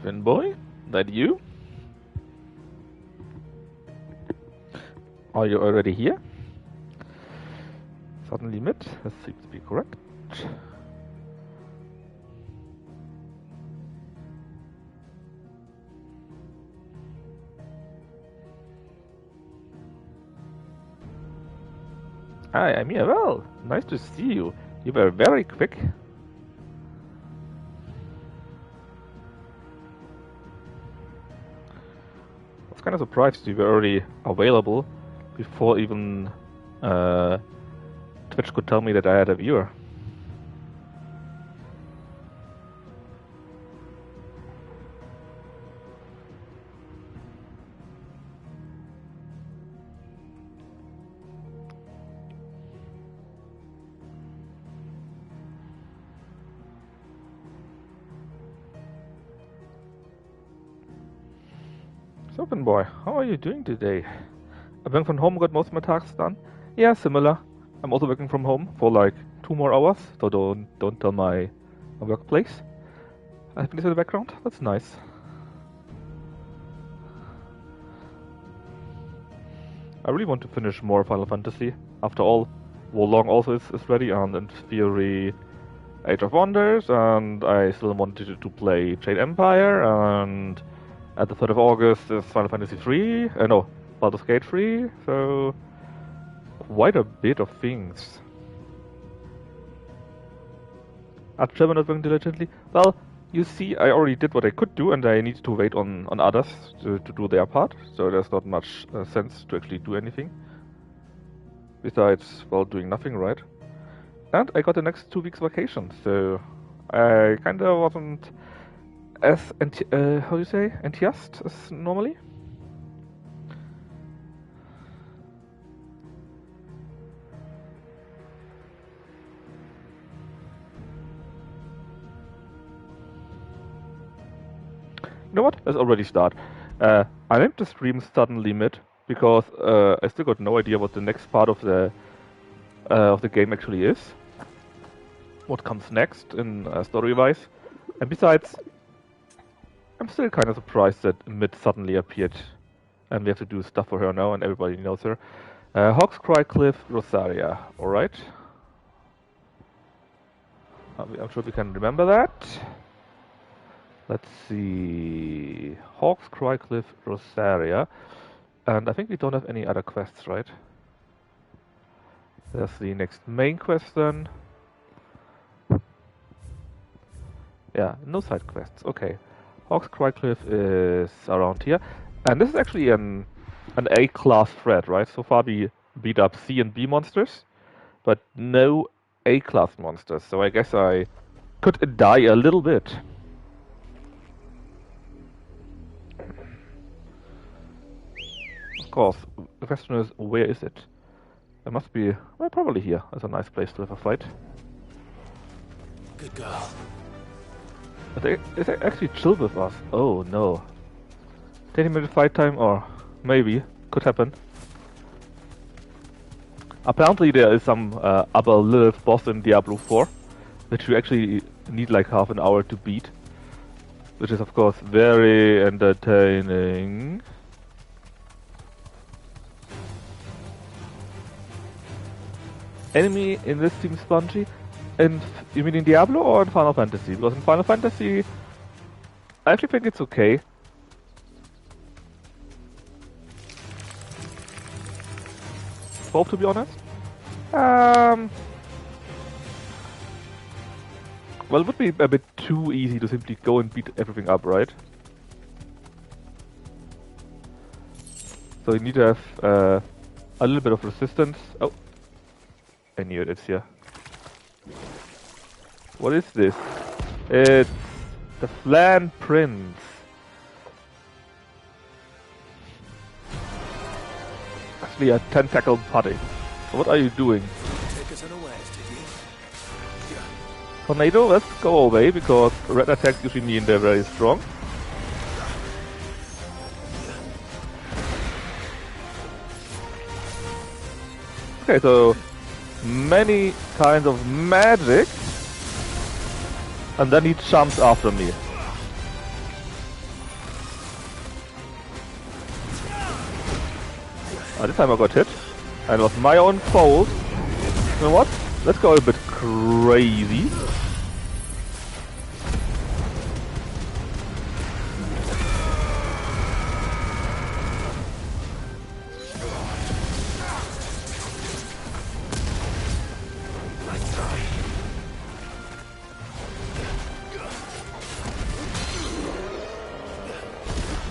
Finboy, that you? Are you already here? Sudden limit, that seems to be correct. Hi, I'm here. Well, nice to see you. You were very quick. I was kind of surprised you were already available before even Twitch could tell me that I had a viewer. So, Finboy, how are you doing today? I went from home, got most of my tasks done. Yeah, similar. I'm also working from home for like 2 more hours, so don't tell my workplace. Happiness in the background? That's nice. I really want to finish more Final Fantasy. After all, Wolong also is ready, and in theory, Age of Wonders, and I still wanted to play Jade Empire, and at the 3rd of August is Final Fantasy 3, no, Baldur's Gate 3, so quite a bit of things. Are Trevor not working diligently? Well, you see, I already did what I could do, and I need to wait on others to do their part, so there's not much sense to actually do anything. Besides, well, doing nothing, right? And I got the next 2 weeks vacation, so I kinda wasn't as, how do you say, enthusiastic as normally? You know what? Let's already start. I named the stream Sudden Limit because I still got no idea what the next part of the game actually is. What comes next in story-wise. And besides, I'm still kind of surprised that Mid suddenly appeared and we have to do stuff for her now and everybody knows her. Hawks Cry Cliff Rosaria, alright. I'm sure we can remember that. Let's see. Hawks Cry Cliff Rosaria. And I think we don't have any other quests, right? That's the next main quest then. Yeah, no side quests. Okay. Hawks Cry Cliff is around here. And this is actually an A-class threat, right? So far we beat up C and B monsters, but no A-class monsters. So I guess I could die a little bit. Of course, the question is, where is it? It must be, well, probably here. It's a nice place to have a fight. Good girl. It's actually chill with us. Oh no. 20-minute fight time, or maybe, could happen. Apparently there is some upper Lilith boss in Diablo 4, which you actually need like half an hour to beat. Which is of course very entertaining. Enemy in this seems spongy. You mean in Diablo or in Final Fantasy? Because in Final Fantasy, I actually think it's okay. Both, to be honest. Well, it would be a bit too easy to simply go and beat everything up, right? So you need to have a little bit of resistance. Oh, I knew it's here. What is this? It's the Flan Prince. Actually a tentacled putty. What are you doing? Take us unawares, did you? Yeah. Tornado, let's go away because red attacks usually mean they're very strong. Okay, so many kinds of magic. And then he jumps after me. This time I got hit. And it was my own fault. You know what? Let's go a bit crazy.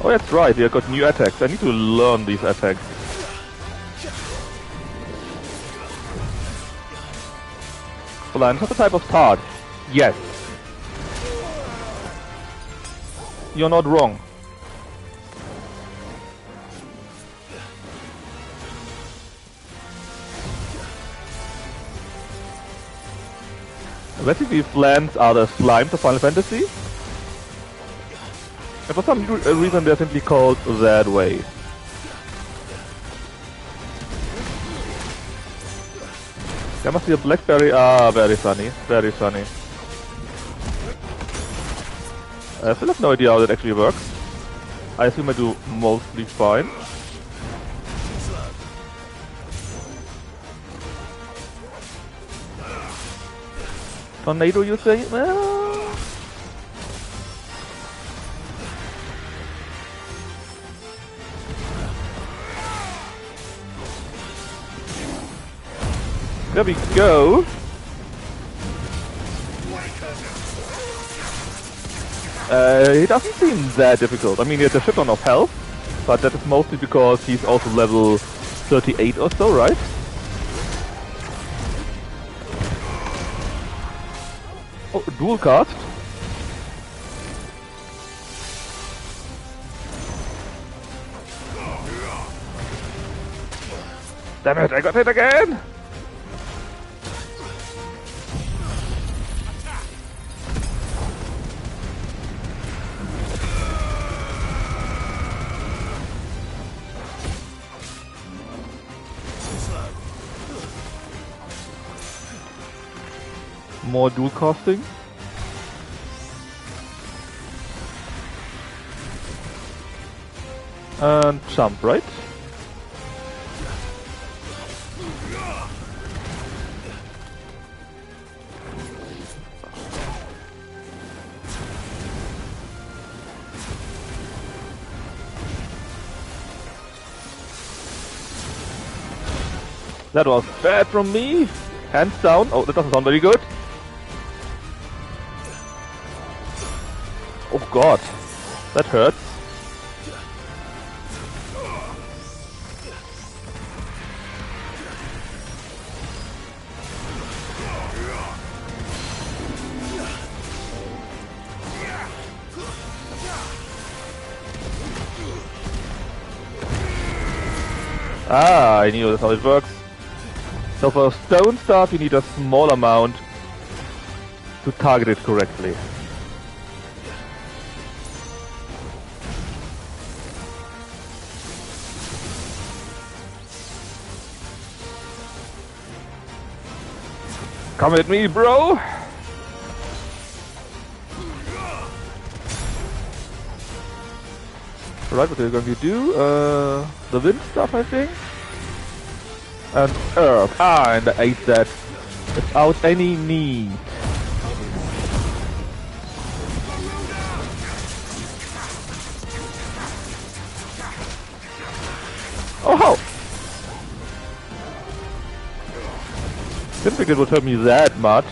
Oh, that's right, we have got new attacks. I need to learn these attacks. Blind, what's the type of tart? Yes. You're not wrong. Basically, plants are the slimes of Final Fantasy. And for some reason they're simply called that way. There must be a blackberry. Ah, very funny. Very funny. I still have no idea how that actually works. I assume I do mostly fine. Tornado, you say? Well... There we go. He doesn't seem that difficult. I mean, he has a shit ton of health, but that is mostly because he's also level 38 or so, right? Oh, dual cast. Damn it, I got hit again! More dual casting. And jump, right? That was bad from me. Hands down. Oh, that doesn't sound very good. Oh god, that hurts. Ah, I knew that's how it works. So for stone stuff you need a small amount to target it correctly. Come at me, bro! Right, what are you going to do? The wind stuff, I think? And earth. Ah, and I ate that without any need. Oh, how? Didn't think it would hurt me that much.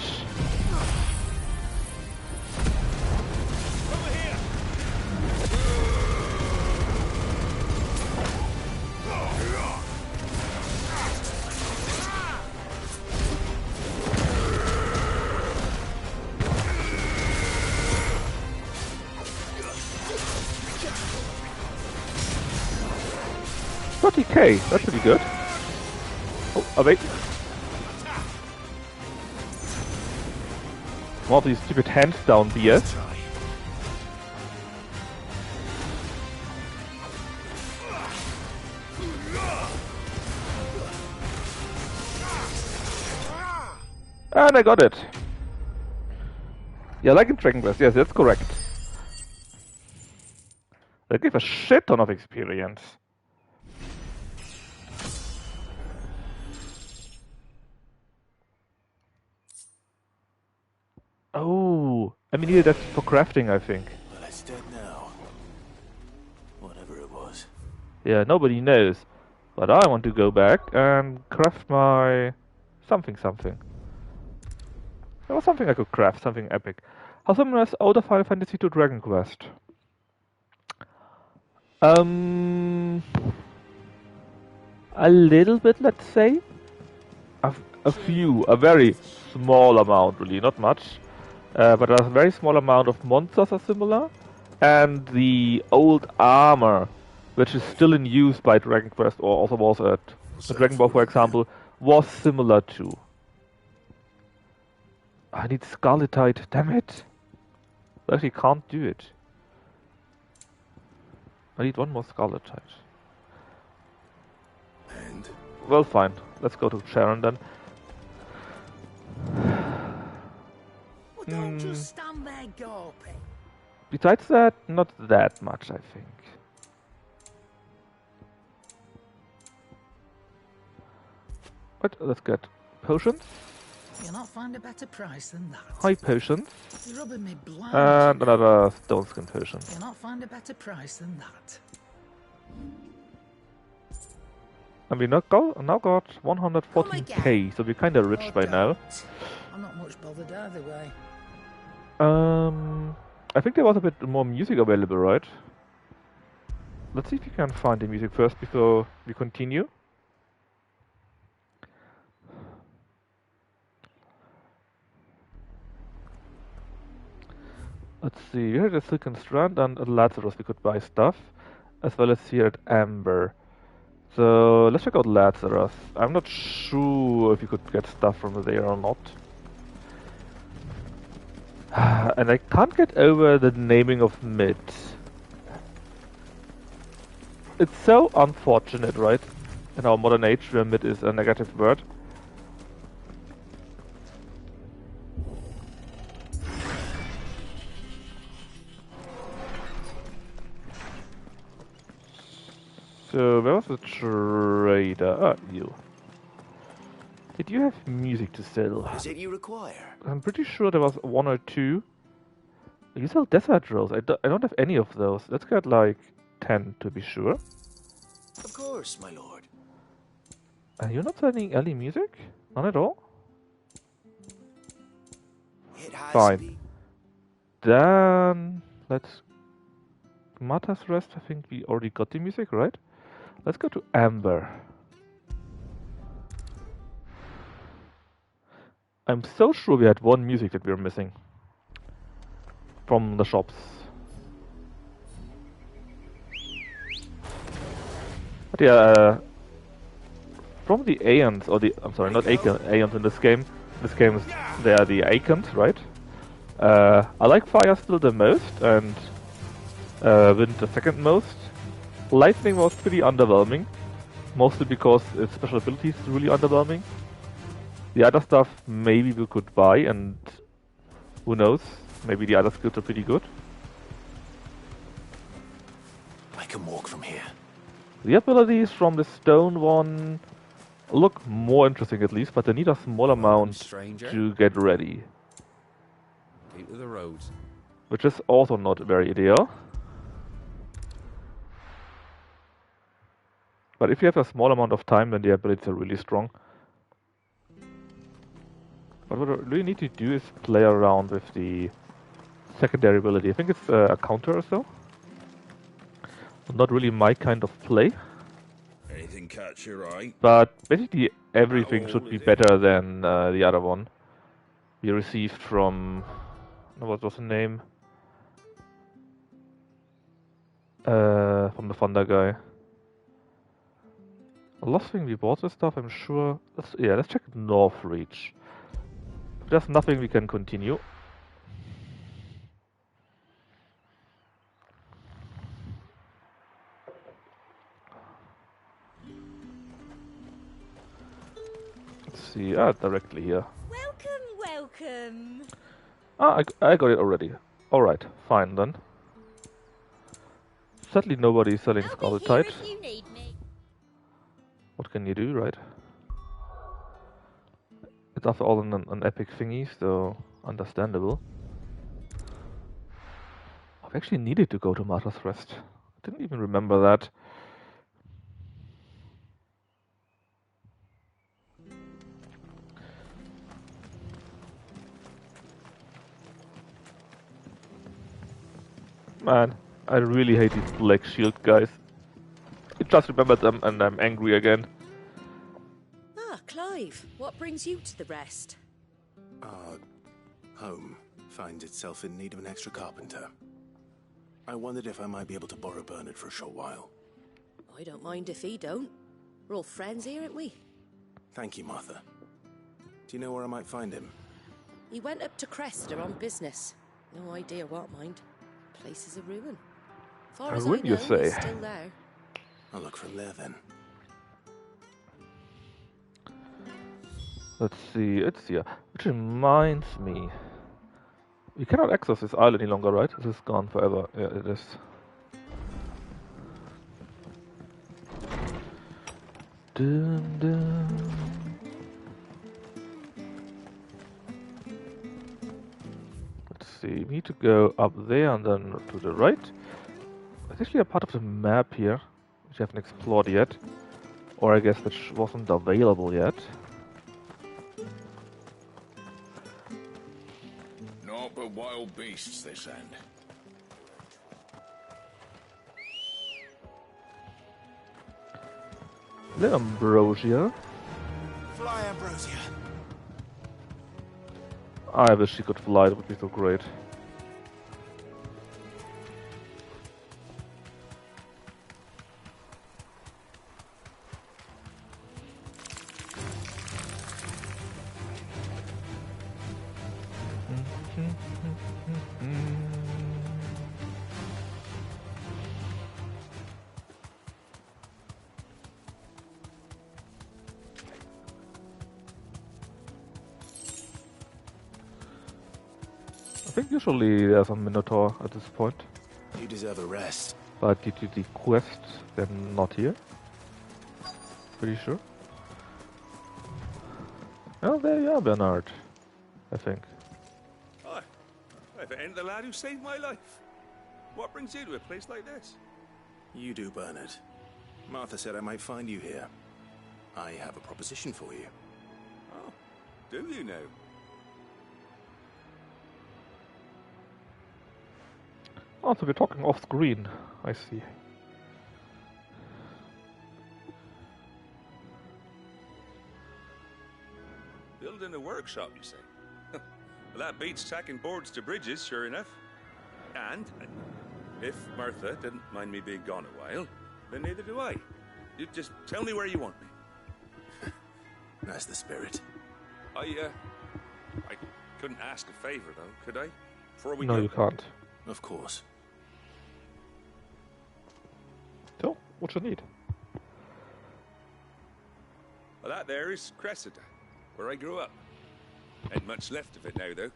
$30k, that's pretty good. Oh, wait. More of these stupid hands down BS. And I got it. Yeah, like in Dragon Quest, yes, that's correct. That gave a shit ton of experience. Oh, I mean, yeah, that's for crafting, I think. Well, it's dead now. Whatever it was. Yeah, nobody knows. But I want to go back and craft my something something. There was something I could craft, something epic. How similar is Out of Final Fantasy to Dragon Quest? A little bit, let's say. A very small amount, really, not much. But a very small amount of monsters are similar. And the old armor, which is still in use by Dragon Quest, or also was at Dragon Ball, for example, was similar to. I need Scarletite, damn it! I actually can't do it. I need one more Scarletite. And? Well, fine. Let's go to Sharon then. Well, don't just stand there gawping. Besides that, not that much, I think. But let's get potions. You'll not find a better price than that. High potions. You're rubbing me blind. And another stone skin potion. You'll not find a better price than that. And we now got 114k, so we're kinda rich by now. I'm not much bothered either way. I think there was a bit more music available, right? Let's see if we can find the music first before we continue. Let's see, we had a Silken Strand and at Lazarus we could buy stuff, as well as here at Amber. So let's check out Lazarus. I'm not sure if you could get stuff from there or not. And I can't get over the naming of mid. It's so unfortunate, right? In our modern age where mid is a negative word. So where was the trader? Ah, you. Did you have music to sell? What is it you require? I'm pretty sure there was one or two. You sell desert rolls. I don't have any of those. Let's get like 10 to be sure. Of course, my lord. And you're not selling any music? None at all? It has Fine. been. Then let's... Martha's Rest, I think we already got the music, right? Let's go to Amber. I'm so sure we had one music that we were missing from the shops. But yeah, from the Aeons, or the, I'm sorry, not Aeons in this game. This game is, they are the Aeons, right? I like Fire still the most, and Wind the second most. Lightning was pretty underwhelming, mostly because its special ability is really underwhelming. The other stuff maybe we could buy, and who knows, maybe the other skills are pretty good. I can walk from here. The abilities from the stone one look more interesting at least, but they need a small amount stranger. to get ready. Keep to the road. Which is also not very ideal. But if you have a small amount of time, then the abilities are really strong. But what I really need to do is play around with the secondary ability. I think it's a counter or so. Not really my kind of play. Anything catch your eye? But basically everything should be better than the other one we received from... what was the name? From the Thunder guy. The last thing we bought this stuff, I'm sure... let's check North Reach. If there's nothing, we can continue. Let's see, directly here. Welcome. I got it already. Alright, fine then. Sadly nobody is selling Scarletite. If you need me. What can you do, right? It's after all an epic thingy, so understandable. I've actually needed to go to Martha's Rest. I didn't even remember that. Man, I really hate these black shield guys. I just remembered them and I'm angry again. Ah, Clive, what brings you to the rest? Our home finds itself in need of an extra carpenter. I wondered if I might be able to borrow Bernard for a short while. I don't mind if he don't. We're all friends here, aren't we? Thank you, Martha. Do you know where I might find him? He went up to Cressida on business. No idea what, mind. Place is a ruin. Far as I ruin, know, you say? he's still there. I'll look from there then. Let's see, it's here. Which reminds me. We cannot access this island any longer, right? This is gone forever. Yeah, it is. Dun, dun. Let's see, we need to go up there and then to the right. It's actually a part of the map here, which I haven't explored yet. Or I guess which wasn't available yet. Naught but wild beasts, this end. The Ambrosia. Fly, Ambrosia. I wish she could fly, that would be so great. I think usually there's a Minotaur at this point, You deserve a rest. but due to the quest, they're not here. Pretty sure. Oh, there you are, Bernard. I think. Hi. If it ain't the lad who saved my life. What brings you to a place like this? You do, Bernard. Martha said I might find you here. I have a proposition for you. Oh, do you know? Oh, so we're talking off screen. I see. Building a workshop, you say? Well, that beats tacking boards to bridges, sure enough. And if Martha didn't mind me being gone a while, then neither do I. You just tell me where you want me. That's the spirit. I couldn't ask a favor, though, could I? Before we No, go? you can't. Of course. So, what you need? Well, that there is Cressida, where I grew up. Ain't much left of it now, though.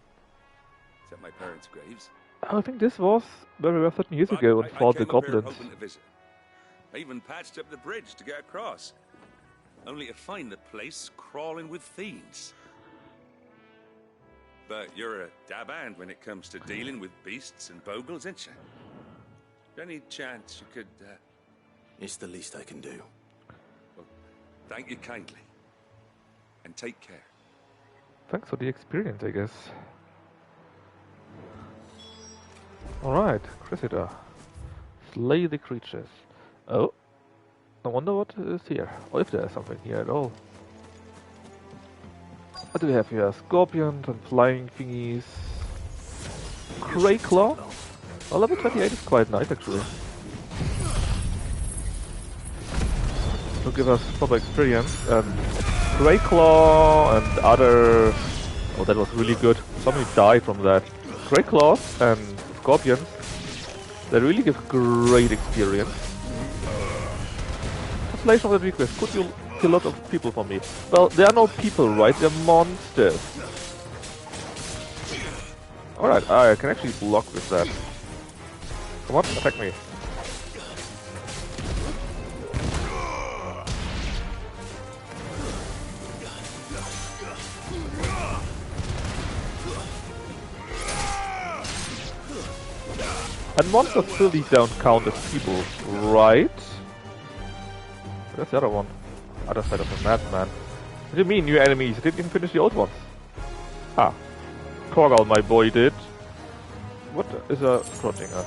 Except my parents' graves. I think this was where we were 13 years But ago and I fought the came up here goblins. hoping to visit. I even patched up the bridge to get across. Only to find the place crawling with fiends. But you're a dab hand when it comes to dealing with beasts and bogles, ain't you? Any chance you could, It's the least I can do. well, thank you kindly. And take care. Thanks for the experience, I guess. Alright, Cressida. Slay the creatures. Oh. I wonder what is here. Or if there's something here at all. What do we have here? Scorpions and flying thingies. Grey Claw? Well, level 28 is quite nice, actually. To give us proper experience. Grey Claw and other... Oh, that was really good. Somebody died from that. Grey Claws and Scorpions, they really give great experience. Translation of the request. Could you kill a lot of people for me? Well, they are no people, right? They're monsters. Alright, I can actually block with that. Come on, attack me. And monsters really don't count as people, right? Where's the other one? Other side of the map, man. What do you mean, new enemies? I didn't even finish the old ones. Ah. Korgal, my boy, did. What is a crouching us?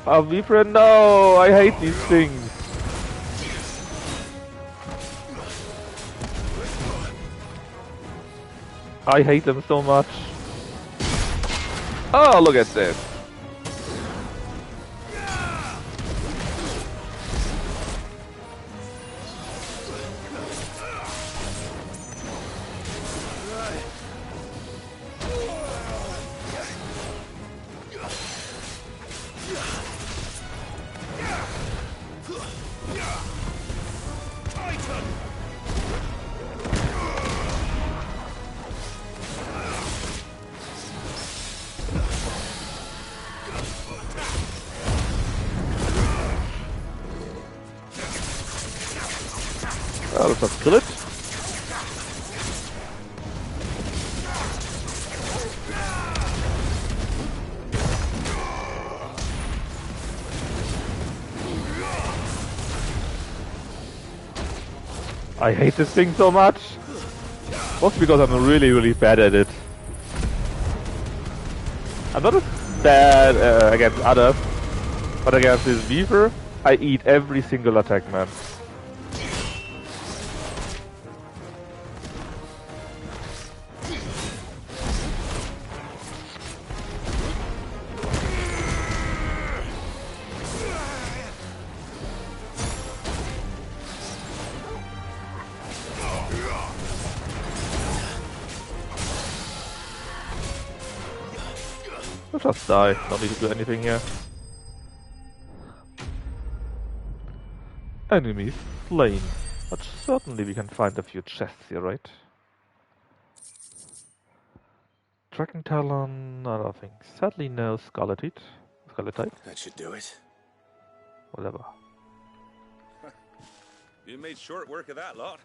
Ah, Vifra, no! I hate these things! I hate them so much. Oh, look at this. Oh, let's just kill it. I hate this thing so much. Mostly because I'm really bad at it. I'm not as bad against others, but against this beaver, I eat every single attack, man. I'll just die, don't need to do anything here. Enemy slain. But certainly we can find a few chests here, right? Dragon Talon, other things. Sadly no Scarletite. Scarletite? That should do it. Whatever. You made short work of that lot.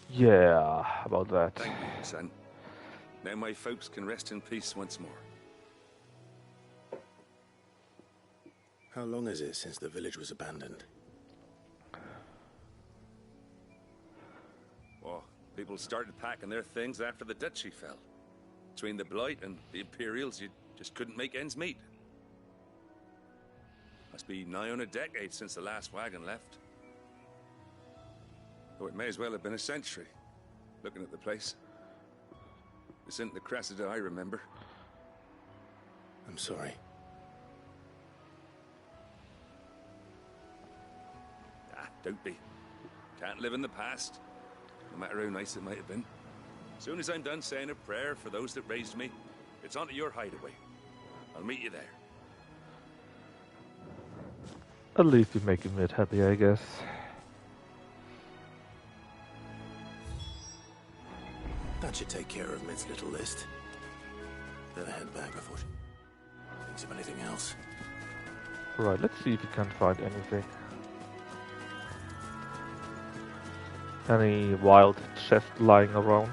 Yeah, about that. Thank you, son. Now my folks can rest in peace once more. How long is it since the village was abandoned? Oh, people started packing their things after the duchy fell. Between the Blight and the Imperials, you just couldn't make ends meet. Must be nigh on a decade since the last wagon left. Though it may as well have been a century, looking at the place. This isn't the Cressida I remember. I'm sorry. Ah, don't be. Can't live in the past, no matter how nice it might have been. As soon as I'm done saying a prayer for those that raised me, it's on to your hideaway. I'll meet you there. At least you're making me happy, I guess. That should take care of Mid's little list. Better head back before she thinks of anything else. Right, let's see if we can find anything. Any wild chest lying around?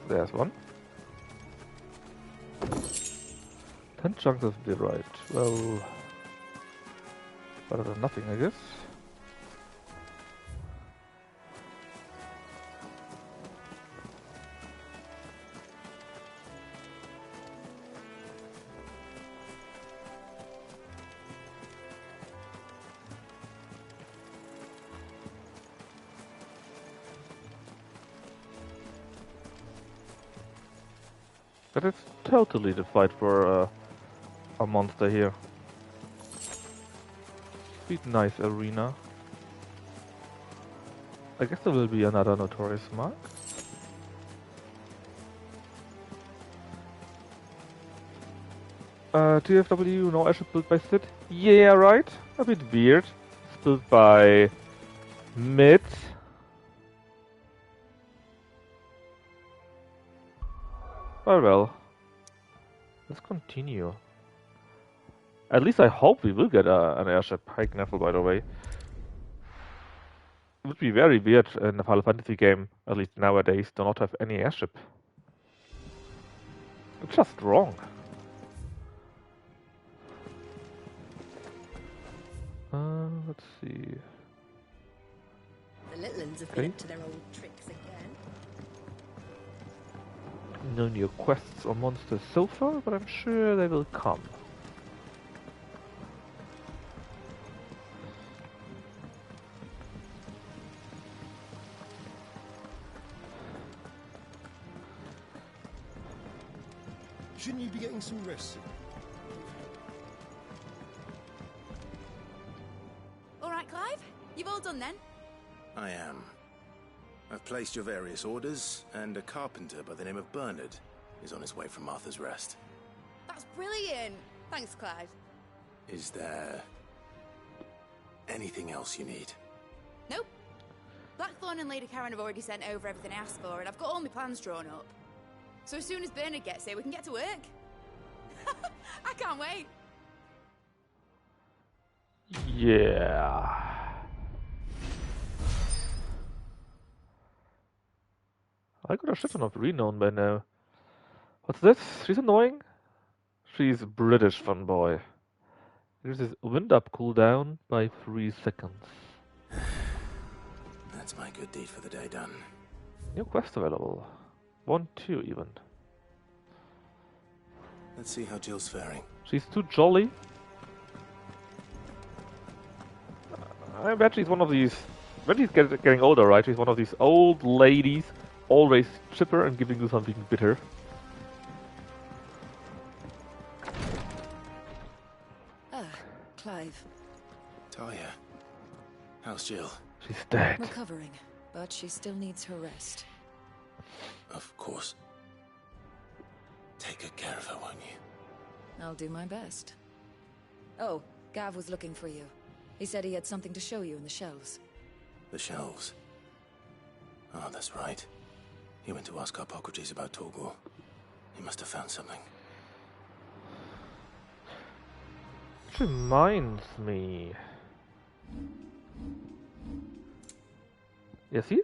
There's one. 10 chunks of birite. Well, better than nothing, I guess. That is totally the fight for a monster here. Sweet, nice arena. I guess there will be another notorious mark. TFW, no Ashes built by Sid? Yeah, right? A bit weird. It's built by Mid. Well, let's continue. At least I hope we will get an airship. Hi, Knaffle, by the way. It would be very weird in a Final Fantasy game, at least nowadays, to not have any airship. It's just wrong. Let's see. The little ones have been up to their old tricks again. No new quests or monsters so far, but I'm sure they will come. Shouldn't you be getting some rest? All right, Clive? You've all done then? I am. I've placed your various orders, and a carpenter by the name of Bernard is on his way from Martha's Rest. That's brilliant. Thanks, Clive. Is there anything else you need? Nope. Blackthorn and Lady Karen have already sent over everything I asked for, and I've got all my plans drawn up. So as soon as Bernard gets here, we can get to work. I can't wait. Yeah. I got a ship of renown by now. What's this? She's annoying. She's British, fun boy. Here's his wind up cooldown by 3 seconds. That's my good deed for the day done. New quest available. 1-2 even. Let's see how Jill's faring. She's too jolly. I bet she's one of these... When she's getting older, right? She's one of these old ladies, always chipper and giving you something bitter. Ah, Clive. Talia, how's Jill? She's dead. Recovering, but she still needs her rest. Of course. Take good care of her, won't you? I'll do my best. Oh, Gav was looking for you. He said he had something to show you in the shelves. The shelves. Oh, that's right. He went to ask Hippocrates about Torgor. He must have found something. Which reminds me... Yeah, see?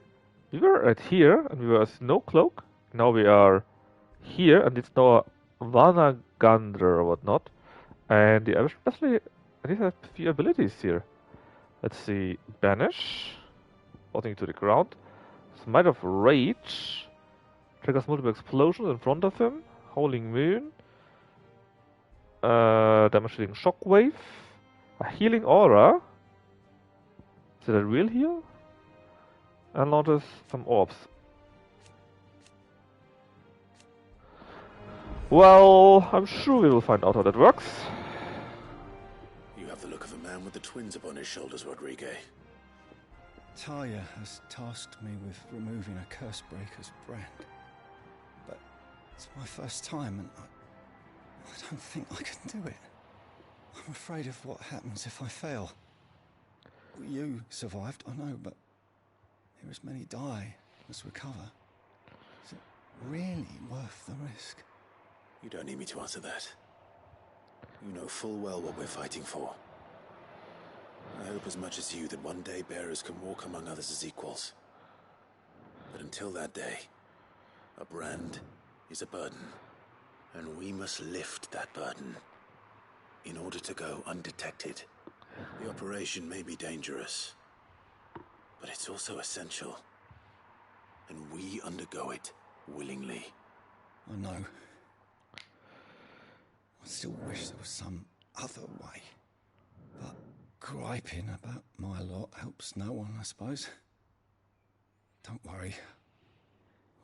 We were right here, and we were a snow cloak. Now we are here, and it's now a Vanagandra or whatnot. And the especially, I think I have a few abilities here. Let's see, Banish, falling to the ground, Smite of Rage, triggers multiple explosions in front of him, Howling Moon, demonstrating Shockwave, a Healing Aura. Is it a real heal? And launches some orbs. Well, I'm sure we will find out how that works. You have the look of a man with the twins upon his shoulders, Rodrigue. Talia has tasked me with removing a Cursebreaker's brand. But it's my first time, and I don't think I can do it. I'm afraid of what happens if I fail. You survived, I know, but here as many die as recover. Is it really worth the risk? You don't need me to answer that. You know full well what we're fighting for. I hope as much as you that one day bearers can walk among others as equals. But until that day, a brand is a burden, and we must lift that burden in order to go undetected. The operation may be dangerous, but it's also essential, and we undergo it willingly. I know. I still wish there was some other way, but griping about my lot helps no one, I suppose. Don't worry.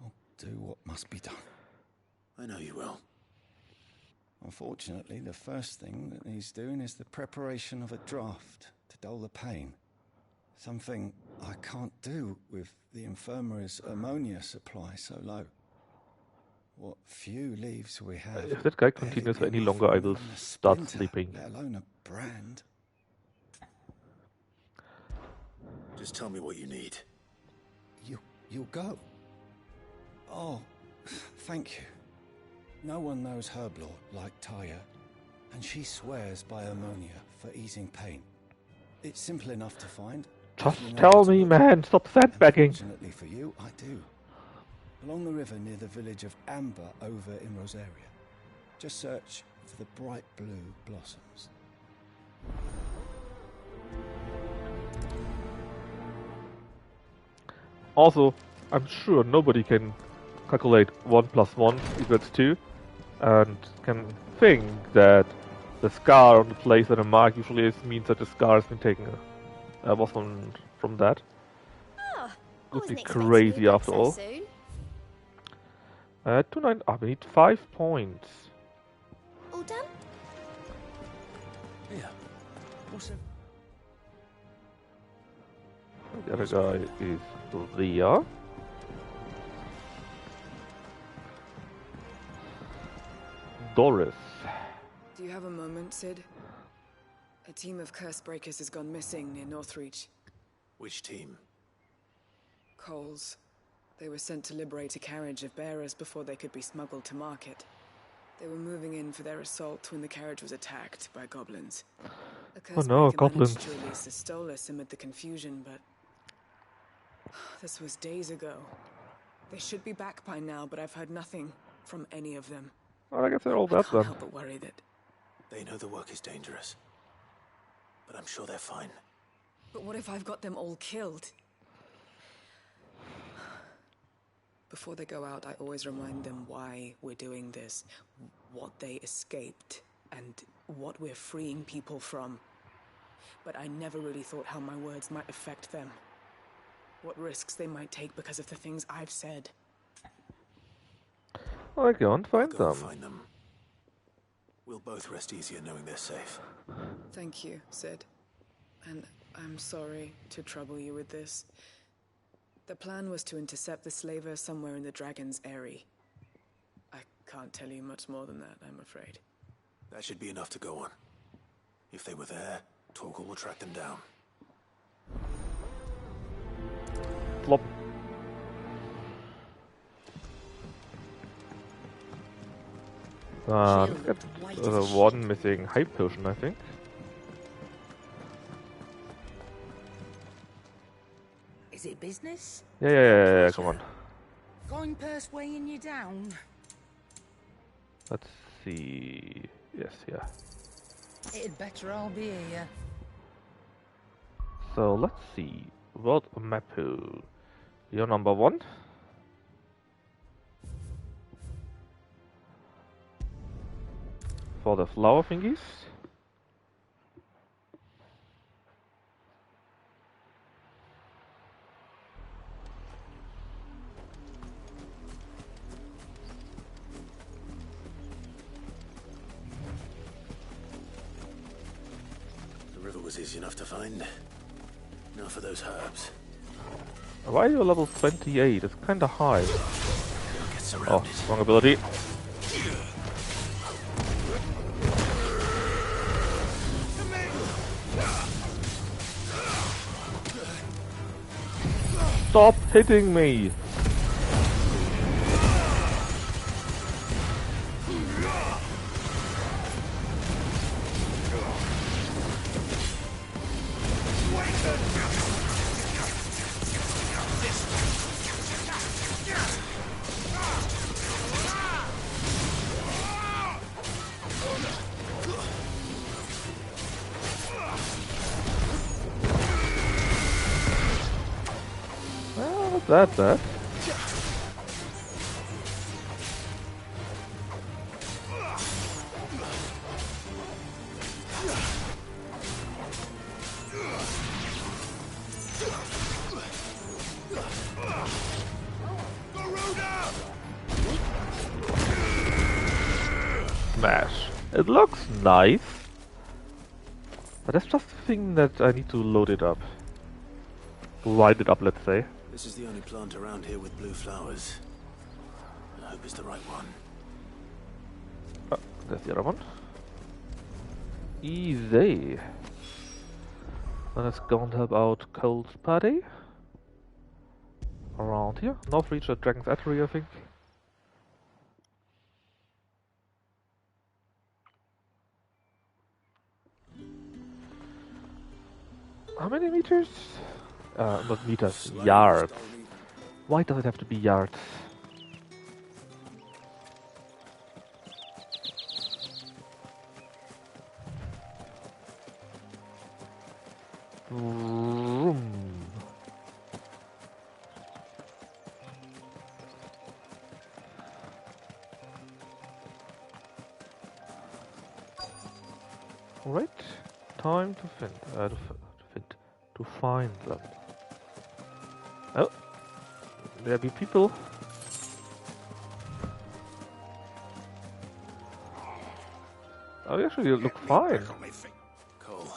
I'll do what must be done. I know you will. Unfortunately, the first thing that needs doing is the preparation of a draft to dull the pain. Something I can't do with the infirmary's ammonia supply so low. What few leaves we have. If that guy continues any longer, I will start sleeping. Let alone a brand. Just tell me what you need. You'll go. Oh, thank you. No one knows Herblore like Talia. and she swears by ammonia for easing pain. It's simple enough to find. Just if you know tell where to me, look. man. Stop sandbagging. Fortunately for you, I do. Along the river near the village of Amber over in Rosaria. Just search for the bright blue blossoms. Also, I'm sure nobody can calculate 1 plus 1 equals 2, and can think that the scar on the place where the mark usually is means that the scar has been taken was from that. Oh, Would be wasn't expecting crazy you back after so all. soon. 2-9. Ah, we need 5 points. All done? Yeah. What's it? The other guy is there. Doris. Do you have a moment, Sid? A team of curse breakers has gone missing near Northreach. Which team? Coles. They were sent to liberate a carriage of bearers before they could be smuggled to market. They were moving in for their assault when the carriage was attacked by goblins. A curse no, breaker managed goblins. to release a Stolas amid the confusion, but this was days ago. They should be back by now, but I've heard nothing from any of them. Well, I guess they're all I dead can't then. help but worry that. They know the work is dangerous. But I'm sure they're fine. But what if I've got them all killed? Before they go out, I always remind them why we're doing this, what they escaped, and what we're freeing people from. But I never really thought how my words might affect them. What risks they might take because of the things I've said. I'll go and find Go them. find them. We'll both rest easier knowing they're safe. Thank you, Sid. And I'm sorry to trouble you with this. The plan was to intercept the slaver somewhere in the Dragon's Eyrie. I can't tell you much more than that, I'm afraid. That should be enough to go on. If they were there, Torgal will track them down. Flop. Let's get one missing hype potion, I think. Is it business? Yeah, come on. Going purse weighing you down? Let's see. Yes, yeah. It'd better all be here. So let's see. World Mapu. You're number 1. For the flower thingies. The river was easy enough to find. Now for those herbs. Why are you level 28? It's kinda high. Get Oh, surrounded. wrong ability. Stop hitting me! Well, not that bad. Smash. It looks nice. But that's just the thing that I need to load it up. Wind it up, let's say. This is the only plant around here with blue flowers. I hope it's the right one. Oh, there's the other one. Easy. Then let's go and help out Cole's party. Around here. Northreach at Dragon's Eyrie, I think. How many meters? Not meters, Slaves yards. don't need- Why does it have to be yards? Vroom. Right, time to find them. Oh, there be people. Oh, actually, you look fine. Cole,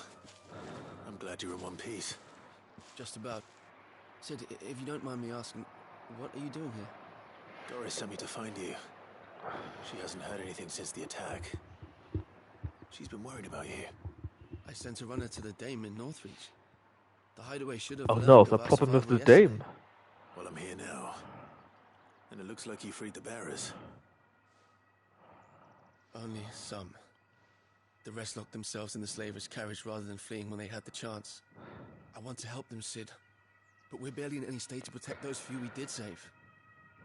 I'm glad you're in one piece. Just about. Sid, if you don't mind me asking, what are you doing here? Doris sent me to find you. She hasn't heard anything since the attack. She's been worried about you. I sent a runner to the Dame in Northreach. The hideaway should have Oh learned no, of the our problem with the survival yesterday. dame. Well, I'm here now. And it looks like you freed the bearers. Only some. The rest locked themselves in the slaver's carriage rather than fleeing when they had the chance. I want to help them, Sid. But we're barely in any state to protect those few we did save.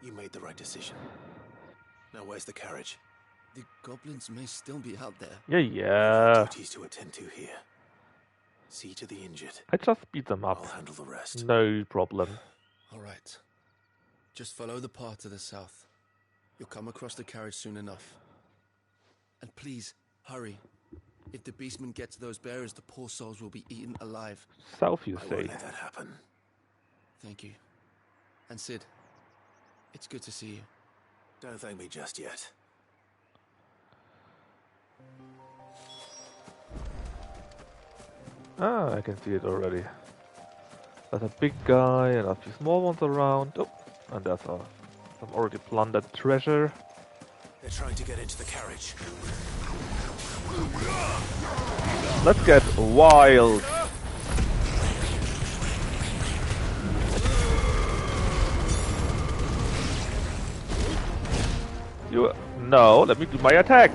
You made the right decision. Now where's the carriage? The goblins may still be out there. Yeah. Duties to attend to here. See to the injured. I just beat them up. I'll handle the rest. No problem. All right. Just follow the path to the south. You'll come across the carriage soon enough. And please, hurry. If the beastmen get to those bearers, the poor souls will be eaten alive. South, you I say? won't let that happen. Thank you. And Sid, it's good to see you. Don't thank me just yet. Ah, I can see it already. There's a big guy and a few small ones around. Oh, and there's some already plundered treasure. They're trying to get into the carriage. Let's get wild. You no, let me do my attack.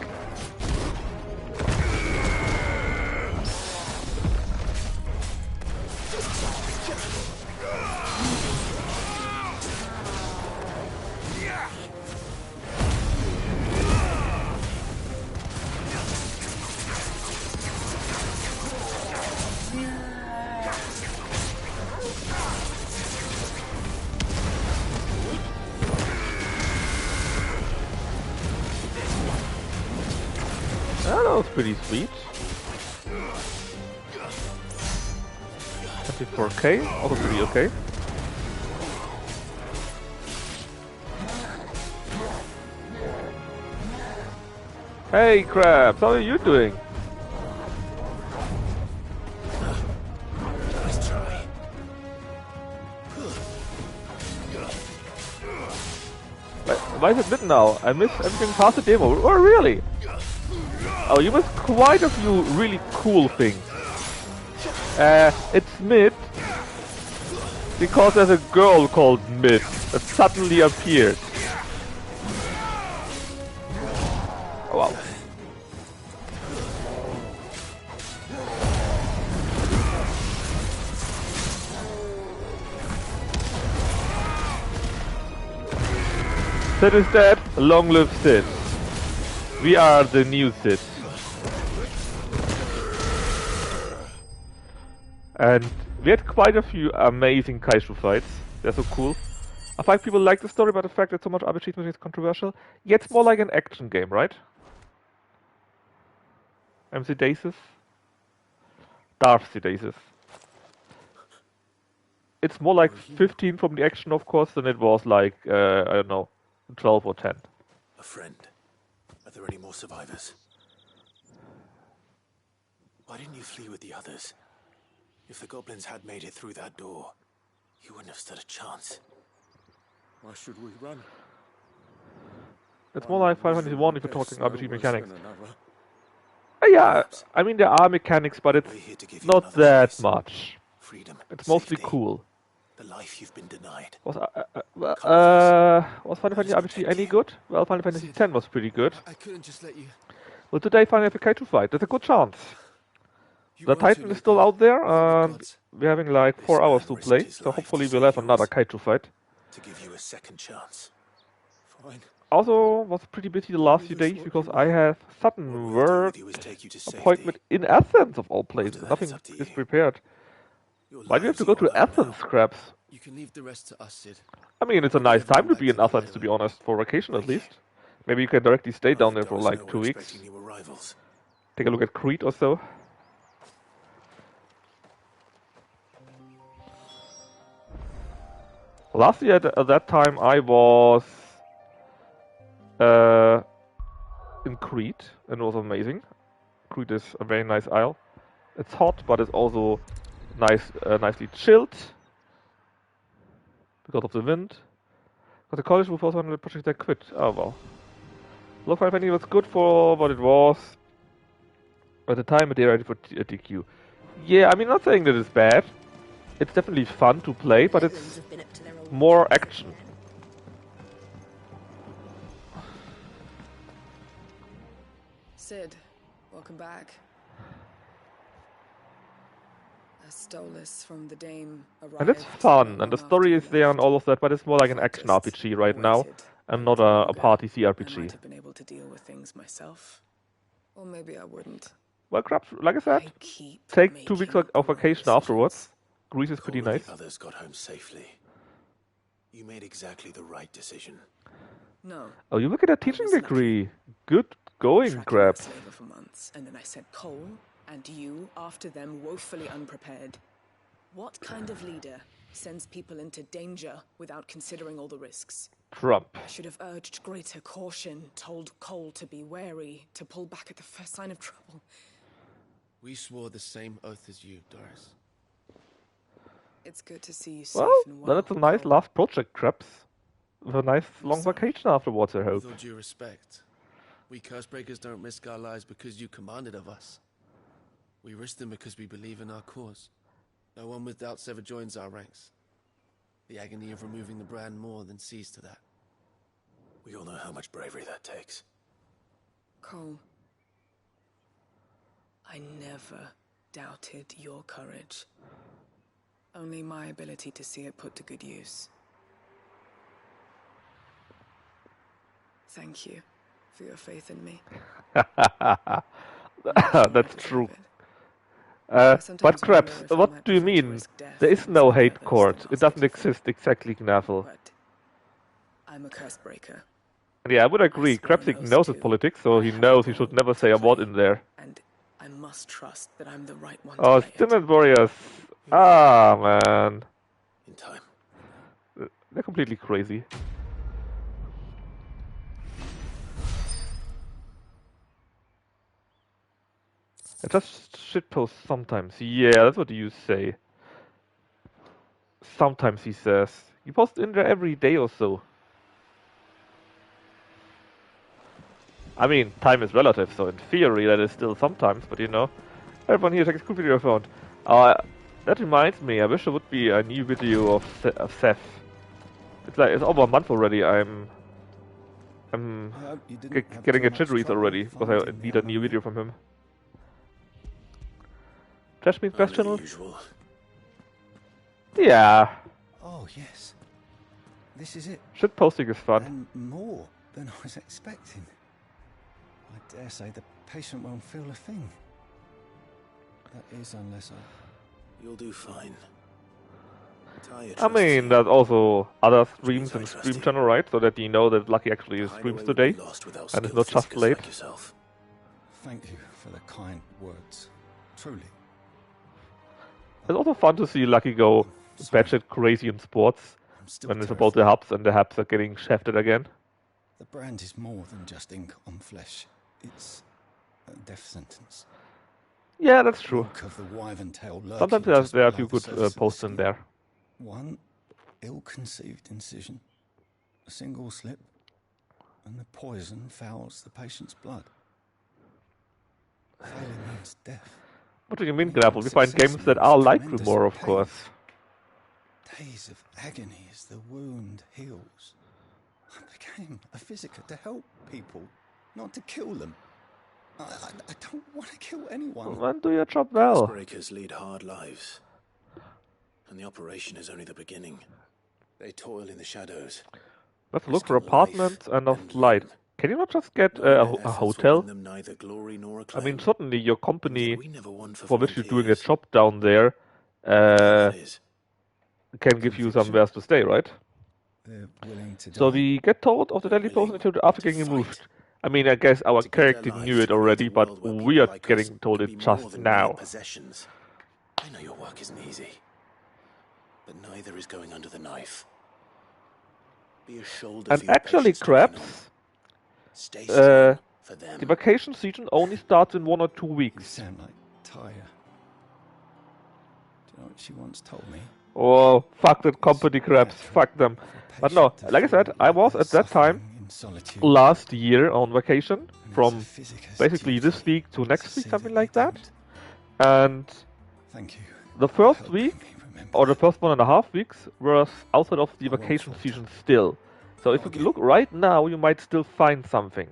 That was pretty sweet. 24k, also pretty okay. Hey Krabs, how are you doing? Nice try. Why is it mid now? I missed everything past the demo. Oh really? Oh, you missed quite a few really cool things. It's mid because there's a girl called Mid that suddenly appeared. Oh, wow. Sid is dead. Long live Sid. We are the new Sid. And we had quite a few amazing Kaiju fights. They're so cool. I find people like the story, but the fact that so much RPG is controversial. Yeah, it's more like an action game, right? MC Daces? Darth Daces. It's more like 15 from the action, of course, than it was like, I don't know, 12 or 10. A friend. Are there any more survivors? Why didn't you flee with the others? If the goblins had made it through that door, you wouldn't have stood a chance. Why should we run? It's more like 501 if you're talking RPG mechanics. Another. Yeah, I mean there are mechanics, but it's We're here to give you not another that choice. much. Freedom. It's mostly safety, cool. The life you've been denied. Was Final Fantasy Let's RPG protect any you. good? Well, Final Fantasy X was pretty good. I couldn't just let you. Well, today finally have a Kaiju fight. There's a good chance. You The were too Titan is late still there. out there, For the and gods. we're having like 4 hours to play, so hopefully we'll have another kaiju fight. To give you a second chance. Fine. Also, was pretty busy the last few days because I have sudden work appointment in Athens of all places. Nothing is prepared. Why do you have to go to Athens, Scraps? You can leave the rest to us, Sid. I mean, it's a nice time to be in Athens, to be honest, for vacation at least. Maybe you can directly stay down there for like 2 weeks. Take a look at Crete or so. Last year at that time I was in Crete and it was amazing. Crete is a very nice isle. It's hot, but it's also nicely chilled because of the wind. But the college was also on the project I quit. Oh well. Low 590 was good for what it was at the time, but they're ready for TQ. Yeah, I mean, not saying that it's bad. It's definitely fun to play, but it's more action. Sid, welcome back. I stole this from the dame. And it's fun, and the story is there and all of that, but it's more like an action RPG right now, and not a party CRPG. I might have been able to deal with things myself, or maybe I wouldn't. Well, crap, like I said, take 2 weeks of vacation afterwards. Greece is pretty nice. The others got home safely. You made exactly the right decision. No. Oh, you look at a teaching degree. Good going, Krabs. For months, and then I sent Cole and you after them, woefully unprepared. What kind of leader sends people into danger without considering all the risks? Trump. I should have urged greater caution, told Cole to be wary, to pull back at the first sign of trouble. We swore the same oath as you, Doris. It's good to see you safe and well. Then it's a nice last project, Krabs. With a nice long vacation afterwards, I hope. With all due respect, we Cursebreakers don't risk our lives because you commanded of us. We risk them because we believe in our cause. No one with doubts ever joins our ranks. The agony of removing the brand more than sees to that. We all know how much bravery that takes. Cole, I never doubted your courage. Only my ability to see it put to good use. Thank you for your faith in me. That's true. But Krabs, what do you mean? There is no hate court. It doesn't exist exactly, Knaffle. I'm a Cursebreaker. Yeah, I would agree. Krabs knows his politics, so he knows he should never say a word in there. And I must trust that I'm the right one. Oh, Stimulant Warriors. Ah, man. In time. They're completely crazy. I just shitpost sometimes. Yeah, that's what you say. Sometimes he says. You post in there every day or so. I mean, time is relative, so in theory that is still sometimes, but you know. Everyone here checks video phone. That reminds me, I wish there would be a new video of Seth. It's over a month already. I'm getting a jitteries already because I need a new video from him. Trash means best channel? Yeah. Oh yes. This is it. Shit posting is fun. And more than I was expecting. I dare say the patient won't feel a thing. That is unless You'll do fine. I mean, there's also other streams and stream channel, right? So that you know that Lucky actually streams today, and it's not just late. Thank you for the kind words. Truly. It's also fun to see Lucky go batshit crazy in sports when it's about the hubs and the hubs are getting shafted again. The brand is more than just ink on flesh. It's a death sentence. Yeah, that's true. Sometimes there are a few good posts in there. One ill-conceived incision, a single slip, and the poison fouls the patient's blood. Failing means death. What do you mean, Grapple? We find games that are like Grimoire, of course. Days of agony as the wound heals. I became a physiker to help people, not to kill them. I don't want to kill anyone. Well, then do your job well. Breakers lead hard lives. And the operation is only the beginning. They toil in the shadows. Let's look for apartments and of light. Can you not just get a hotel? I mean, certainly your company, for which you're doing a job down there, can give you somewhere to stay, right? So we get told of the deadly poison after getting removed. I mean, I guess our character knew it already, but we are getting told it just now. I know your work isn't easy, but neither is going under the knife. Be a shoulder And for your actually, patients to lean on. Krebs, Stay strong for them. the vacation season only starts in 1 or 2 weeks. You sound like Tyre. Do you know what she once told me? Oh, fuck that company, Krebs. Fuck them. But no, like I said, I was at that time last year on vacation from basically this week to next week, something like that. And the first week, or the first 1.5 weeks, was outside of the vacation season still. So if you look right now, you might still find something.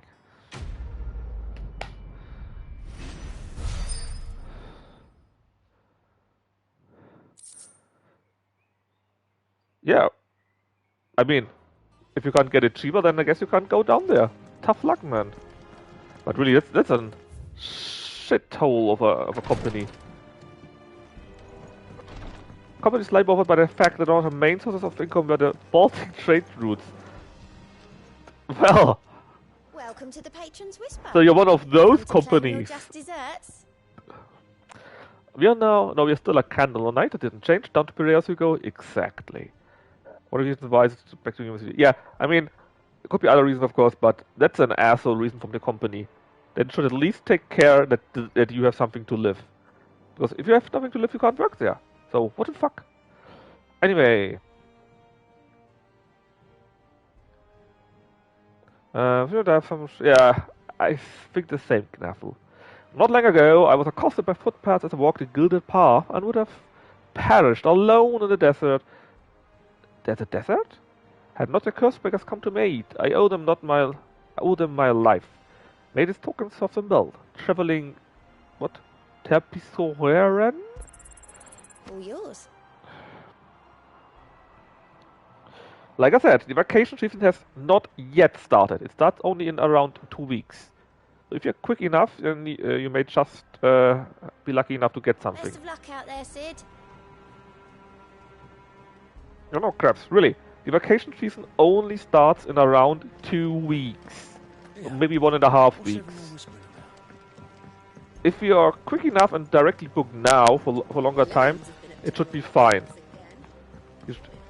Yeah. I mean, if you can't get it cheaper, then I guess you can't go down there. Tough luck, man. But really, that's a shithole of a company. Companies lie over by the fact that all the main sources of income were the Baltic trade routes. Well, Welcome to the Patron's Whisper. so you're one of those Come to claim your companies. just desserts. We are now, no, we are still a candle on night. It didn't change. Down to Piraeus we go. Exactly. What are the reasons why it's back to university? Yeah, I mean, there could be other reasons, of course, but that's an asshole reason from the company. They should at least take care that you have something to live. Because if you have nothing to live, you can't work there. So, what the fuck? Anyway. Should I have some... Yeah, I think the same, Knaffle. Not long ago, I was accosted by footpads as I walked the gilded path and would have perished alone in the desert. There's a desert? Had not the Cursebreakers come to my aid, I owe them my life. Made its tokens of the belt, traveling... What? Terpisoren? All yours. Like I said, the vacation season has not yet started. It starts only in around 2 weeks. So if you're quick enough, then you may just be lucky enough to get something. Best of luck out there, Sid. No, Krebs, really. The vacation season only starts in around 2 weeks. Or maybe 1.5 weeks. If you are quick enough and directly book now for longer time, it should be fine.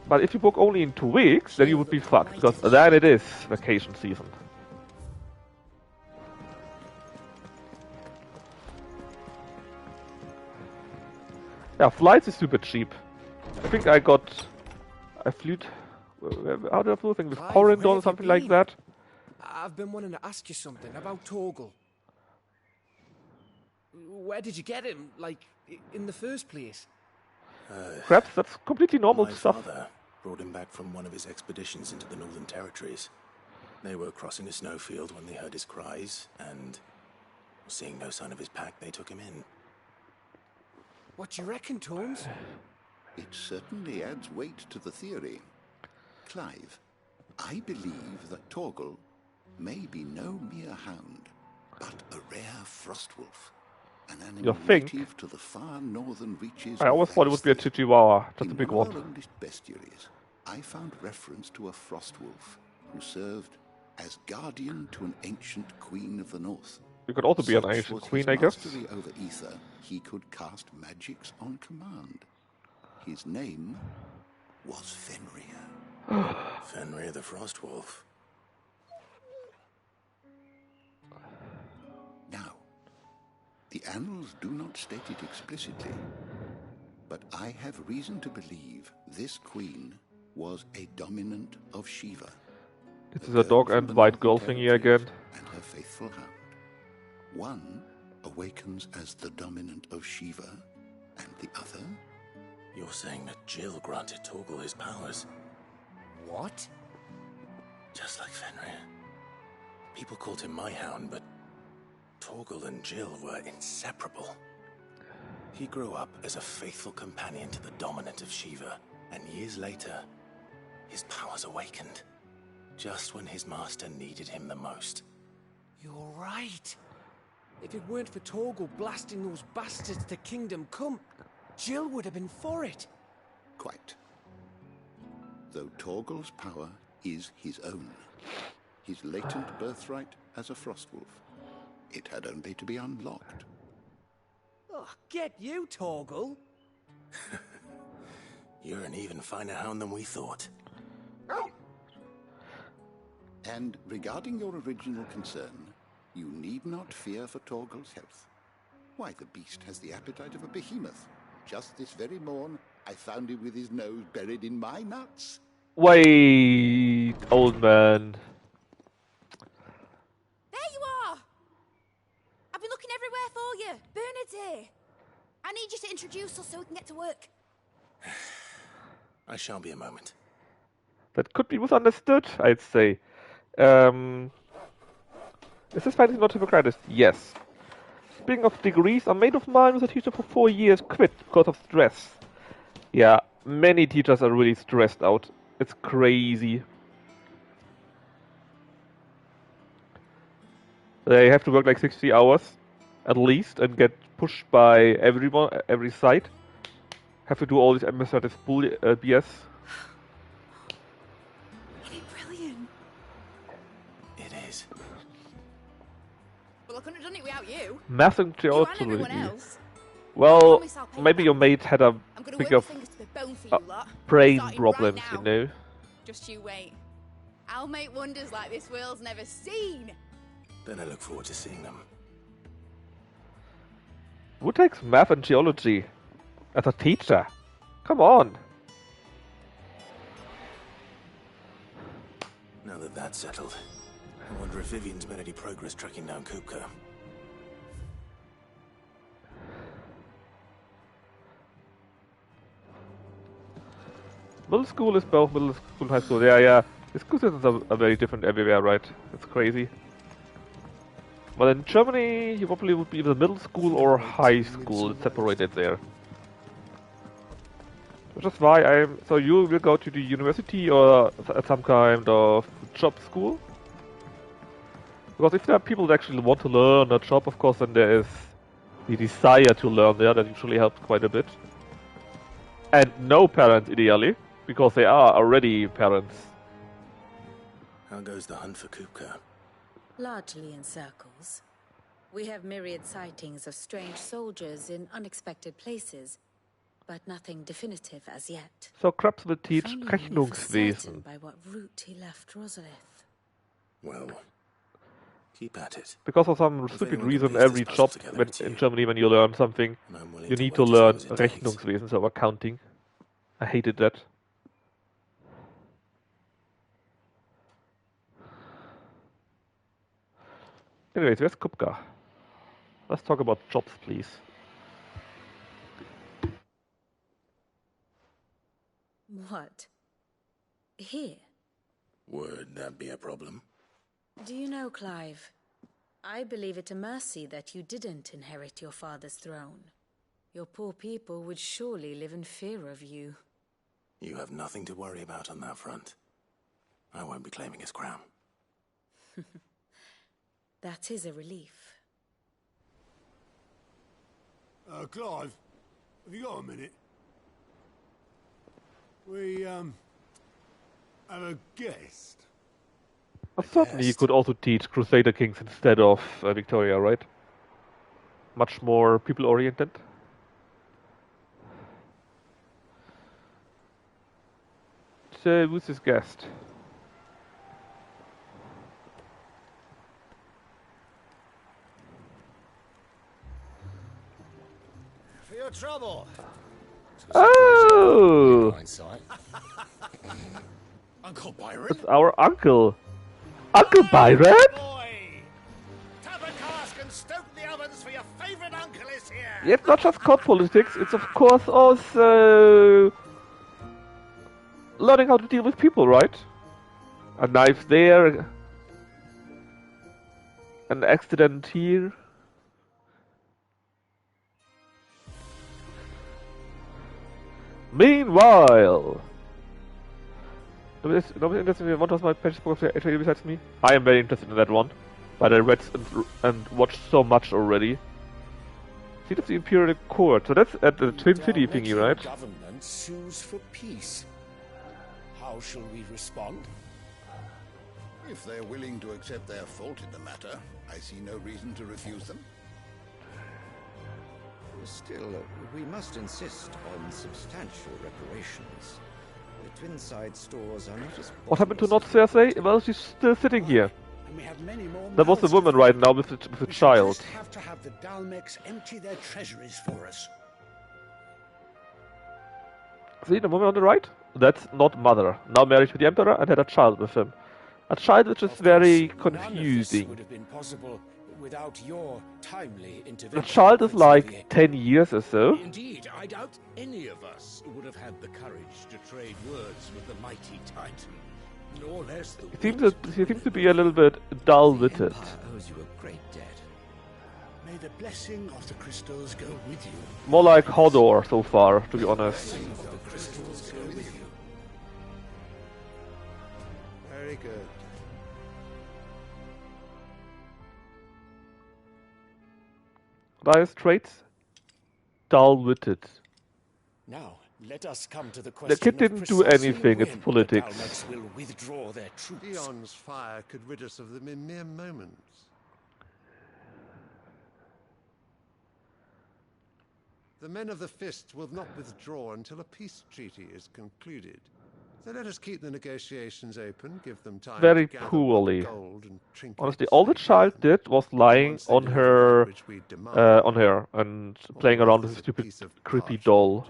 But if you book only in 2 weeks, then you would be fucked, because then it is vacation season. Yeah, flights is super cheap. I think I flew... How did I flew? I think with Corindon or something like that. I've been wanting to ask you something about Torgal. Where did you get him, like, in the first place? Perhaps that's completely normal My stuff. father brought him back from one of his expeditions into the Northern Territories. They were crossing a snowfield when they heard his cries, and seeing no sign of his pack, they took him in. What do you reckon, Tomes? It certainly adds weight to the theory. Clive, I believe that Torgal may be no mere hound, but a rare frostwolf. An animal native to the far northern reaches. I always thought it would be a Chihuahua, just a big one. In one of our oldest bestiaries, I found reference to a frostwolf who served as guardian to an ancient queen of the north. You could also be an ancient queen, I guess. Mastery over ether, he could cast magics on command. His name was Fenrir. Fenrir the Frostwolf. Now, the annals do not state it explicitly, but I have reason to believe this queen was a dominant of Shiva. This is a dog and white girl thingy again. And her faithful hound. One awakens as the dominant of Shiva, and the other... You're saying that Jill granted Torgal his powers? What? Just like Fenrir. People called him my hound, but Torgal and Jill were inseparable. He grew up as a faithful companion to the dominant of Shiva, and years later, his powers awakened, just when his master needed him the most. You're right. If it weren't for Torgal blasting those bastards to Kingdom Come, Jill would have been for it. Quite. Though Torgal's power is his own, his latent birthright as a Frostwolf, it had only to be unlocked. Oh, get you, Torgal. You're an even finer hound than we thought. And regarding your original concern, you need not fear for Torgal's health. Why, the beast has the appetite of a behemoth. Just this very morn, I found him with his nose buried in my nuts. Wait, old man. There you are! I've been looking everywhere for you. Bernard's here. I need you to introduce us so we can get to work. I shan't be a moment. That could be misunderstood, I'd say. Is this fighting not Hippocrates? Yes. Speaking of degrees, a mate of mine was a teacher for 4 years, quit because of stress. Yeah, many teachers are really stressed out. It's crazy. They have to work like 60 hours, at least, and get pushed by everyone, every site. Have to do all this administrative BS. Brilliant. It is. Well, I couldn't have done it without you. Math and You and geology. everyone else. Well, promise I'll pay maybe you your mate had a I'm gonna big work of my fingers to the bone for you lot. brain Starting problems, right you now. know. Just you wait. I'll make wonders like this world's never seen. Then I look forward to seeing them. Who takes math and geology as a teacher? Come on. Now that that's settled, I wonder if Vivian's made any progress tracking down Kupka. Middle school is both middle school and high school. Yeah. The school systems are very different everywhere, right? It's crazy. Well, in Germany, you probably would be either middle school or high school separated there. Which is why so you will go to the university or at some kind of job school? Because if there are people that actually want to learn a job, of course, then there is the desire to learn there. That usually helps quite a bit. And no parents, ideally, because they are already parents. How goes the hunt for Kupka? Largely in circles. We have myriad sightings of strange soldiers in unexpected places, but nothing definitive as yet. So Krabs will teach If only we knew for certain Rechnungswesen. by what route he left Rosalith. Well, keep at it. Because of some If stupid anyone reason, can piece every this puzzle job together, when, it's in you. Germany, when you learn something, And I'm willing you to need wait to as learn long as it takes. Rechnungswesen, so accounting. I hated that. Anyways, where's Kupka? Let's talk about jobs, please. What? Here? Would that be a problem? Do you know, Clive? I believe it a mercy that you didn't inherit your father's throne. Your poor people would surely live in fear of you. You have nothing to worry about on that front. I won't be claiming his crown. That is a relief. Clive, have you got a minute? We, have a guest. But certainly you could also teach Crusader Kings instead of Victoria, right? Much more people-oriented. So, who's this guest? For your trouble. Oh! Uncle Byron? It's our uncle. Uncle Byron? Tap a cask and stoke the ovens for your favorite uncle is here. Yeah, it's not just court politics, it's of course also learning how to deal with people, right? A knife there, an accident here. Meanwhile, nobody interested in what was my page book actually besides me? I am very interested in that one, but I read and watched so much already. Seat of the Imperial Court. So that's at the Twin City thingy, right? Government sues for peace. How shall we respond? If they're willing to accept their fault in the matter, I see no reason to refuse them. Still, we must insist on substantial reparations. The Twinside stores are not as... What happened to not Cersei? Well, she's still sitting here. And we have many more. That was the woman right now with the child. Just have to have the Dalmex empty their treasuries for us. See the woman on the right? That's not Mother. Now married to the Emperor and had a child with him. A child which is very confusing. Would have been possible without your timely intervention. The child is like 10 years or so. Indeed, I doubt any of us would have had the courage to trade words with the mighty Titan. No less the He seems to be a little bit dull-witted. Owes you a great debt. May the blessing of the crystals go with you. More like Hodor so far, to be honest. Very good. Highest traits? Dull-witted. Now, let us come to the question. The kid didn't do anything, it's politics. The Dalmex will withdraw their troops. Dion's fire could rid us of them in mere moments. The men of the Fist will not withdraw until a peace treaty is concluded. So let us keep the negotiations open, give them time Very to gather poorly. gold and trinkets. Honestly, all the child did was lying on her, and playing around with a stupid, creepy doll.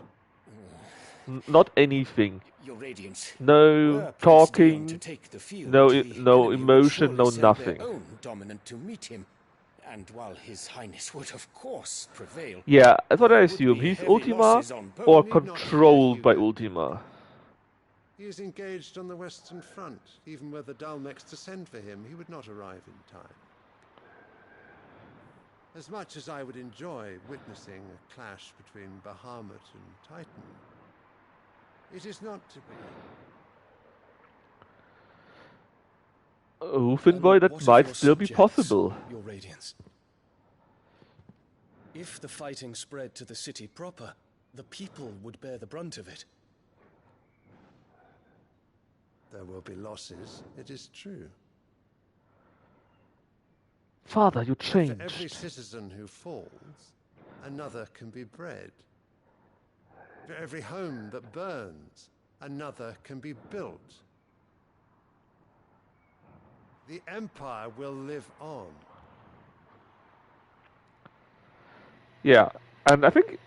Not anything. Your Radiance. No talking, no emotion, no nothing. Their own dominant to meet him. And while His Highness would, of course, prevail... Yeah, that's what I assume. He's Ultima or controlled by Ultima. He is engaged on the Western Front. Even were the Dalmex to send for him, he would not arrive in time. As much as I would enjoy witnessing a clash between Bahamut and Titan, it is not to be. Oh, Finboy, that might still be possible. Your Radiance. If the fighting spread to the city proper, the people would bear the brunt of it. There will be losses, it is true. Father, you changed. For every citizen who falls, another can be bred. For every home that burns, another can be built. The Empire will live on. Yeah, and I think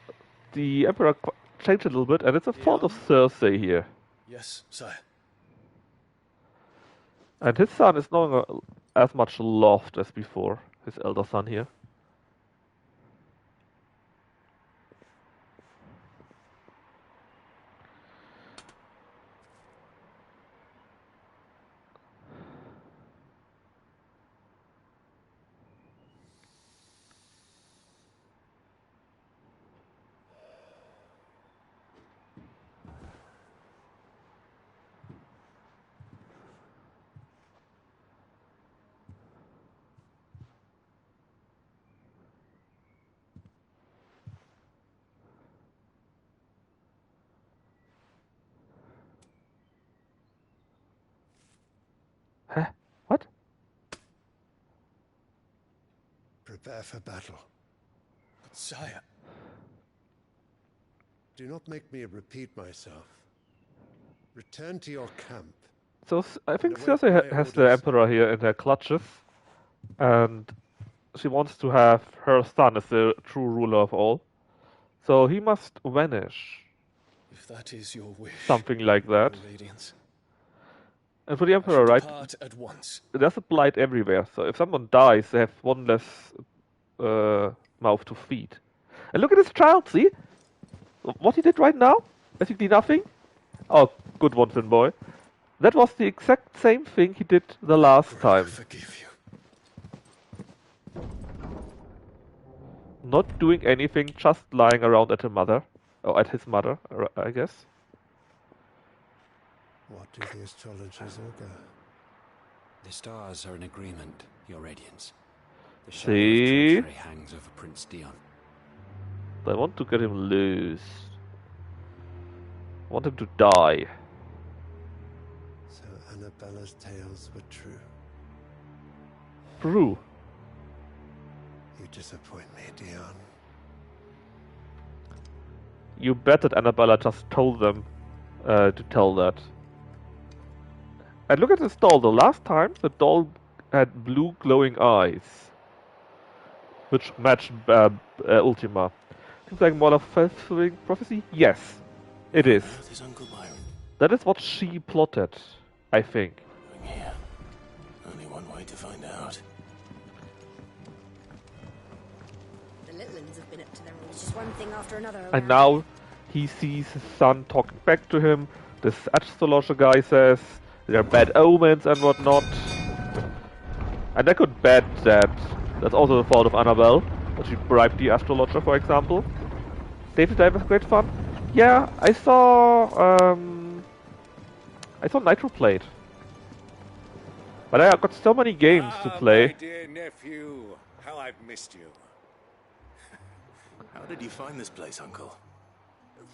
the Emperor changed a little bit, and it's a fault of Cersei here. Yes, sire. And his son is no longer as much loved as before, his elder son here. Huh? What? Prepare for battle. But sire... Do not make me repeat myself. Return to your camp. So I think Cersei has the Emperor here in her clutches, and she wants to have her son as the true ruler of all. So he must vanish. If that is your wish, something like that. Radiance. And for the Emperor, right? At once. There's a blight everywhere, so if someone dies, they have one less mouth to feed. And look at this child, see? What he did right now? Basically nothing. Oh, good one, Finboy. That was the exact same thing he did the last time. Forgive you. Not doing anything, just lying around at her mother. Or at his mother, I guess. What do the astrologers augur? The stars are in agreement, Your Radiance. The shadow See? of treachery hangs over Prince Dion. I want to get him loose. I want him to die. So Annabella's tales were true. True. You disappoint me, Dion. You bet that Annabella just told them to tell that. And look at this doll. The last time, the doll had blue glowing eyes, which matched Ultima. Seems like more of fulfilling prophecy. Yes, it is. His Uncle Byron. That is what she plotted, I think. Here. Only one way to find out. The little ones have been up to their rules, just one thing after another. And now he sees his son talking back to him. This astrologer guy says there are bad omens and whatnot. And I could bet that that's also the fault of Annabelle, that she bribed the astrologer, for example. David Dive was great fun. Yeah, I saw Nitro played. But I got so many games to play. My dear nephew, how I've missed you. How did you find this place, Uncle?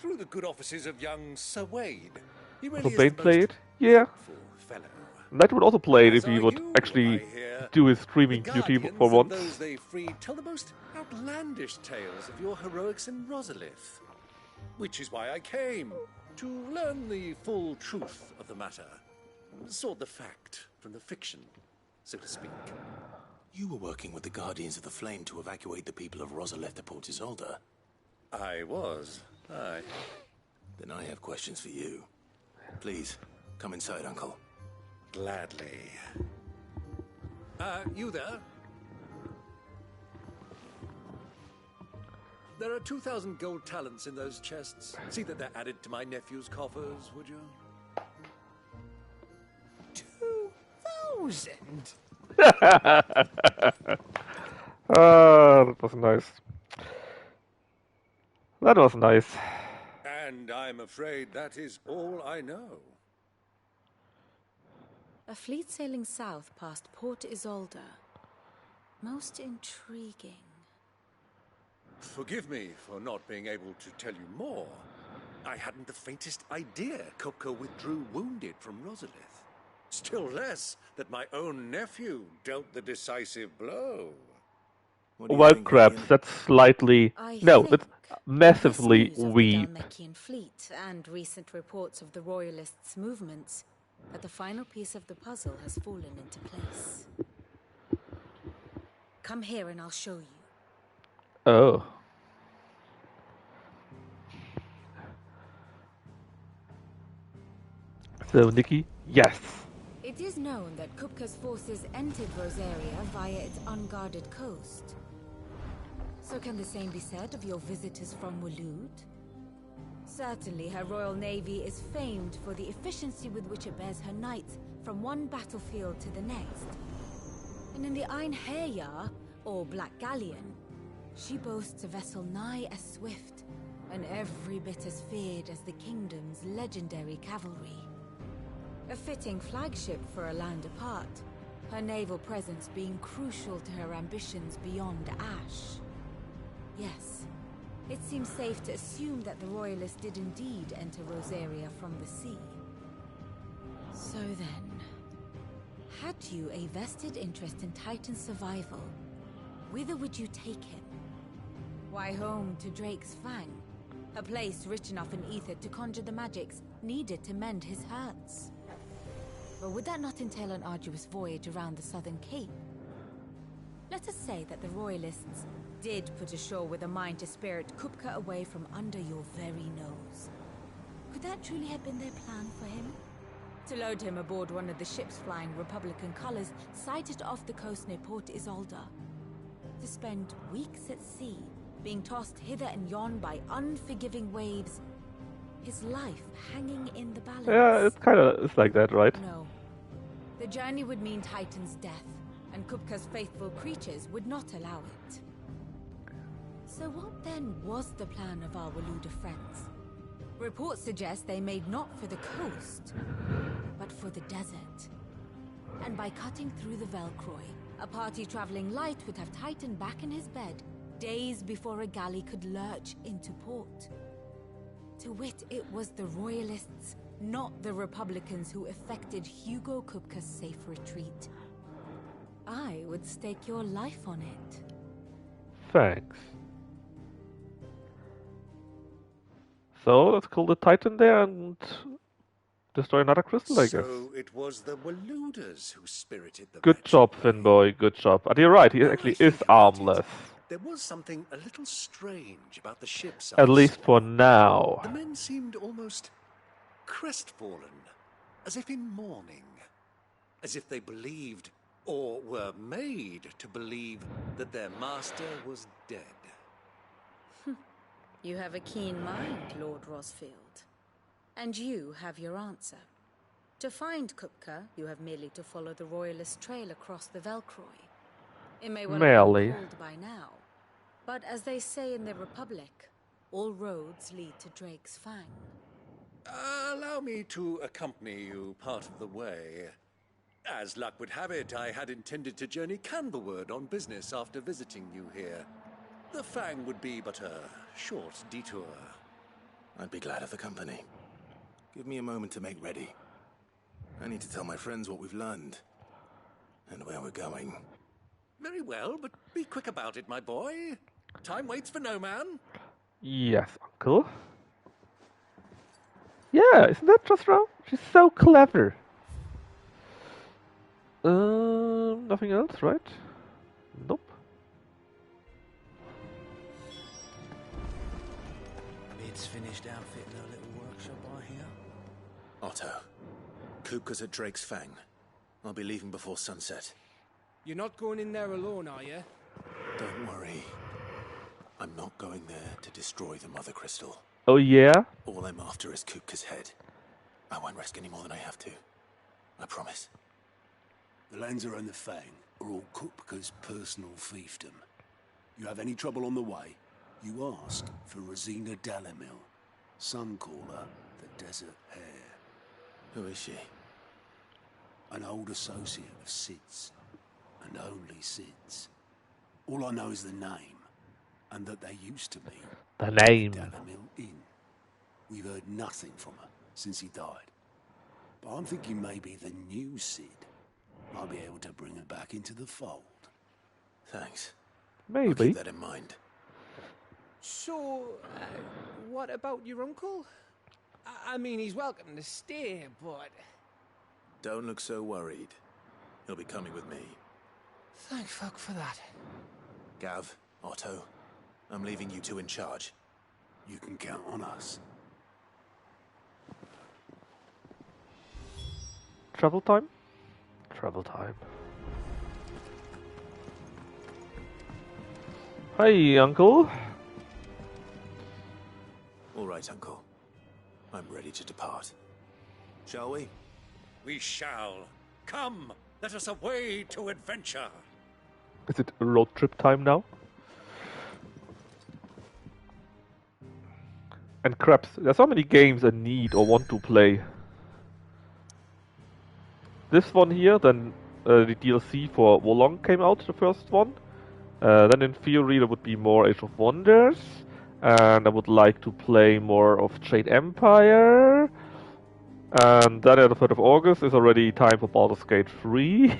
Through the good offices of young Sir Wade. He really So is Bane the played? most Yeah. helpful fellow. Nitro would also play it if As he are would you, actually I hear. do his streaming The duty Guardians for and once. those they freed tell the most outlandish tales of your heroics in Rosalith. Which is why I came, to learn the full truth of the matter. Sort the fact from the fiction, so to speak. You were working with the Guardians of the Flame to evacuate the people of Rosalith to Port Isolde. I was, aye. Then I have questions for you. Please, come inside, Uncle. Gladly. You there? There are 2,000 gold talents in those chests. See that they're added to my nephew's coffers, would you? 2,000? That was nice. That was nice. And I'm afraid that is all I know. A fleet sailing south past Port Isolde. Most intriguing. Forgive me for not being able to tell you more. I hadn't the faintest idea Kupka withdrew wounded from Rosalith. Still less that my own nephew dealt the decisive blow. Well, crap, that's slightly... No, that's massively weak. Dalmatian fleet and recent reports of the Royalists' movements, that the final piece of the puzzle has fallen into place. Come here and I'll show you. Oh. So, Nikki, yes. It is known that Kupka's forces entered Rosaria via its unguarded coast. So can the same be said of your visitors from Waloed? Certainly her Royal Navy is famed for the efficiency with which it bears her knights from one battlefield to the next. And in the Einherjar, or Black Galleon, she boasts a vessel nigh as swift, and every bit as feared as the kingdom's legendary cavalry. A fitting flagship for a land apart, her naval presence being crucial to her ambitions beyond Ash. Yes, it seems safe to assume that the Royalists did indeed enter Rosaria from the sea. So then, had you a vested interest in Titan's survival, whither would you take him? Why, home to Drake's Fang, a place rich enough in ether to conjure the magics needed to mend his hurts. But would that not entail an arduous voyage around the southern cape? Let us say that the Royalists did put ashore with a mind to spirit Kupka away from under your very nose. Could that truly have been their plan for him? To load him aboard one of the ships flying Republican colors sighted off the coast near Port Isolde. To spend weeks at sea, being tossed hither and yon by unforgiving waves, his life hanging in the balance. Yeah, it's like that, right? No. The journey would mean Titan's death, and Kupka's faithful creatures would not allow it. So what then was the plan of our Waluda friends? Reports suggest they made not for the coast, but for the desert. And by cutting through the Velcroy, a party traveling light would have Titan back in his bed days before a galley could lurch into port. To wit, it was the Royalists, not the Republicans, who effected Hugo Kupka's safe retreat. I would stake your life on it. Thanks. So let's kill the Titan there and destroy another crystal, I guess. So it was the Waludas who spirited the Good job, Finboy, good job. And you're right, he actually is armless. There was something a little strange about the ships. At least for now. The men seemed almost crestfallen, as if in mourning, as if they believed, or were made to believe, that their master was dead. You have a keen mind, Lord Rosfield. And you have your answer. To find Kupka, you have merely to follow the Royalist trail across the Velcroy. It may well have been called by now, but as they say in the Republic, all roads lead to Drake's Fang. Allow me to accompany you part of the way. As luck would have it, I had intended to journey Candlewood on business after visiting you here. The Fang would be but a short detour. I'd be glad of the company. Give me a moment to make ready. I need to tell my friends what we've learned and where we're going. Very well, but be quick about it, my boy. Time waits for no man. Yes, Uncle. Yeah, isn't that just wrong? She's so clever. Nothing else, right? Nope. It's finished outfitting her little workshop, I hear. Otto, Kupka's at Drake's Fang. I'll be leaving before sunset. You're not going in there alone, are you? Don't worry. I'm not going there to destroy the Mother Crystal. Oh yeah? All I'm after is Kupka's head. I won't risk any more than I have to. I promise. The Lancer and the Fang are all Kupka's personal fiefdom. You have any trouble on the way, you ask for Rosina Dalamil, Suncaller, the Desert Hare. Who is she? An old associate of Sid's, and only Sid's. All I know is the name, and that they used to meet. The name. Dalamil Inn. We've heard nothing from her since he died. But I'm thinking maybe the new Sid might be able to bring her back into the fold. Thanks. Maybe. I'll keep that in mind. So, what about your uncle? I mean, he's welcome to stay, but... Don't look so worried. He'll be coming with me. Thank fuck for that. Gav, Otto, I'm leaving you two in charge. You can count on us. Travel time? Travel time. Hi, Uncle. All right, Uncle. I'm ready to depart. Shall we? We shall. Come, let us away to adventure. Is it road trip time now? And craps, there's so many games I need or want to play. This one here, then the DLC for Wolong came out, the first one. Then in theory there would be more Age of Wonders. And I would like to play more of Jade Empire. And then on the 3rd of August is already time for Baldur's Gate 3.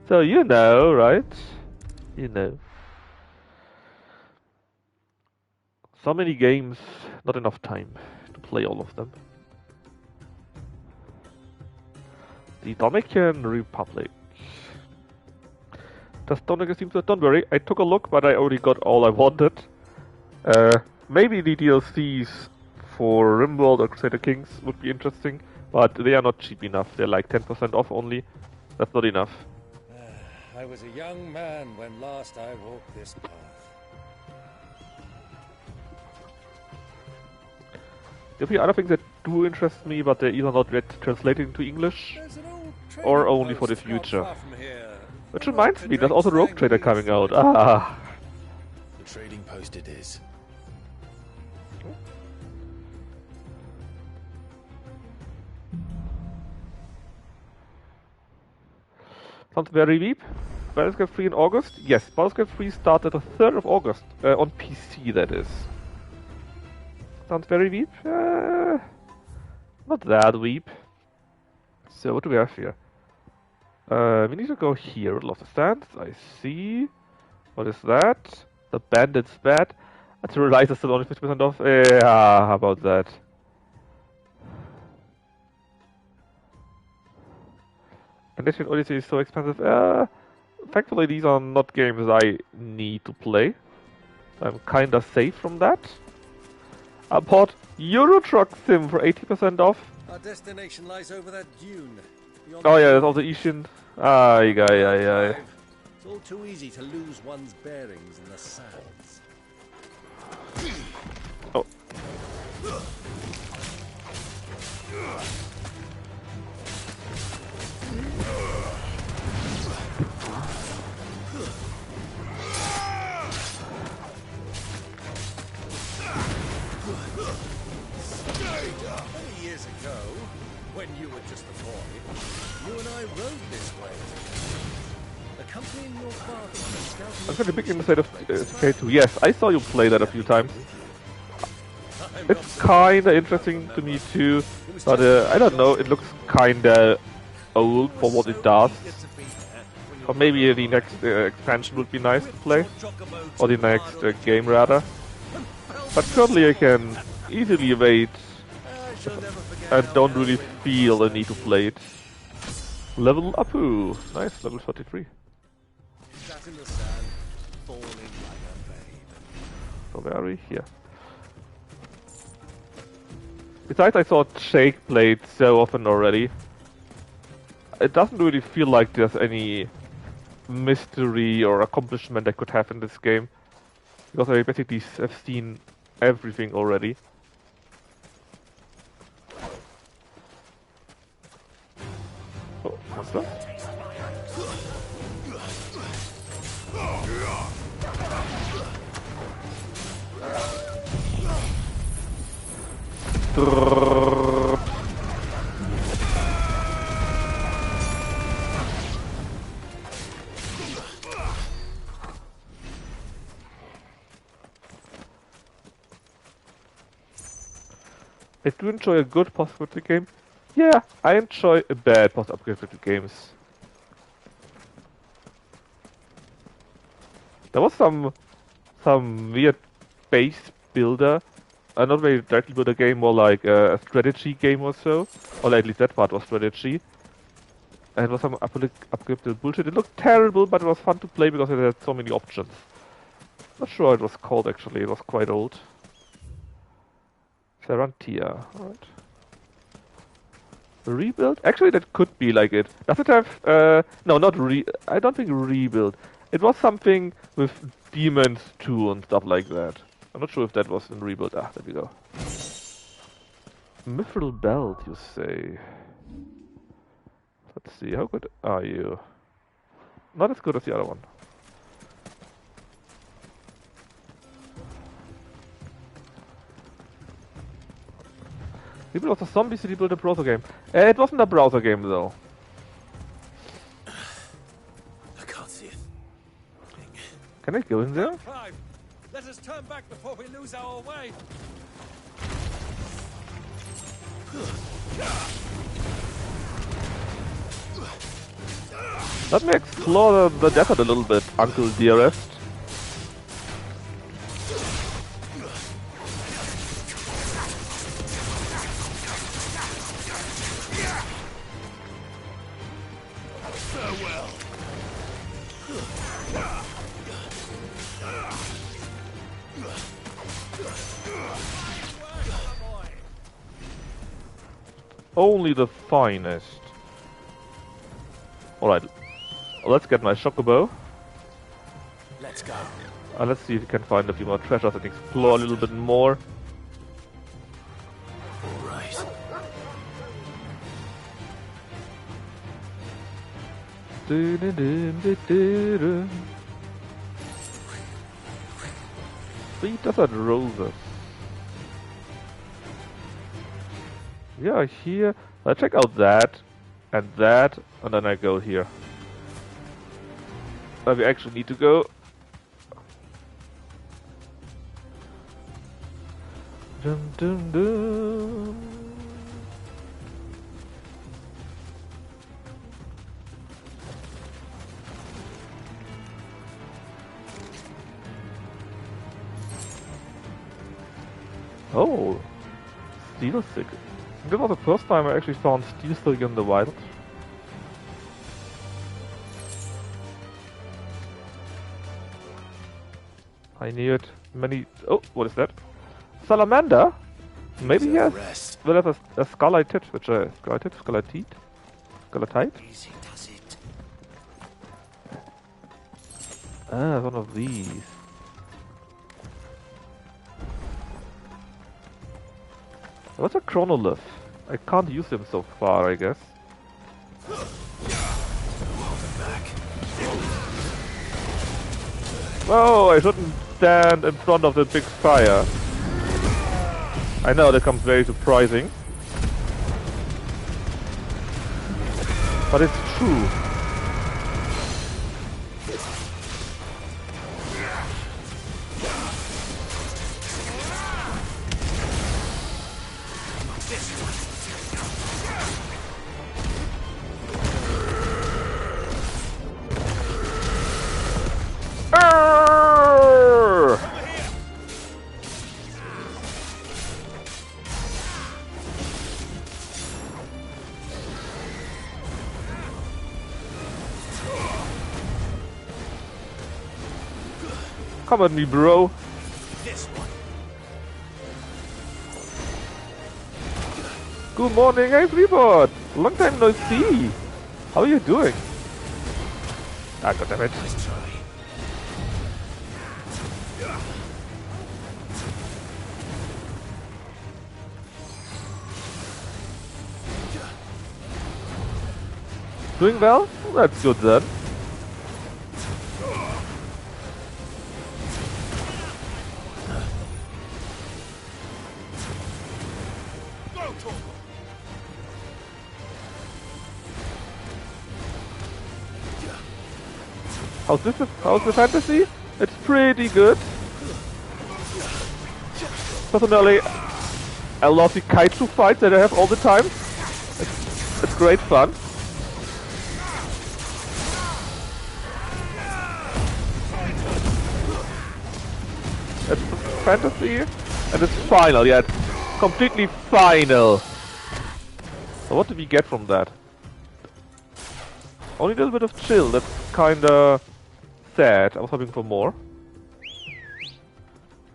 So you know, right? You know. So many games, not enough time to play all of them. The Dominican Republic. Donica seems to... Don't worry, I took a look, but I already got all I wanted. Maybe the DLCs for Rimworld or Crusader Kings would be interesting, but they are not cheap enough. They're like 10% off only. That's not enough. I was a young man when last I walked this path. There will be other things that do interest me, but they're either not yet translated into English, or only for the future. Which reminds me, there's also Rogue Trader coming out. Ah! The trading post it is. Sounds very deep. Baldur's Gate 3 in August? Yes, Baldur's Gate 3 started the 3rd of August. On PC, that is. Sounds very deep. Not that deep. So, what do we have here? We need to go here. Riddle of the Sands. I see. What is that? The Bandit's Bed. I just realized it's still only 50% off. Yeah, how about that? And Ancient Odyssey is so expensive. Thankfully, these are not games I need to play. I'm kinda safe from that. I bought Euro Truck Sim for 80% off. Our destination lies over that dune. Oh yeah, there's also Ishin. Aye. It's all too easy to lose one's bearings in the sands. Oh. Many years ago, when you were just a boy, you and I rode this way. Accompanying your father on a scouting. I'm gonna begin inside of K2. Yes, I saw you play that a few times. It's kinda interesting to me too, but I don't know, it looks kinda old for what it does. Or maybe the next expansion would be nice to play. Or the next game rather. But currently I can easily wait and don't really feel the need to play it. Level up, ooh, nice, level 43. Sat in the sand, falling like a babe. So where are we? Here. Besides, I saw Jake play it so often already. It doesn't really feel like there's any mystery or accomplishment I could have in this game. Because I basically have seen everything already. Oh, what's that? I do enjoy a good post-apocalyptic game. Yeah, I enjoy a bad post-apocalyptic games. There was some weird base builder, not very directly builder game, more like a strategy game or so, or at least that part was strategy. And it was some apocalyptic bullshit. It looked terrible, but it was fun to play because it had so many options. Not sure what it was called actually. It was quite old. Sarantia, alright. Rebuild? Actually, that could be like it. Does it have, no, not I don't think rebuild. It was something with demons too and stuff like that. I'm not sure if that was in rebuild. Ah, there we go. Mithril belt, you say? Let's see, how good are you? Not as good as the other one. People of a Zombie City built a browser game. It wasn't a browser game though. I can't see it. Can I go in there? Clive, let us turn back before we lose our way. Let me explore the desert a little bit, Uncle Dearest. Only the finest. Alright, let's get my chocobo. Let's go. Let's see if we can find a few more treasures and explore a little bit more. Alright. Sweet desert roses. Yeah, here. I check out that, and then I go here. Where we actually need to go. Dun, dun, dun. Oh, steel stick. This was the first time I actually found steel stick in the wild. I neared many. Oh, what is that? Salamander? Maybe yes. Well, that's a scarletite, which scarletite. Easy does it. Ah, one of these. What's a chronolith? I can't use them so far, I guess. Whoa, I shouldn't stand in front of the big fire. I know that comes very surprising. But it's true. Come at me, bro. Good morning, everyone. Long time no see. How are you doing? Ah, goddammit. Doing well? That's good then. How's the fantasy? It's pretty good. Personally, I love the kaiju fights that I have all the time. It's great fun. It's fantasy, and it's final. Yeah, it's completely final. So what do we get from that? Only a little bit of chill. That's kinda sad. I was hoping for more.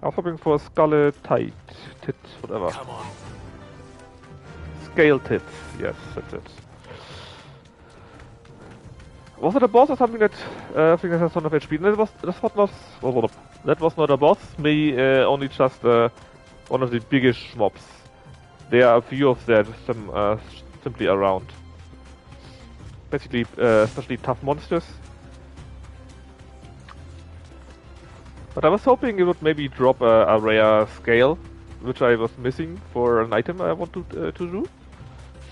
I was hoping for scarlet tits, whatever. Come on. Scale tits. Yes, that's it. Was it a boss or something that I think it has ton of HP? No, that was not a boss. Me only just one of the biggest mobs. There are a few of them simply around. Basically, especially tough monsters. But I was hoping it would maybe drop a rare scale, which I was missing for an item I want to do.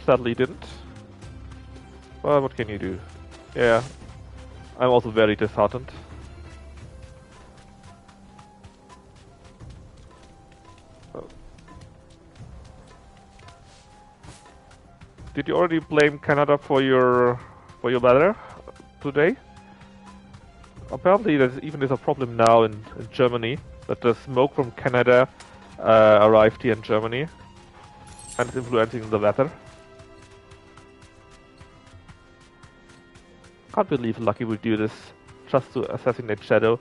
Sadly didn't. Well, what can you do? Yeah, I'm also very disheartened. Oh. Did you already blame Canada for your weather today? Apparently there's a problem now in Germany, that the smoke from Canada arrived here in Germany and is influencing the weather. Can't believe Lucky will do this just to assassinate Shadow.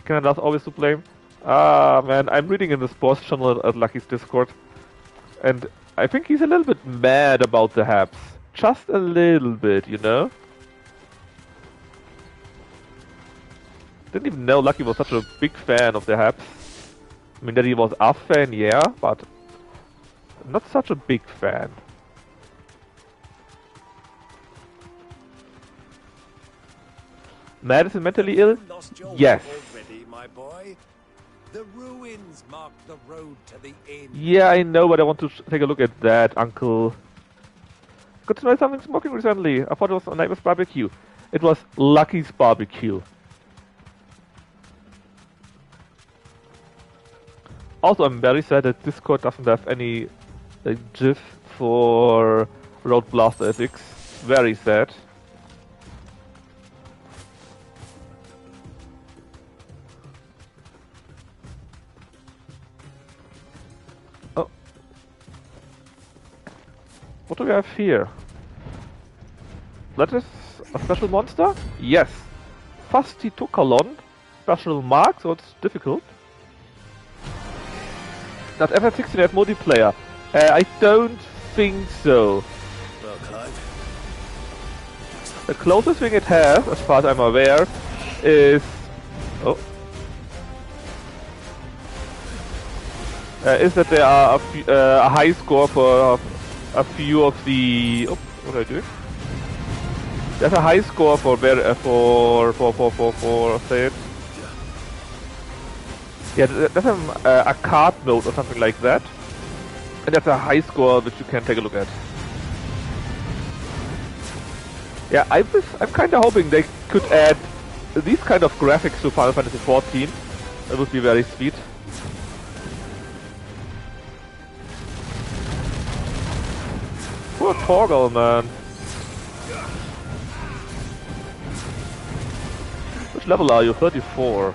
Canada's always to blame. Ah man, I'm reading in the sports channel at Lucky's Discord, and I think he's a little bit mad about the Habs. Just a little bit, you know? Didn't even know Lucky was such a big fan of the Habs. I mean, that he was a fan, yeah, but not such a big fan. Madison mentally ill? Yes. Already, my boy. The ruins mark the road to the inn. Yeah, I know, but I want to take a look at that, Uncle. Got to smell something smoking recently. I thought it was a neighbor's barbecue. It was Lucky's barbecue. Also, I'm very sad that Discord doesn't have any GIF for Road Blaster FX. Very sad. Oh. What do we have here? That is a special monster? Yes. Fasti Tokalon. Special mark, so it's difficult. Does FF16 have multiplayer? I don't think so. Well, Clive. The closest thing it has, as far as I'm aware, is... Oh. Is that there are a high score for a few of the... Oh, what am I doing? There's a high score for say it. Yeah, there's a card mode or something like that. And that's a high score which you can take a look at. Yeah, I'm kind of hoping they could add these kind of graphics to Final Fantasy XIV. That would be very sweet. Poor Torgal, man. Which level are you? 34.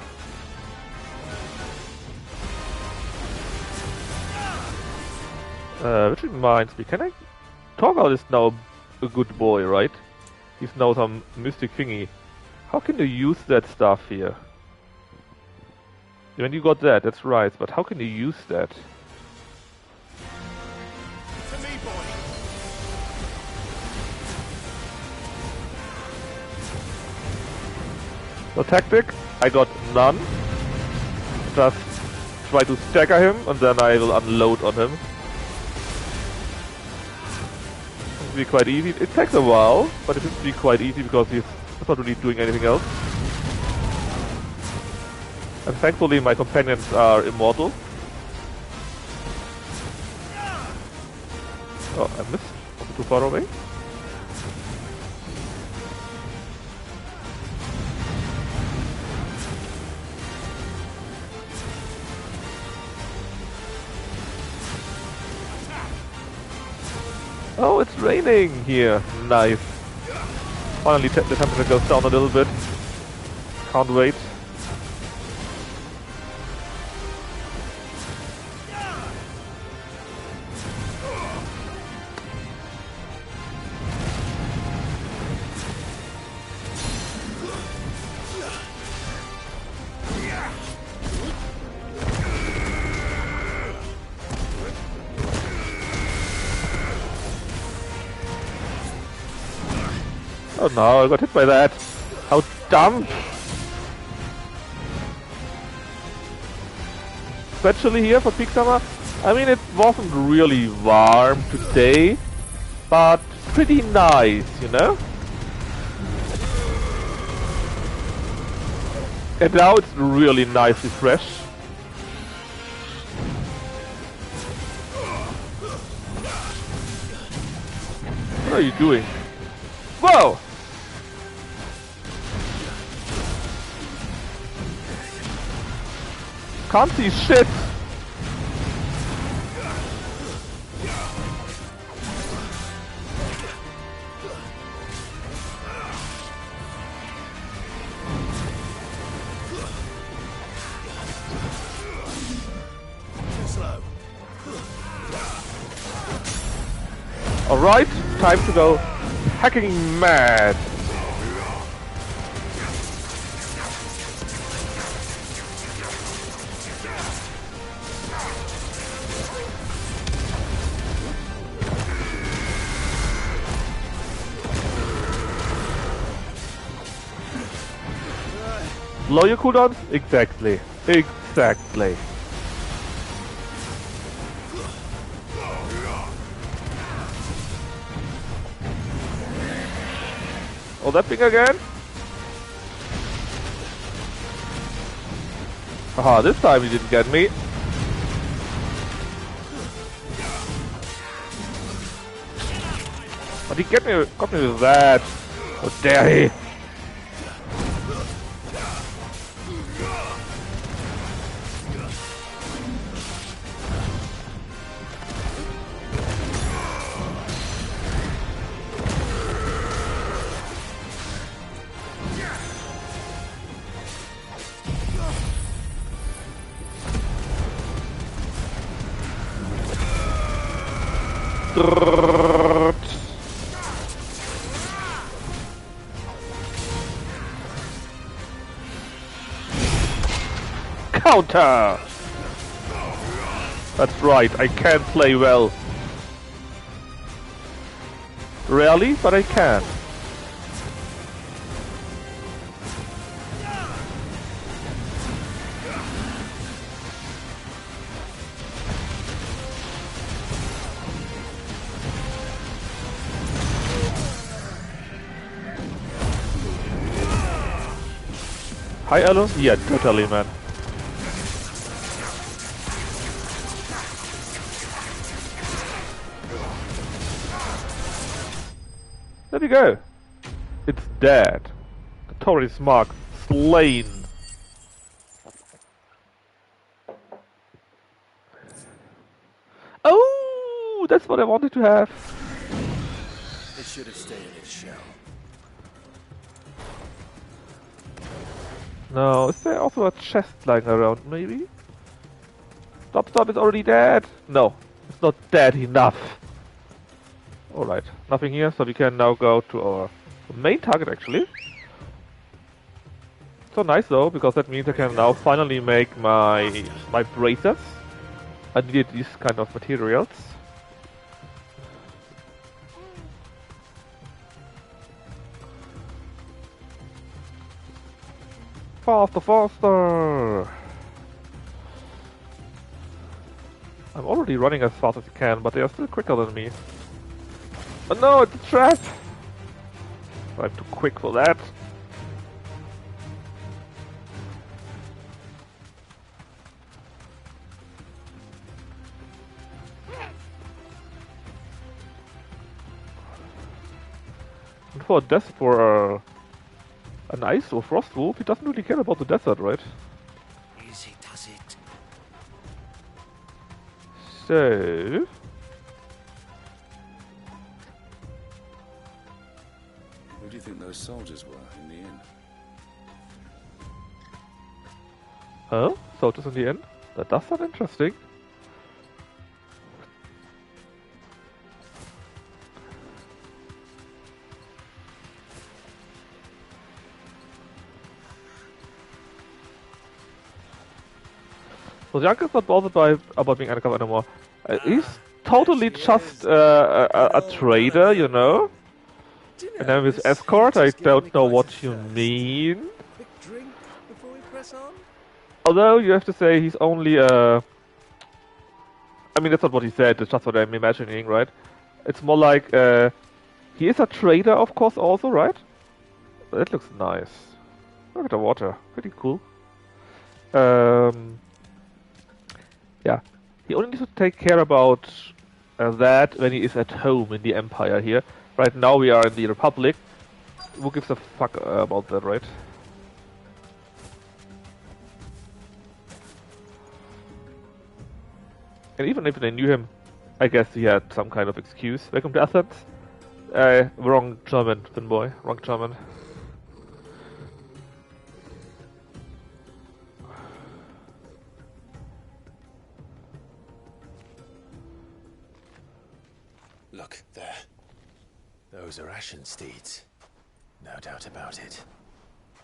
Which reminds me, can I... Torgal is now a good boy, right? He's now some mystic thingy. How can you use that stuff here? When you got that, that's right, but how can you use that? To me, boy. No tactic, I got none. Just try to stagger him and then I will unload on him. It'll be quite easy. It takes a while, but it should be quite easy because he's not really doing anything else. And thankfully my companions are immortal. Oh, I missed. Was it too far away? Oh, it's raining here. Nice. Finally, the temperature goes down a little bit. Can't wait. Oh no, I got hit by that. How dumb! Especially here for peak summer. I mean, it wasn't really warm today, but pretty nice, you know? And now it's really nicely fresh. What are you doing? Whoa! Can't see shit! Alright, time to go hacking mad! Lower your cooldowns? Exactly. Exactly. Oh, that thing again? Aha, this time he didn't get me. But he got me with that. How dare he? Counter! That's right, I can play well. Rarely, but I can. Hi, Elo? Yeah, totally, man. There we go. It's dead. The Taurus mark slain. Oh, that's what I wanted to have. It should have stayed in its shell. No, is there also a chest lying around, maybe? Stop, stop, it's already dead! No, it's not dead enough. Alright, nothing here, so we can now go to our main target, actually. So nice, though, because that means I can now finally make my braces. I needed these kind of materials. Faster, faster! I'm already running as fast as I can, but they are still quicker than me. Oh no, it's a trap! I'm too quick for that. And for a death for an ice or frost wolf, he doesn't really care about the desert, right? Easy does it. So... Who do you think those soldiers were in the inn? Huh? Soldiers in the inn? That does sound interesting. So the uncle's not bothered about being undercover anymore. He's totally just a trader, you know? And then with escort, I don't know what you mean. Quick drink before we press on? Although you have to say he's only I mean, that's not what he said, it's just what I'm imagining, right? It's more like he is a trader, of course, also, right? That looks nice. Look at the water, pretty cool. Yeah, he only needs to take care about that when he is at home in the Empire here. Right now we are in the Republic. Who gives a fuck about that, right? And even if they knew him, I guess he had some kind of excuse. Welcome to Athens. Wrong German, Finn boy. Wrong German. Look, there. Those are Ashen steeds. No doubt about it.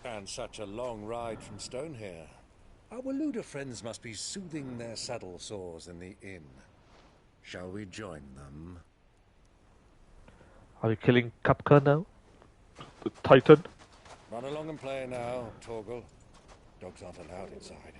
And such a long ride from Stonehere. Our Waluda friends must be soothing their saddle sores in the inn. Shall we join them? Are you killing Kapka now? The Titan? Run along and play now, Torgal. Dogs aren't allowed inside.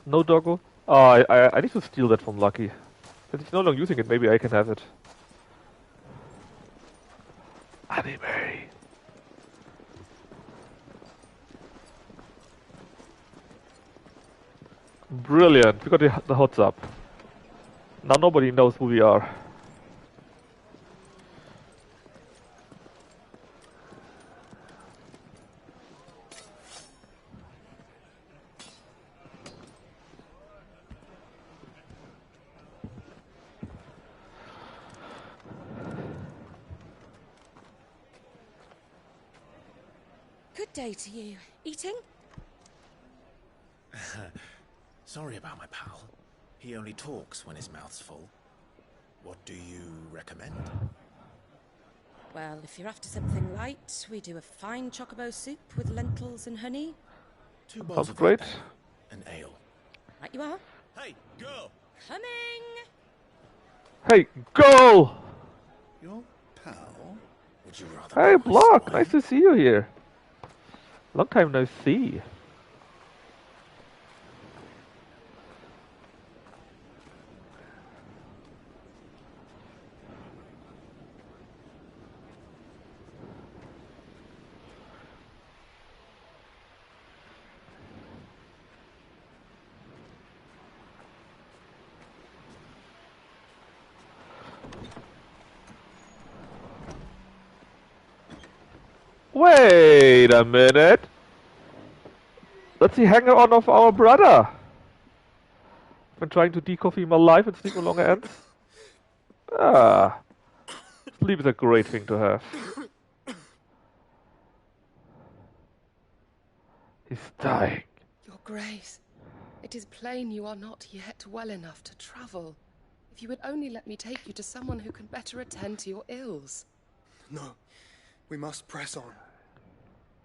No doggo? Oh, I need to steal that from Lucky. Since he's no longer using it, maybe I can have it. Anime. Brilliant. We got the hots up. Now nobody knows who we are. Good day to you. Eating? Sorry about my pal. He only talks when his mouth's full. What do you recommend? Well, if you're after something light, we do a fine chocobo soup with lentils and honey. 2 bowls Sounds of great. and ale. Right you are. Hey, girl! Coming! Hey, go! Your pal? Would you rather Hey, be my Block! swine? Nice to see you here. Long time no see. Wait a minute. That's the hanger-on of our brother. Been trying to decoffee my life and sleep no longer ends. Ah, sleep is a great thing to have. He's dying. Your Grace, it is plain you are not yet well enough to travel. If you would only let me take you to someone who can better attend to your ills. No, we must press on.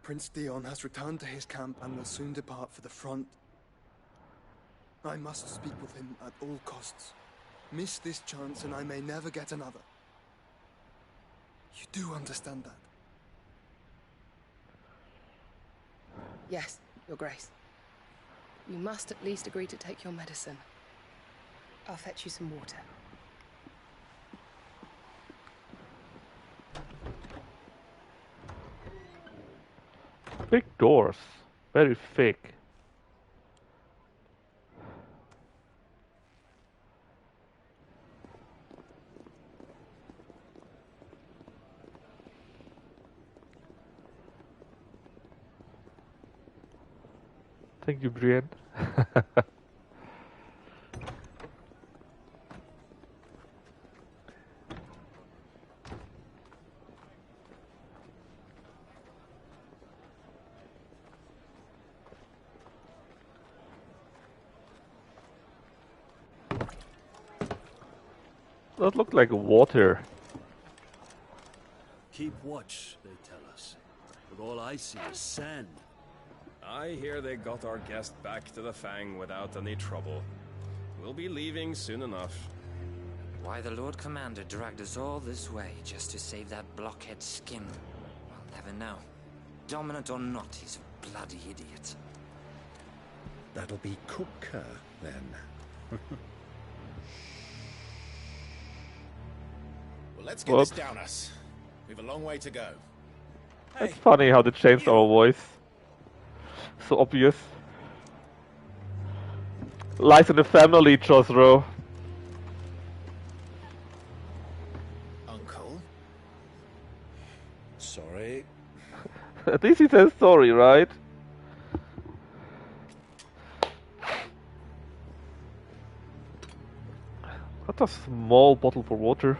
Prince Dion has returned to his camp and will soon depart for the front. I must speak with him at all costs. Miss this chance and I may never get another. You do understand that? Yes, Your Grace. You must at least agree to take your medicine. I'll fetch you some water. Big doors. Very thick. Thank you, Brienne. That looked like water. Keep watch, they tell us. But all I see is sand. I hear they got our guest back to the Fang without any trouble. We'll be leaving soon enough. Why the Lord Commander dragged us all this way just to save that blockhead skin, I'll never know. Dominant or not, he's a bloody idiot. That'll be Cooker, then. Well, let's get Whoops. this down us. We've a long way to go. It's funny how they changed our voice. So obvious. Lies in the family, Josro. Uncle? Sorry. At least he says sorry, right? That's a small bottle for water.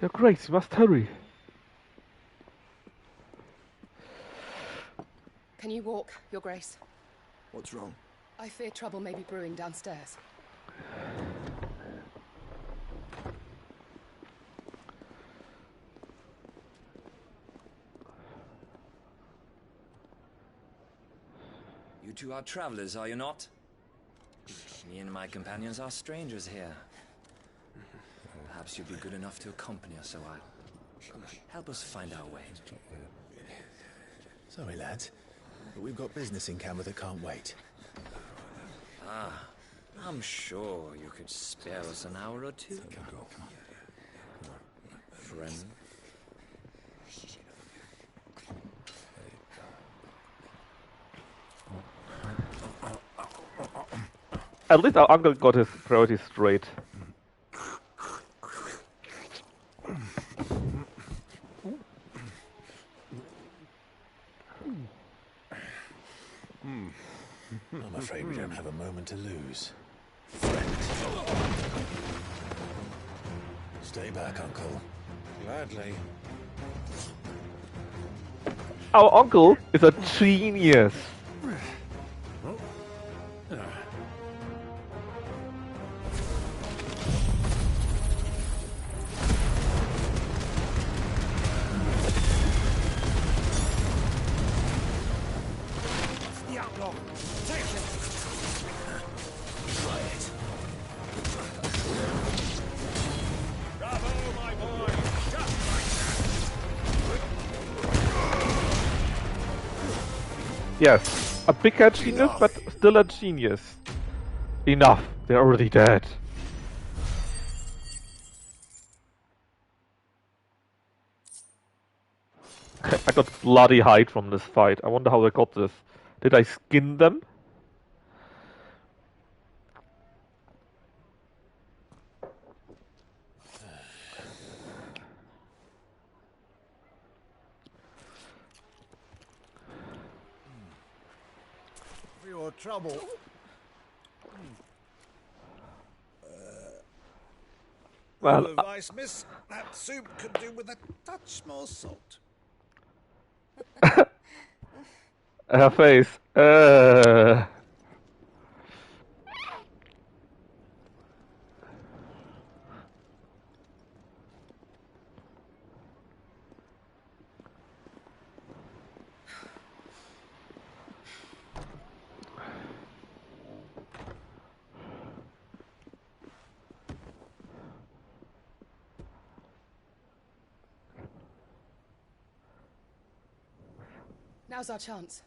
Your Grace, you must hurry. Can you walk, Your Grace? What's wrong? I fear trouble may be brewing downstairs. You two are travelers, are you not? Me and my companions are strangers here. Perhaps you'd be good enough to accompany us a while. Help us find our way. Sorry, lads. but we've got business in camera that can't wait. Ah, I'm sure you could spare us an hour or two. Friend. At least our uncle got his priorities straight. I'm afraid we don't have a moment to lose. Friend. Stay back, Uncle. Gladly. Our uncle is a genius. The outlaw! Take him! Try it. Bravo, my boy! Just Yes, a bigger genius, but still a genius. Enough, they're already dead. I got bloody hide from this fight. I wonder how I got this. Did I skin them? For your trouble. Well, advice, miss. That soup could do with a touch more salt. her face. Now's our chance.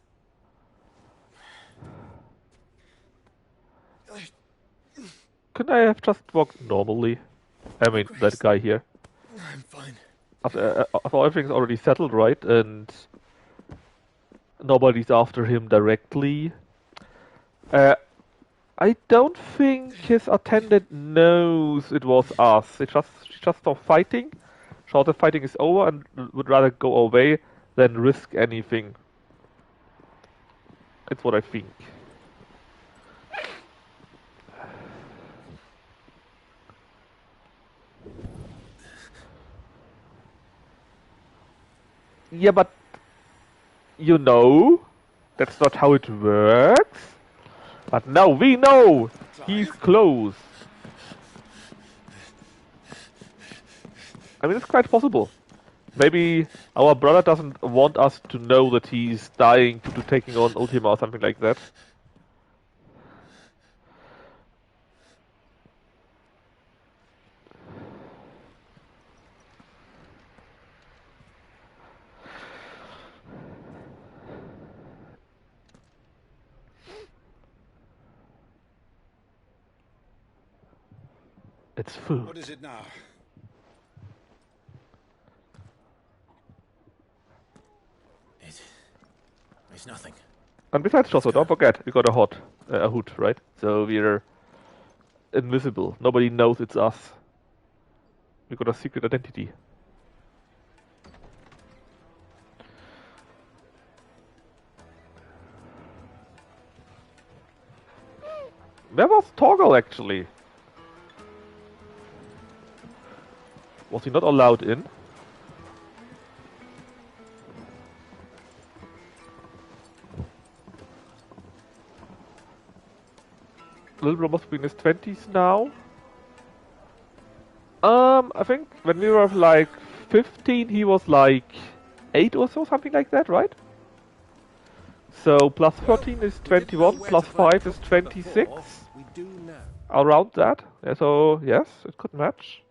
Couldn't I have just walked normally? I mean, that guy here. I'm fine. After everything's already settled, right? And nobody's after him directly. I don't think his attendant knows it was us. She just stopped fighting, shouted the fighting is over, and would rather go away than risk anything. That's what I think. Yeah, but you know, that's not how it works. But now we know he's close. I mean, it's quite possible. Maybe our brother doesn't want us to know that he's dying to taking on Ultima or something like that. It's food. What is it now? It's nothing. And besides, also, don't forget, we got a hood, right? So we're invisible. Nobody knows it's us. We got a secret identity. Where was Torgal actually? Was he not allowed in? Little bro must be in his 20s now. I think when we were like 15, he was like 8 or so, something like that, right? So plus 13 is 21, plus 5 is 26. We do now. Around that. Yeah, so yes, it could match.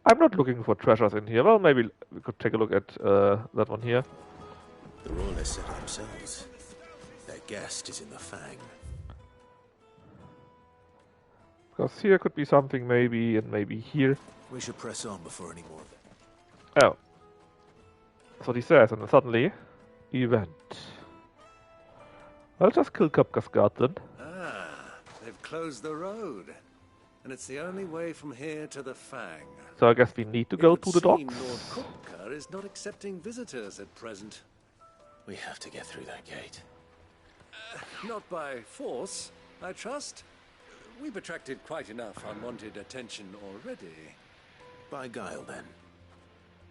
I'm not looking for treasures in here. Well, maybe we could take a look at that one here. The royalists said it themselves. Their guest is in the Fang. Because here could be something maybe, and maybe here. We should press on before any more. Oh. That's what he says, and then suddenly... Event. I'll just kill Kupka's guard then. Ah, they've closed the road. And it's the only way from here to the Fang. So I guess we need to go to the docks. Lord Kupka is not accepting visitors at present. We have to get through that gate. Not by force, I trust. We've attracted quite enough unwanted attention already. By guile, then.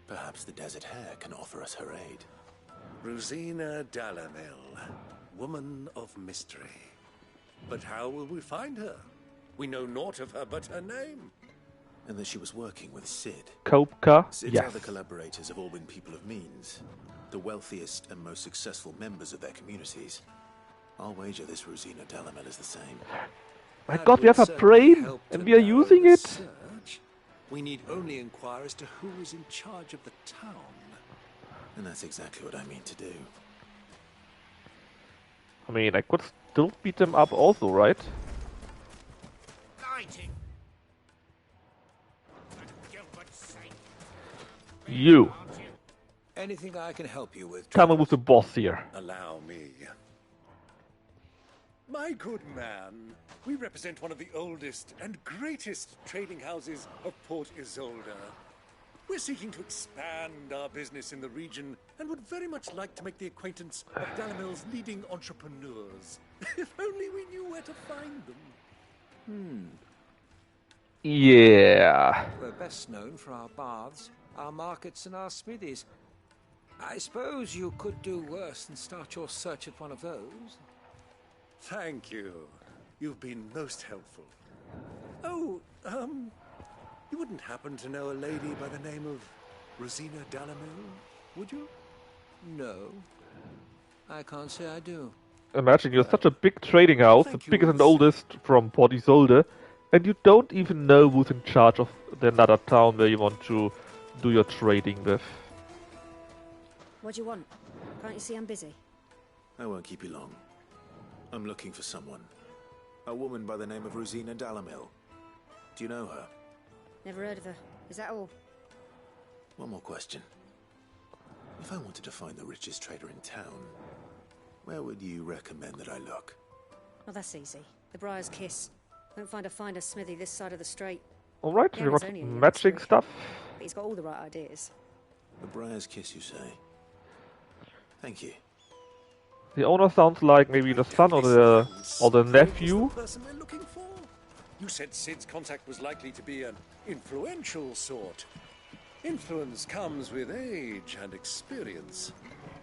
Perhaps the Desert Hare can offer us her aid. Rosina Dalamil, woman of mystery. But how will we find her? We know naught of her but her name. And that she was working with Sid. Kupka, Sid's yes. other collaborators have all been people of means. The wealthiest and most successful members of their communities. I'll wager this Rosina Dalamil is the same. My god, we have a brain, and we are using it! Search. We need only inquire as to who is in charge of the town. And that's exactly what I mean to do. I mean, I could still beat them up also, right? You! Anything I can help you with? Tell me who's the boss here. Allow me. My good man, we represent one of the oldest and greatest trading houses of Port Isolde. We're seeking to expand our business in the region and would very much like to make the acquaintance of Dalamil's leading entrepreneurs. If only we knew where to find them. Yeah. We're best known for our baths, our markets, and our smithies. I suppose you could do worse than start your search at one of those. Thank you. You've been most helpful. Oh, you wouldn't happen to know a lady by the name of Rosina Dalamil, would you? No. I can't say I do. Imagine you're such a big trading house, the biggest and oldest from Port Isolde, and you don't even know who's in charge of the another town where you want to do your trading with. What do you want? Can't you see I'm busy? I won't keep you long. I'm looking for someone. A woman by the name of Rosina Dalamil. Do you know her? Never heard of her. Is that all? One more question. If I wanted to find the richest trader in town, where would you recommend that I look? Oh, that's easy. The Briar's Kiss. Won't find a finer smithy this side of the strait. Alright, we Garen's want only a young matching street, stuff. But he's got all the right ideas. The Briar's Kiss, you say? Thank you. The owner sounds like maybe the son or the nephew. Person we're looking for. You said Sid's contact was likely to be an influential sort. Influence comes with age and experience.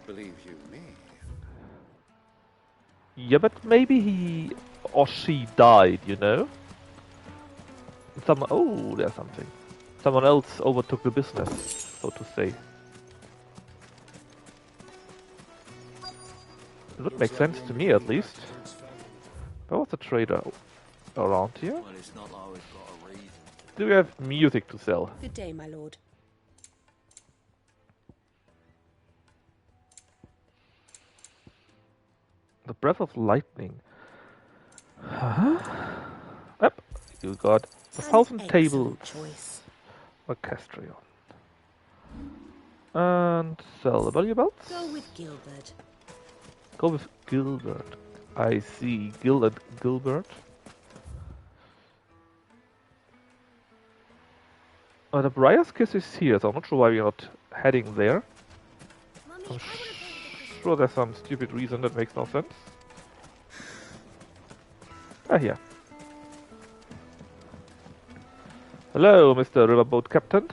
Believe you me. Yeah, but maybe he or she died, you know? Oh, there's something. Someone else overtook the business, so to say. It would make sense to me, at least. Where was the trader around here? Well, it's not always got a reason. Do we have music to sell? Good day, my lord. The Breath of Lightning. Huh? Yep, you got a 1,000 tables. Choice. Orchestrion. And sell the value belts. Go with Gilbert. Go with Gilbert. I see. Gil and Gilbert. The Briar's Kiss is here, so I'm not sure why we're not heading there. I'm sure there's some stupid reason that makes no sense. Ah, here. Hello, Mr. Riverboat Captain.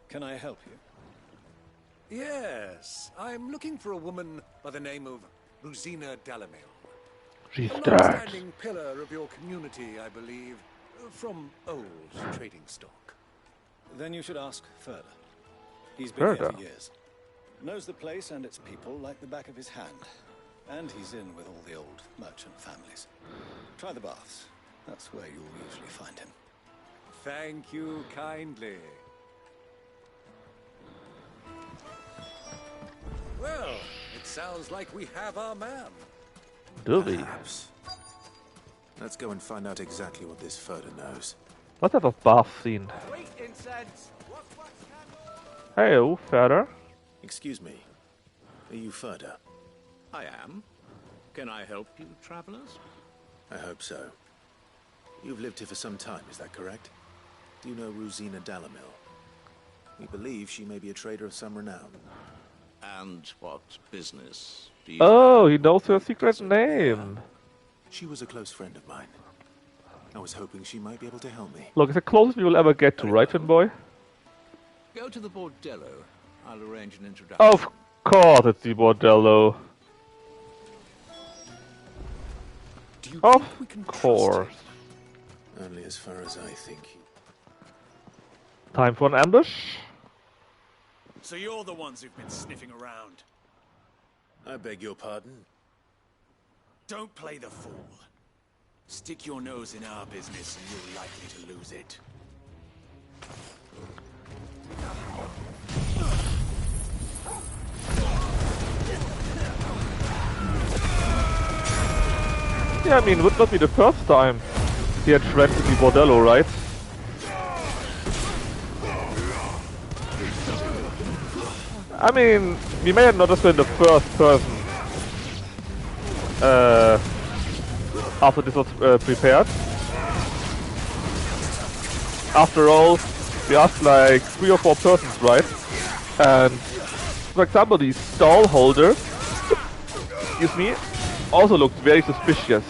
Can I help you? Yes, I'm looking for a woman by the name of Rosina Dalamil. She's a dead. long-standing pillar of your community, I believe, from old trading stock. Then you should ask Further. He's been here Further? for years. Knows the place and its people like the back of his hand. And he's in with all the old merchant families. Try the baths. That's where you'll usually find him. Thank you kindly. Well, Sounds like we have our man. Do we? Perhaps. Let's go and find out exactly what this Furter knows. Let's have a bath scene. Sweet incense. Hey, Furter. Excuse me. Are you Furter? I am. Can I help you, travelers? I hope so. You've lived here for some time, is that correct? Do you know Rosina Dalamil? We believe she may be a trader of some renown. And what business do you... Oh, he knows her secret name. She was a close friend of mine. I was hoping she might be able to help me. Look, it's the closest we will ever get to, right, Boy? Go to the bordello. I'll arrange an introduction. Of course it's the bordello. Of course. Only as far as I think. Time for an ambush. So you're the ones who've been sniffing around. I beg your pardon? Don't play the fool. Stick your nose in our business and you're likely to lose it. Yeah, I mean, would not be the first time he had friends in the bordello, right? I mean, we may have not have been the first person after this was prepared. After all, we asked like 3 or 4 persons, right? And for example, the stall holder, excuse me, also looked very suspicious.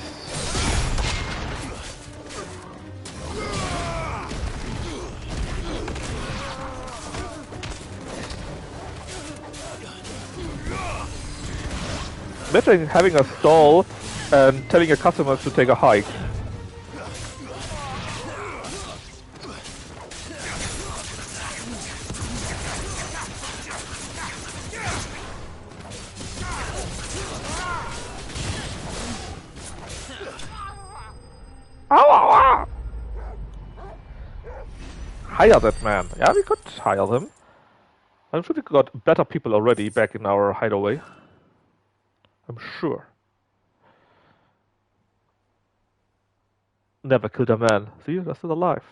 Imagine having a stall and telling your customers to take a hike. Hire that man. Yeah, we could hire them. I'm sure we got better people already back in our hideaway. I'm sure. Never killed a man. See, they're still alive.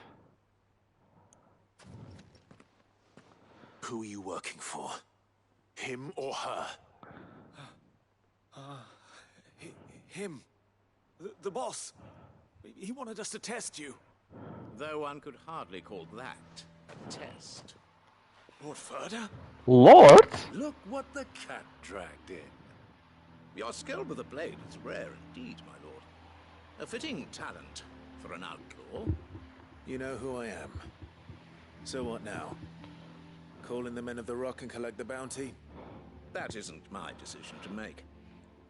Who are you working for? Him or her? Him. The boss. He wanted us to test you. Though one could hardly call that a test. Lord Furter? Lord? Look what the cat dragged in. Your skill with the blade is rare indeed, my lord. A fitting talent for an outlaw. You know who I am. So what now? Call in the men of the Rock and collect the bounty? That isn't my decision to make.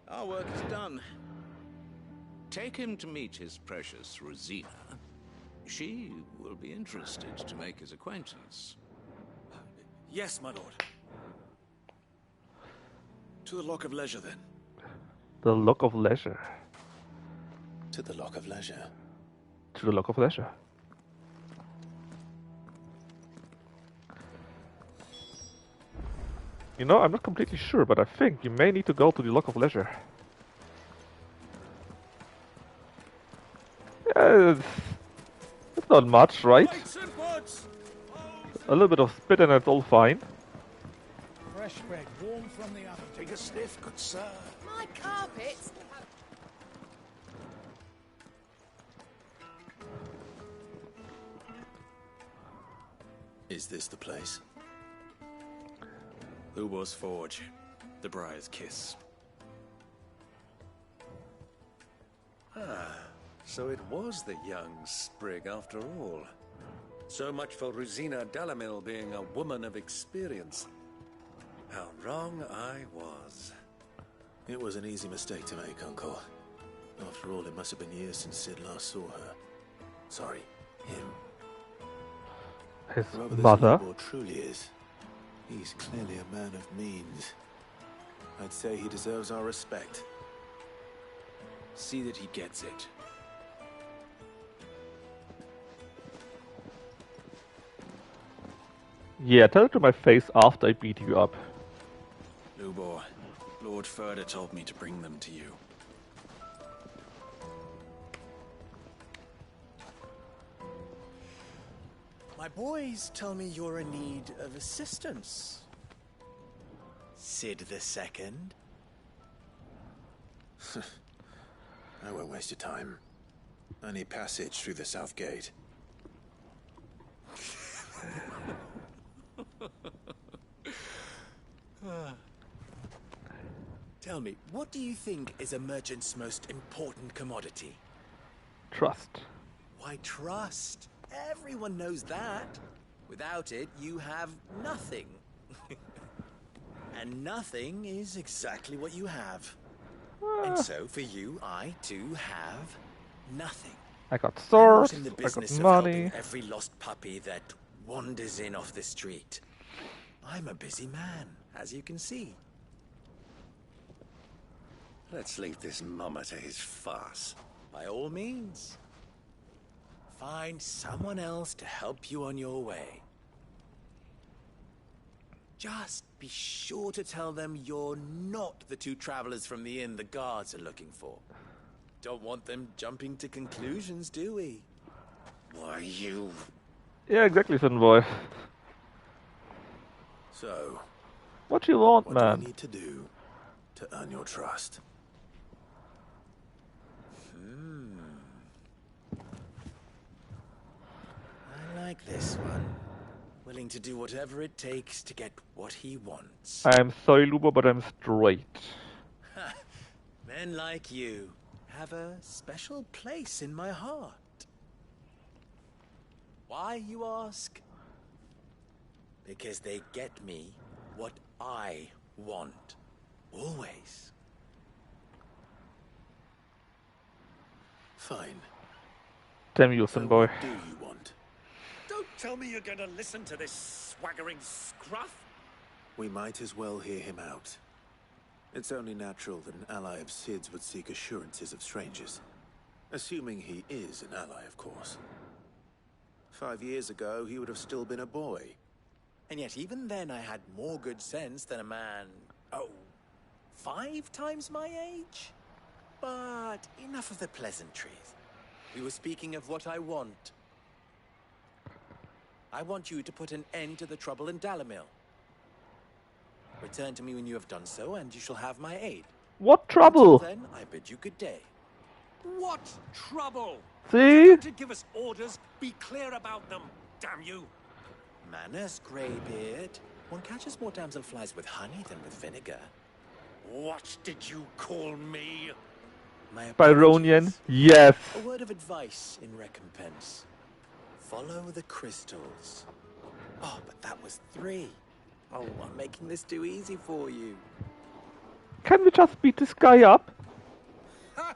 Our work is done. Take him to meet his precious Rosina. She will be interested to make his acquaintance. Yes, my lord. To the Lock of Leisure, then. The Lock of Leisure. To the Lock of Leisure. To the Lock of Leisure. You know, I'm not completely sure, but I think you may need to go to the Lock of Leisure. Yeah, it's not much, right? A little bit of spit and it's all fine. Fresh bread, warm from the oven. Take a sniff, good sir. My carpet? Is this the place? Ubor's Forge. The Briar's Kiss. So it was the young sprig after all. So much for Rosina Dalamil being a woman of experience. How wrong I was. It was an easy mistake to make, Uncle. After all, it must have been years since Sid last saw her. Sorry, him. His Whoever this mother. Uber truly is, he's clearly a man of means. I'd say he deserves our respect. See that he gets it. Yeah, tell it to my face after I beat you up. Lubor, Lord Furder told me to bring them to you. My boys tell me you're in need of assistance. Sid the Second. I won't waste your time. I need passage through the south gate. Tell me, what do you think is a merchant's most important commodity? Trust. Why, trust. Everyone knows that. Without it, you have nothing. And nothing is exactly what you have. And so, for you, I, too, have nothing. I got I'm swords, not in the I got business of money. helping every lost puppy that wanders in off the street. I'm a busy man, as you can see. Let's leave this mummer to his farce. By all means. Find someone else to help you on your way. Just be sure to tell them you're not the two travelers from the inn the guards are looking for. Don't want them jumping to conclusions, do we? Why, you... Yeah, exactly, Finboy. So, What you want, what man? do we need to do to earn your trust? I like this one. Willing to do whatever it takes to get what he wants. I'm sorry, Lubo, but I'm straight. Men like you have a special place in my heart. Why, you ask? Because they get me what I want. Always. Fine. Damn you, So Finboy. what do you want? Don't tell me you're going to listen to this swaggering scruff. We might as well hear him out. It's only natural that an ally of Sid's would seek assurances of strangers. Assuming he is an ally, of course. 5 years ago, he would have still been a boy. And yet even then I had more good sense than a man, 5 times my age? But enough of the pleasantries. We were speaking of what I want. I want you to put an end to the trouble in Dalamil. Return to me when you have done so, and you shall have my aid. What trouble? Until then, I bid you good day. What trouble? See? You're going to give us orders. Be clear about them, damn you. Manners, Greybeard. One catches more damselflies with honey than with vinegar. What did you call me? My Byronian? Yes. A word of advice in recompense. Follow the crystals. Oh, but that was 3. Oh, I'm making this too easy for you. Can we just beat this guy up? Ha!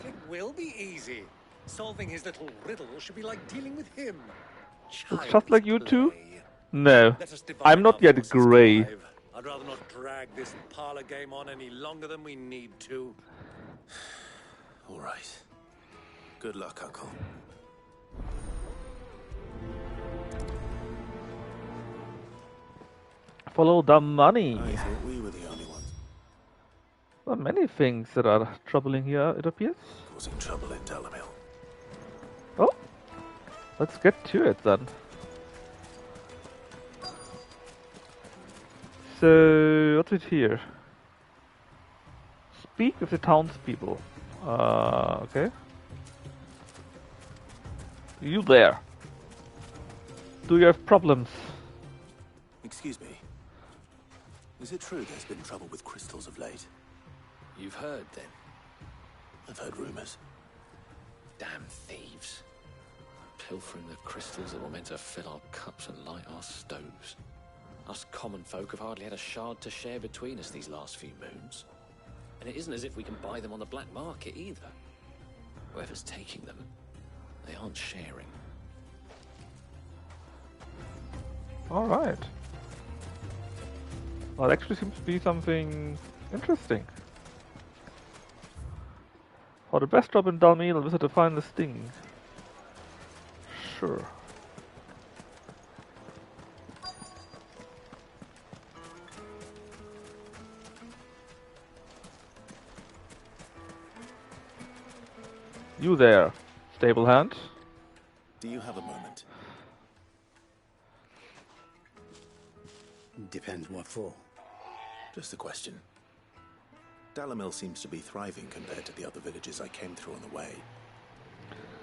It will be easy. Solving his little riddle should be like dealing with him. Looks just like you two? play. No. Let us divide I'm not our yet forces, grey. Clive. I'd rather not drag this parlor game on any longer than we need to. All right. Good luck, Uncle. Follow the money. I thought we were the only ones There are many things that are troubling here, it appears. causing trouble in Dalamil. Oh, let's get to it then. So, what's it here? Speak with the townspeople. Okay. You there? Do you have problems? Excuse me. Is it true there's been trouble with crystals of late? You've heard, then? I've heard rumors. Damn thieves. Pilfering the crystals that were meant to fill our cups and light our stoves. Us common folk have hardly had a shard to share between us these last few moons. And it isn't as if we can buy them on the black market either. Whoever's taking them, they aren't sharing. Alright. Well, it actually seems to be something interesting. For the best job in Dalmil, visit the finest thing. Sure. You there, stable hand. Do you have a moment? Depends what for. Just a question. Dalamil seems to be thriving compared to the other villages I came through on the way.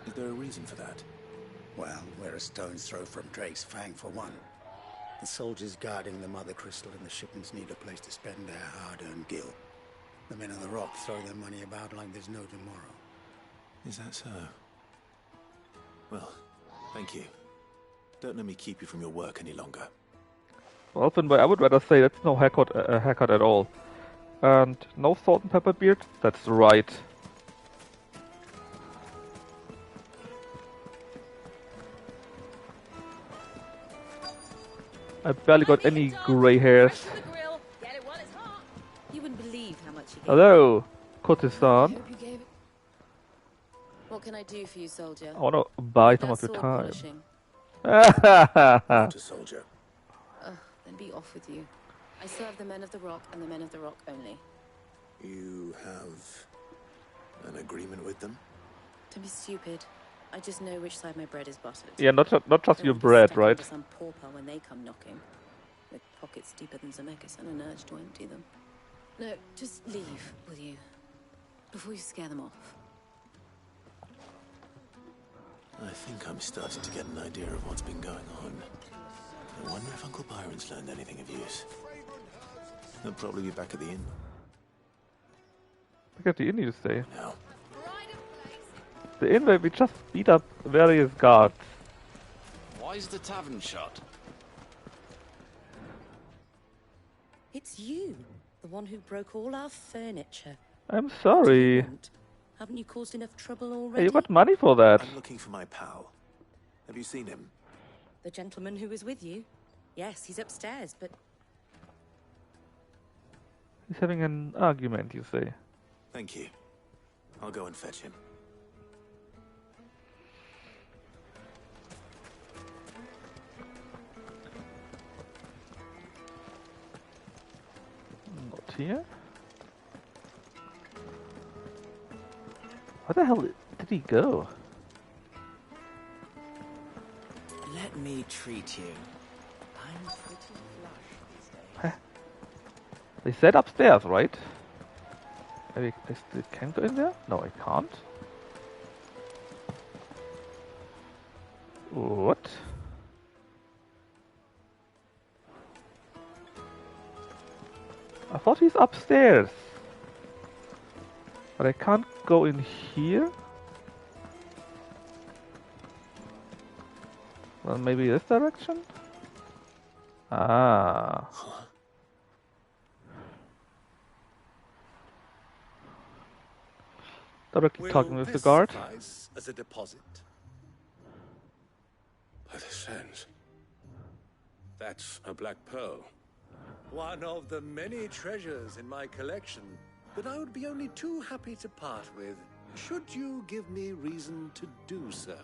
Is there a reason for that? Well, we're a stone's throw from Drake's Fang for one. The soldiers guarding the Mother Crystal and the shipments need a place to spend their hard-earned gil. The men of the Rock throw their money about like there's no tomorrow. Is that so? Well, thank you. Don't let me keep you from your work any longer. Well, Finboy, I would rather say that's no haircut at all. And no salt and pepper beard? That's right. I barely got any grey hairs. You wouldn't believe how much he gave. Hello, Kotistan. What can I do for you, soldier? I want to buy some That of your sword time. polishing. Not a soldier. Then be off with you. I serve the men of the Rock and the men of the Rock only. You have an agreement with them? Don't be stupid. I just know which side my bread is buttered. Yeah, not just Don't your want to be bread, stuck right? under some pauper when they come knocking, with pockets deeper than Zemeckis and an urge to empty them. No, just leave, will you? Before you scare them off. I think I'm starting to get an idea of what's been going on. I wonder if Uncle Byron's learned anything of use. He'll probably be back at the inn. Back at the inn, you say? No. The inn where we just beat up various guards. Why is the tavern shut? It's you, the one who broke all our furniture. I'm sorry. Haven't you caused enough trouble already? Hey, you got money for that. I'm looking for my pal. Have you seen him? The gentleman who was with you? Yes, he's upstairs, but... He's having an argument, you say? Thank you. I'll go and fetch him. Not here. Where the hell did he go? Let me treat you. I'm pretty flush these days. They said upstairs, right? Maybe I still can go in there? No, I can't. What? I thought he's upstairs. But I can't go in here? Well, maybe this direction? Ah. Directly talking with the guard. Suffice as a deposit? By the sands. That's a black pearl. One of the many treasures in my collection that I would be only too happy to part with, should you give me reason to do so.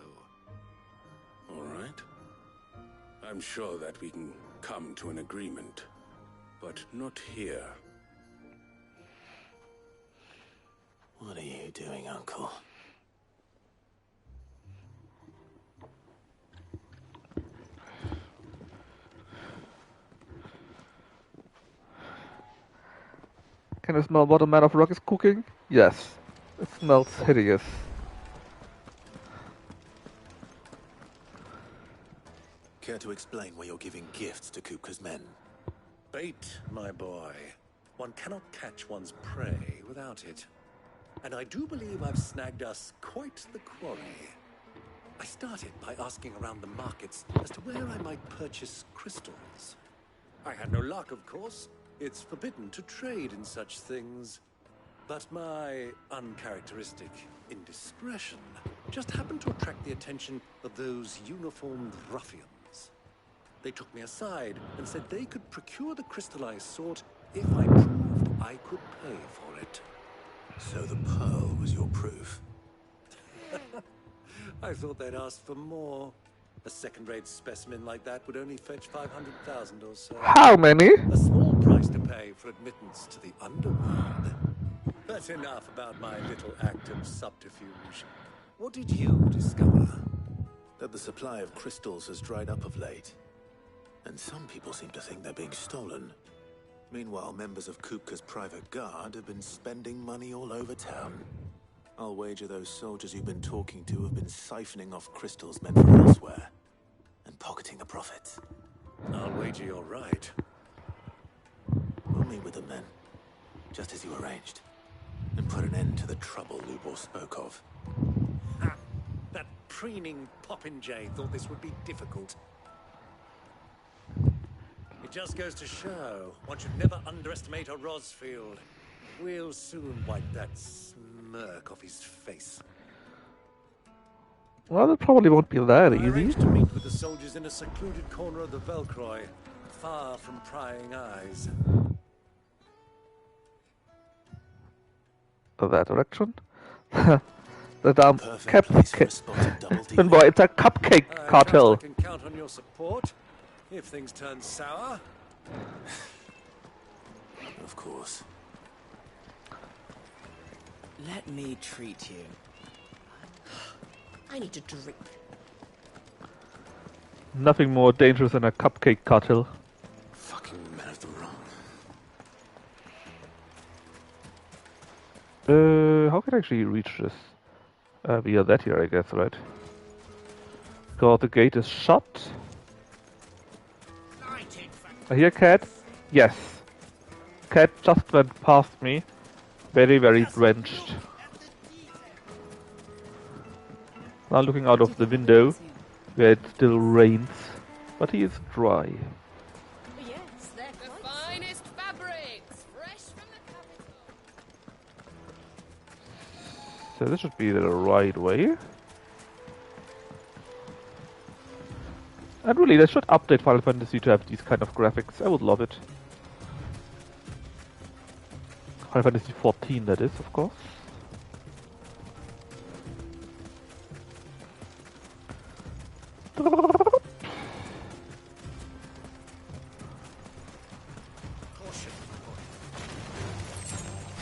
All right. I'm sure that we can come to an agreement, but not here. What are you doing, Uncle? Can you smell what a man of rock is cooking? Yes. It smells hideous. Care to explain why you're giving gifts to Kupka's men? Bait, my boy. One cannot catch one's prey without it. And I do believe I've snagged us quite the quarry. I started by asking around the markets as to where I might purchase crystals. I had no luck, of course. It's forbidden to trade in such things. But my uncharacteristic indiscretion just happened to attract the attention of those uniformed ruffians. They took me aside and said they could procure the crystal I sought if I proved I could pay for it. So the pearl was your proof? I thought they'd ask for more. A second-rate specimen like that would only fetch 500,000 or so. How many? A small price to pay for admittance to the underworld. That's enough about my little act of subterfuge. What did you discover? That the supply of crystals has dried up of late. And some people seem to think they're being stolen. Meanwhile, members of Kupka's private guard have been spending money all over town. I'll wager those soldiers you've been talking to have been siphoning off crystals meant for elsewhere. And pocketing the profits. I'll wager you're right. We'll meet with them then. Just as you arranged. And put an end to the trouble Lubor spoke of. Ha! That preening popinjay thought this would be difficult. It just goes to show, one should never underestimate a Rosfield. We'll soon wipe that smirk off his face. Well, it probably won't be that I easy. arranged to meet with the soldiers in a secluded corner of the Velcroy, far from prying eyes. That direction. The damn boy, it's a cupcake cartel. I can count on your support if things turn sour. Of course. Let me treat you. I need to drink. Nothing more dangerous than a cupcake cartel. Fucking men of the wrong. How can I actually reach this? Via that here, I guess, right? Because the gate is shut. I hear cat. Yes. Cat just went past me. Very, very drenched. Now looking out of the window, where it still rains, but he is dry. Yes, they're the finest fabrics, fresh from the capital. So this should be the right way. And really, they should update Final Fantasy to have these kind of graphics. I would love it. Final Fantasy 14, that is, of course.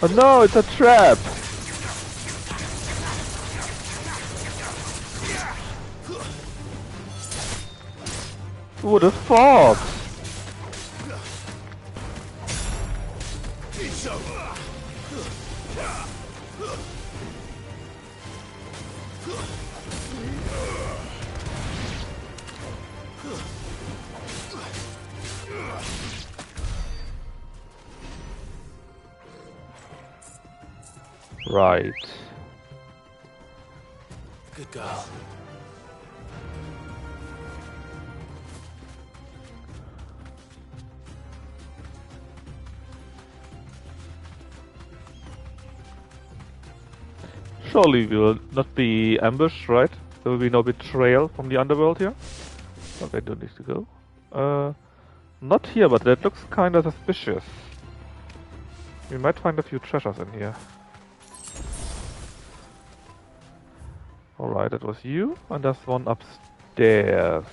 Oh no, it's a trap! Who would have thought? Right. Good girl. Surely we will not be ambushed, right? There will be no betrayal from the underworld here. Okay, don't need to go. Not here, but that looks kinda suspicious. We might find a few treasures in here. Alright, that was you, and there's one upstairs.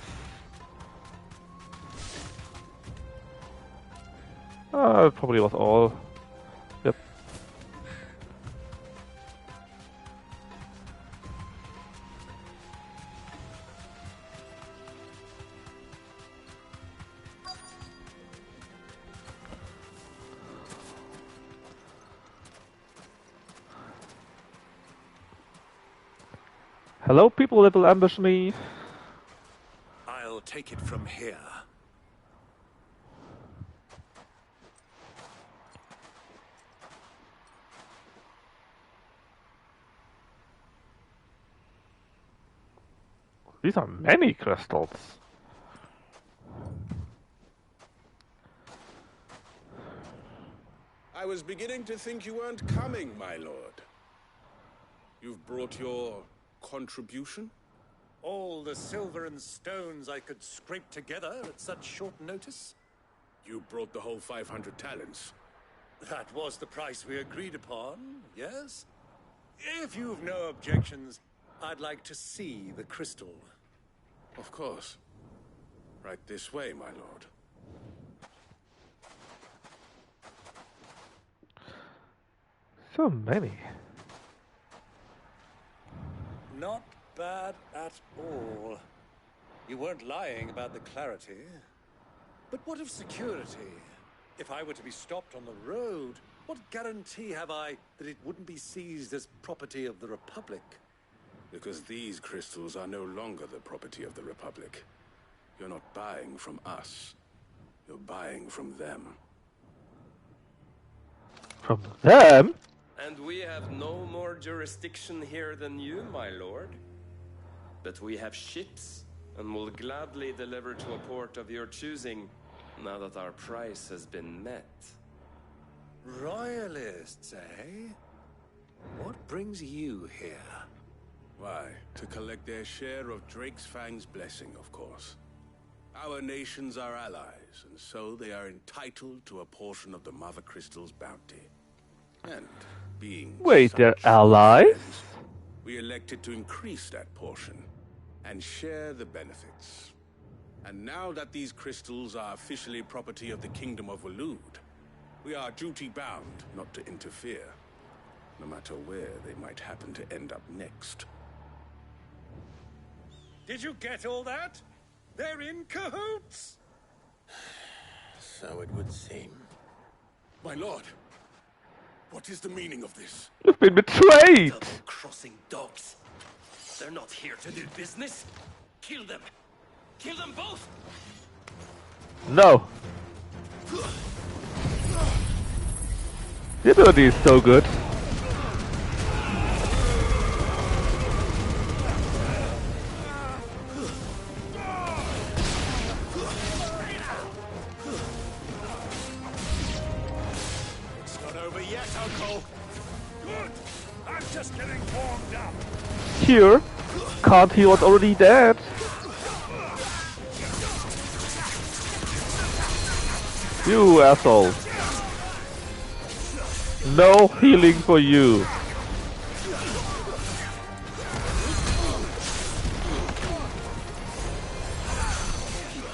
That probably was all. Yep. Hello, people that will ambush me. I'll take it from here. These are many crystals. I was beginning to think you weren't coming, my lord. You've brought your contribution? All the silver and stones I could scrape together at such short notice? You brought the whole 500 talents. That was the price we agreed upon, yes? If you've no objections, I'd like to see the crystal. Of course. Right this way, my lord. So many. Not bad at all. You weren't lying about the clarity. But what of security? If I were to be stopped on the road, what guarantee have I that it wouldn't be seized as property of the Republic? Because these crystals are no longer the property of the Republic. You're not buying from us. You're buying from them. From them? And we have no more jurisdiction here than you, my lord. But we have ships, and will gladly deliver to a port of your choosing, now that our price has been met. Royalists, eh? What brings you here? Why, to collect their share of Drake's Fang's blessing, of course. Our nations are allies, and so they are entitled to a portion of the Mother Crystal's bounty. And being Wait, they're such allies? friends, we elected to increase that portion and share the benefits. And now that these crystals are officially property of the Kingdom of Waloed, we are duty-bound not to interfere, no matter where they might happen to end up next. Did you get all that? They're in cahoots! So it would seem. My lord, what is the meaning of this? You've been betrayed! Double-crossing dogs. They're not here to do business. Kill them. Kill them both! No. The ability is so good. It's not over yet, Uncle. Good. I'm just getting warmed up. Here, can't he was already dead? You asshole. No healing for you.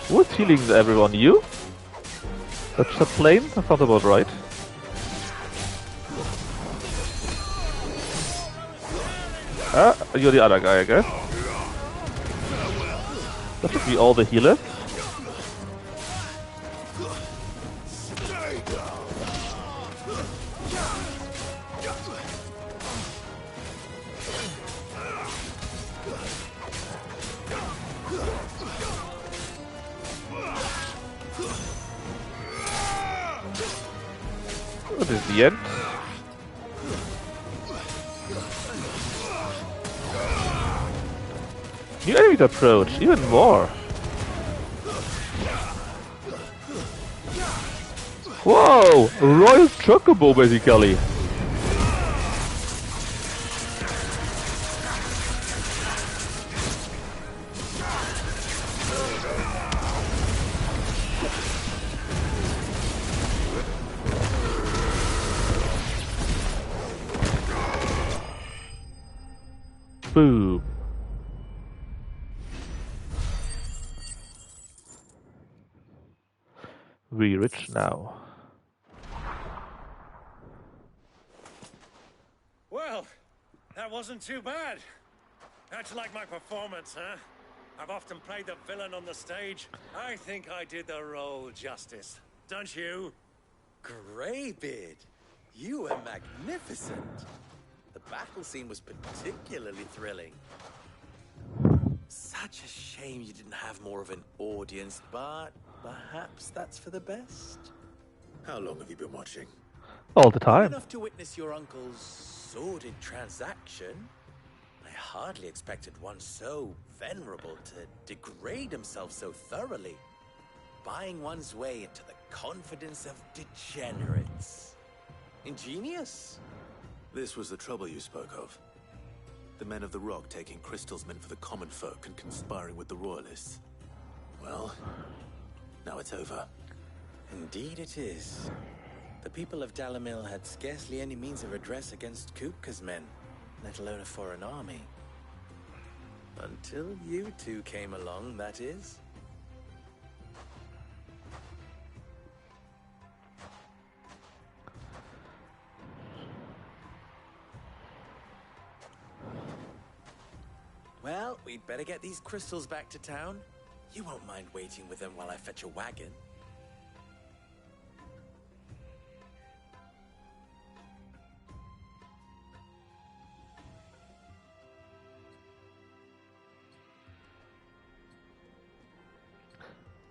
Who's healing everyone? You? That's a plane? That sounds about right. You're the other guy, I guess. That should be all the healers. That is the end. New enemies approach, even more. Whoa! Royal Chocobo, basically. Boom. We rich now. Well, that wasn't too bad. How'd you like my performance, huh? I've often played the villain on the stage. I think I did the role justice. Don't you? Greybeard, you were magnificent. The battle scene was particularly thrilling. Such a shame you didn't have more of an audience, but perhaps that's for the best. How long have you been watching? All the time. Enough to witness your uncle's sordid transaction. I hardly expected one so venerable to degrade himself so thoroughly, buying one's way into the confidence of degenerates. Ingenious. This was the trouble you spoke of. The men of the Rock taking crystals meant for the common folk and conspiring with the Royalists. Well, now it's over. Indeed it is. The people of Dalamil had scarcely any means of redress against Kupka's men, let alone a foreign army. Until you two came along, that is. We'd better get these crystals back to town. You won't mind waiting with them while I fetch a wagon.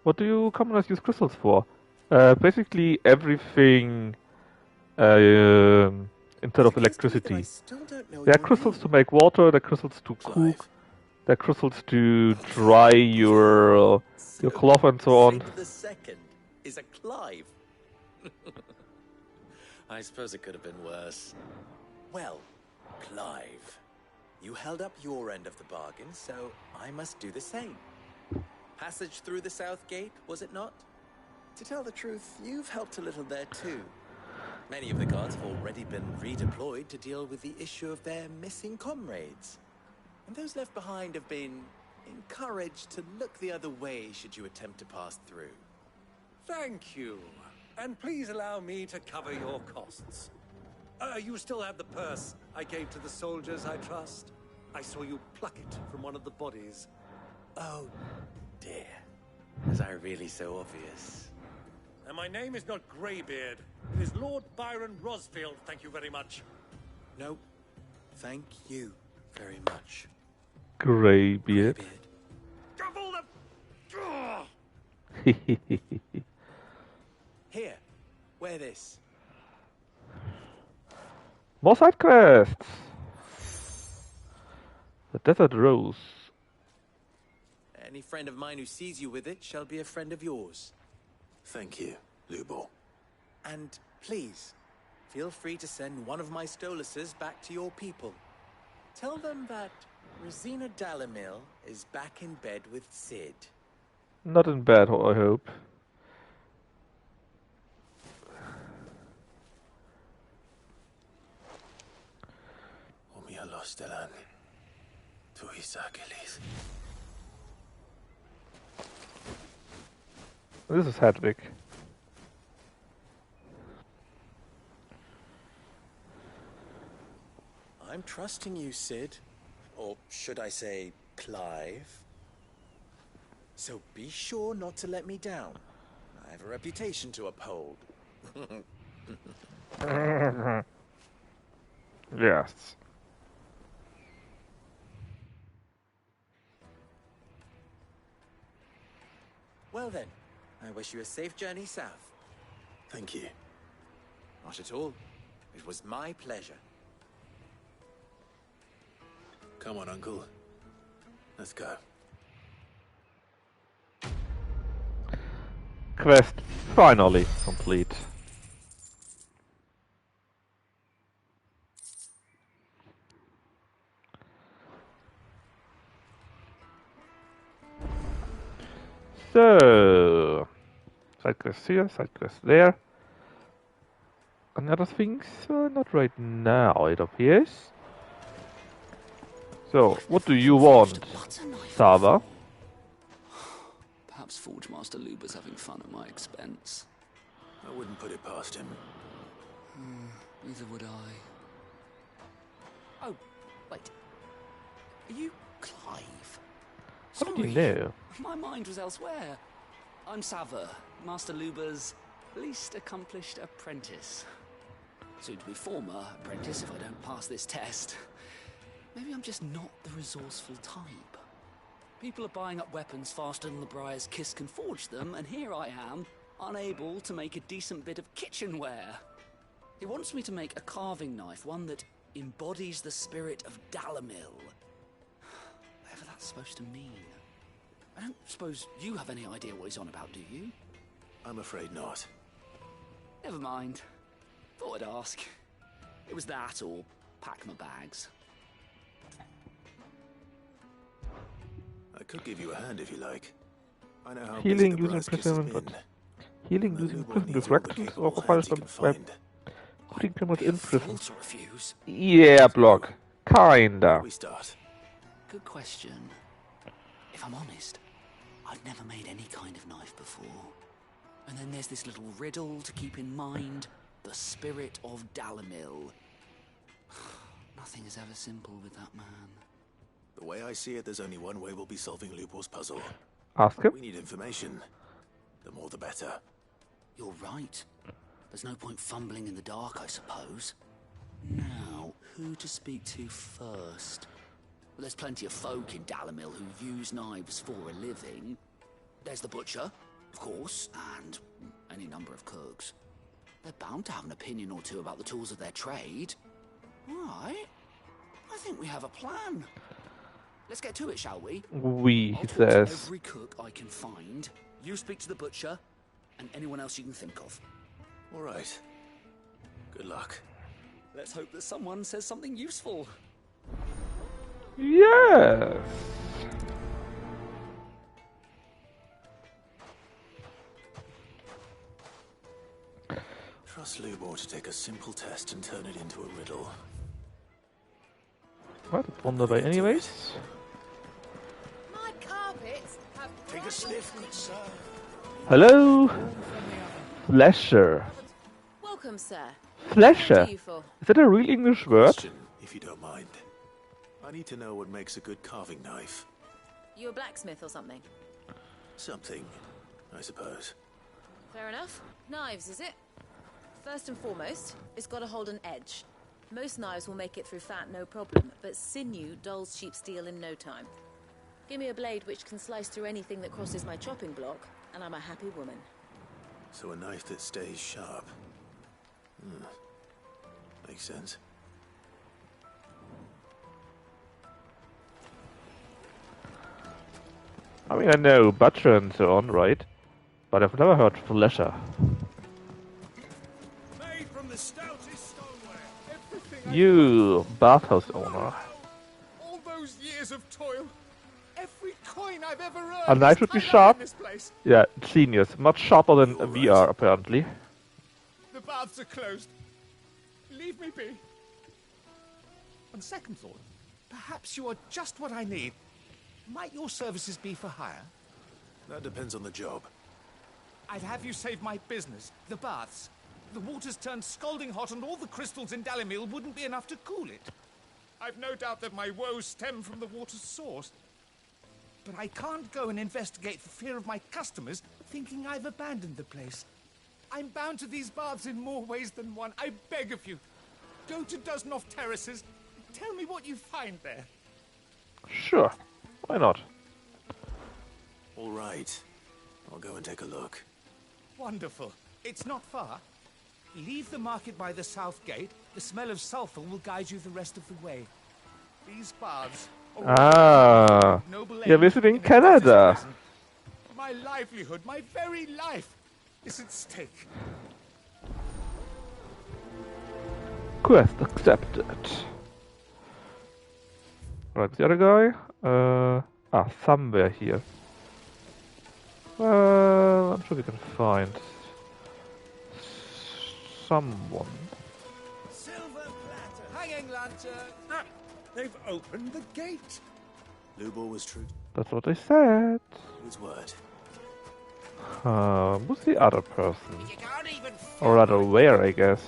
What do you commoners use crystals for? Basically everything instead of electricity. There are crystals to make water, there are crystals to cook, there are crystals to dry your cloth and so on. The second is a Clive. I suppose it could have been worse. Well, Clive, you held up your end of the bargain, so I must do the same. Passage through the south gate, was it not? To tell the truth, you've helped a little there too. Many of the guards have already been redeployed to deal with the issue of their missing comrades. And those left behind have been encouraged to look the other way should you attempt to pass through. Thank you. And please allow me to cover your costs. You still have the purse I gave to the soldiers, I trust? I saw you pluck it from one of the bodies. Oh, dear. Was I really so obvious? And my name is not Greybeard. It is Lord Byron Rosfield, thank you very much. No, thank you very much. Greybeard. Double the... Here, wear this. More side quests! The Desert Rose. Any friend of mine who sees you with it shall be a friend of yours. Thank you, Lubor. And please, feel free to send one of my Stoluses back to your people. Tell them that Rosina Dalamil is back in bed with Sid. Not in bed, I hope. Stelan. Tu Isakelis. This is Hedwig. I'm trusting you, Sid. Or should I say, Clive. So be sure not to let me down. I have a reputation to uphold. Yes. Well then, I wish you a safe journey south. Thank you. Not at all. It was my pleasure. Come on, Uncle. Let's go. Quest finally complete. So, side quest here, side quest there. And other things, not right now, it appears. So, what do you want, Sava? Perhaps Forge Master Luber's having fun at my expense. I wouldn't put it past him. Neither would I. Oh, wait. Are you Clive? How did you know? My mind was elsewhere. I'm Sava, Master Luber's least accomplished apprentice. Soon to be former apprentice if I don't pass this test. Maybe I'm just not the resourceful type. People are buying up weapons faster than the Briar's Kiss can forge them, and here I am, unable to make a decent bit of kitchenware. He wants me to make a carving knife, one that embodies the spirit of Dalamil. Whatever that's supposed to mean. I don't suppose you have any idea what he's on about, do you? I'm afraid not. Never mind. Thought I'd ask. It was that or pack my bags. I could give you a hand if you like. I know how Healing busy the using Briar's Kiss has prison, been. but healing No, using Lubor prison needs all the distractions capable or hands he can by find. putting criminals in prison. To refuse. Yeah, block. Kinda. We start. Good question. If I'm honest, I've never made any kind of knife before. And then there's this little riddle to keep in mind. The spirit of Dalamil. Nothing is ever simple with that man. The way I see it, there's only one way we'll be solving Lubor's puzzle. Ask him. We need information. The more the better. You're right. There's no point fumbling in the dark, I suppose. Now, who to speak to first? Well, there's plenty of folk in Dalamil who use knives for a living. There's the butcher, of course, and any number of cooks. They're bound to have an opinion or two about the tools of their trade. All right. I think we have a plan. Let's get to it, shall we? We, I'll he talk says. to every cook I can find. You speak to the butcher, and anyone else you can think of. All right. Good luck. Let's hope that someone says something useful. Yes. Trust Lubor to take a simple test and turn it into a riddle. What? Wonderful, anyways. My carpets have... Take a sniff, good sir. Hello, Flesher. Welcome, sir. Flesher. What do you for? Is that a real English word? Question, if you don't mind. I need to know what makes a good carving knife. You a blacksmith or something? Something, I suppose. Fair enough. Knives, is it? First and foremost, it's got to hold an edge. Most knives will make it through fat, no problem, but sinew dulls cheap steel in no time. Give me a blade which can slice through anything that crosses my chopping block, and I'm a happy woman. So a knife that stays sharp. Makes sense. I mean, I know butcher and so on, right? But I've never heard Flesher. Made from the stoutest stoneware. Everything You bathhouse owner. all those years of toil. Every coin I've ever earned. A knife is should be tied up sharp. in this place. Yeah, genius. Much sharper than a VR, apparently. The baths are closed. Leave me be. On second thought, perhaps you are just what I need. Might your services be for hire? That depends on the job. I'd have you save my business, the baths. The water's turned scalding hot and all the crystals in Dalamil wouldn't be enough to cool it. I've no doubt that my woes stem from the water's source. But I can't go and investigate for fear of my customers thinking I've abandoned the place. I'm bound to these baths in more ways than one. I beg of you, go to Dusnoff Terraces. Tell me what you find there. Sure. Why not? All right. I'll go and take a look. Wonderful. It's not far. Leave the market by the south gate. The smell of sulfur will guide you the rest of the way. These baths Ah, you're visiting Canada. My livelihood, my very life, is at stake. Quest accepted. Right, the other guy? Somewhere here. Well, I'm sure we can find someone. Silver platter, hanging lantern. They've opened the gate. Lubor was true. That's what they said. His word. Who's the other person? Or rather, where, I guess.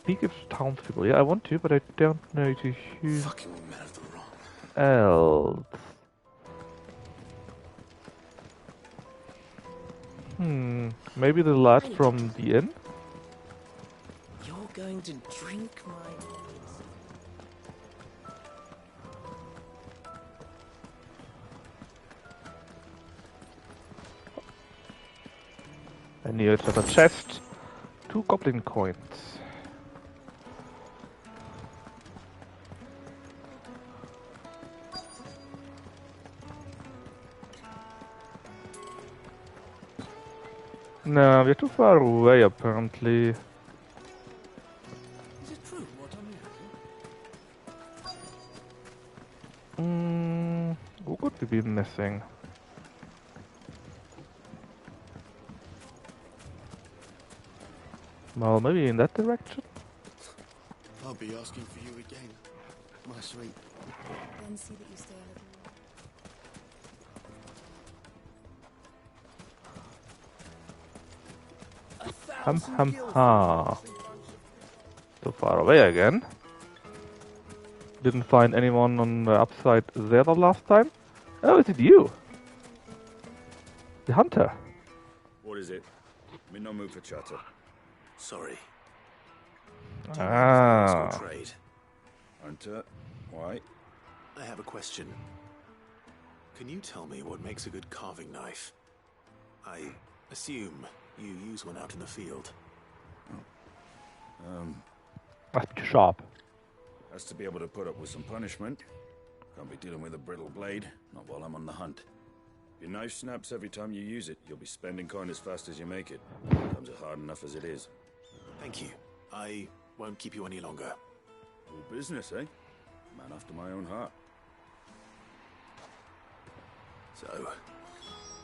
Speak of townspeople. Yeah, I want to, but I don't know to who Fucking men of the wrong. else. Maybe the lad from the inn? You're going to drink my... I knew it was a chest. 2 goblin coins. No, we're too far away apparently. Is it true what I'm hearing? Who could we be missing? Well, maybe in that direction? I'll be asking for you again, my sweet. Then see that you stay a little Ha. So far away again. Didn't find anyone on the upside there the last time. Oh, is it you? The hunter. What is it? I'm in no mood for chatter. Sorry. Ah. Trade. Hunter, why? I have a question. Can you tell me what makes a good carving knife? I assume you use one out in the field. Must be sharp. Has to be able to put up with some punishment. Can't be dealing with a brittle blade, not while I'm on the hunt. Your knife snaps every time you use it. You'll be spending coin as fast as you make it. Comes it hard enough as it is. Thank you. I won't keep you any longer. All business, eh? Man after my own heart. So,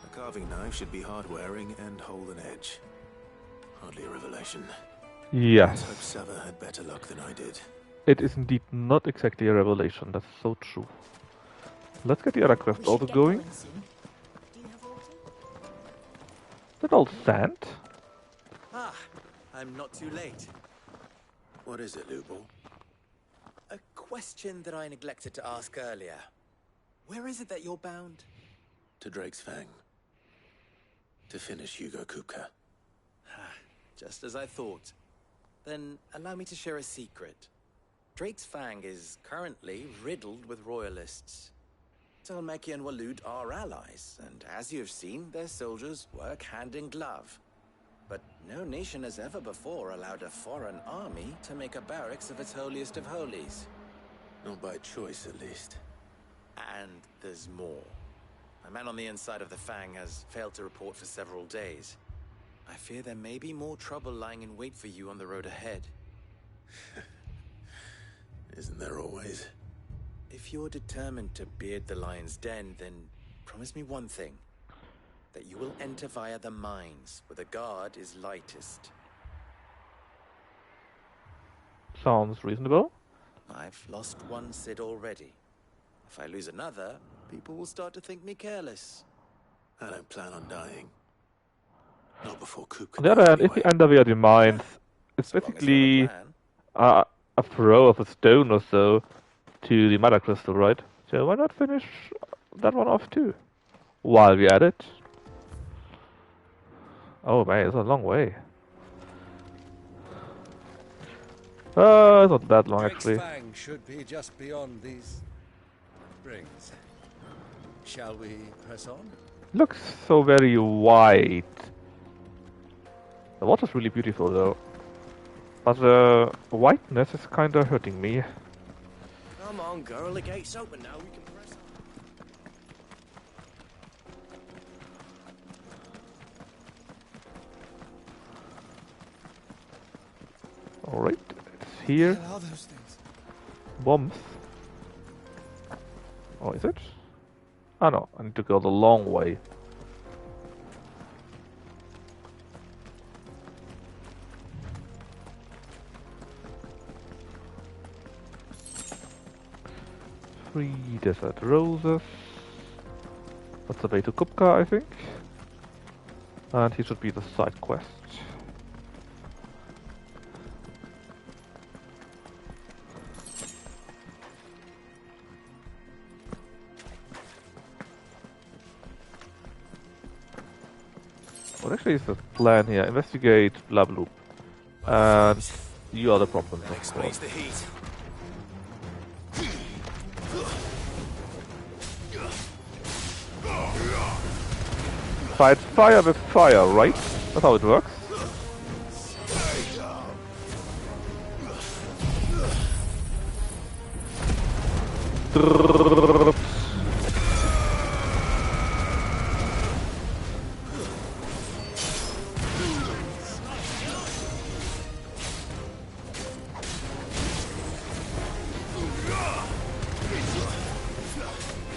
a carving knife should be hard-wearing and hold an edge. Hardly a revelation. Yes. Let's hope Sava had better luck than I did. It is indeed not exactly a revelation, that's so true. Let's get the other quest also going. Is that all sand? Ah, I'm not too late. What is it, Lubel? A question that I neglected to ask earlier. Where is it that you're bound? To Drake's Fang. To finish Hugo Kupka. Just as I thought. Then allow me to share a secret. Drake's Fang is currently riddled with royalists. Talmeki and Walud are allies, and as you've seen, their soldiers work hand in glove. But no nation has ever before allowed a foreign army to make a barracks of its holiest of holies. Not by choice, at least. And there's more. A man on the inside of the Fang has failed to report for several days. I fear there may be more trouble lying in wait for you on the road ahead. Isn't there always? If you're determined to beard the lion's den, then promise me one thing. That you will enter via the mines, where the guard is lightest. Sounds reasonable. I've lost one Cid already. If I lose another, people will start to think me careless. I don't plan on dying. Not before Kupka. On the other hand, if we enter via the mines, it's basically a throw of a stone or so to the mother crystal, right? So why not finish that one off too? While we're at it. Oh man, it's a long way. It's not that long actually. Drake's Fang should be just beyond these springs. Shall we press on? Looks so very white. The water's really beautiful though. But the whiteness is kinda hurting me. Come on, girl, the gate's open now. We can press on. Alright, it's here. What are those things? Bombs. Oh, is it? Ah no, I need to go the long way. Three desert roses. That's the way to Kupka, I think. And he should be the side quest. What actually is the plan here? Investigate, blah blah. And you are the problem, of course. The heat. Fight fire with fire, right? That's how it works.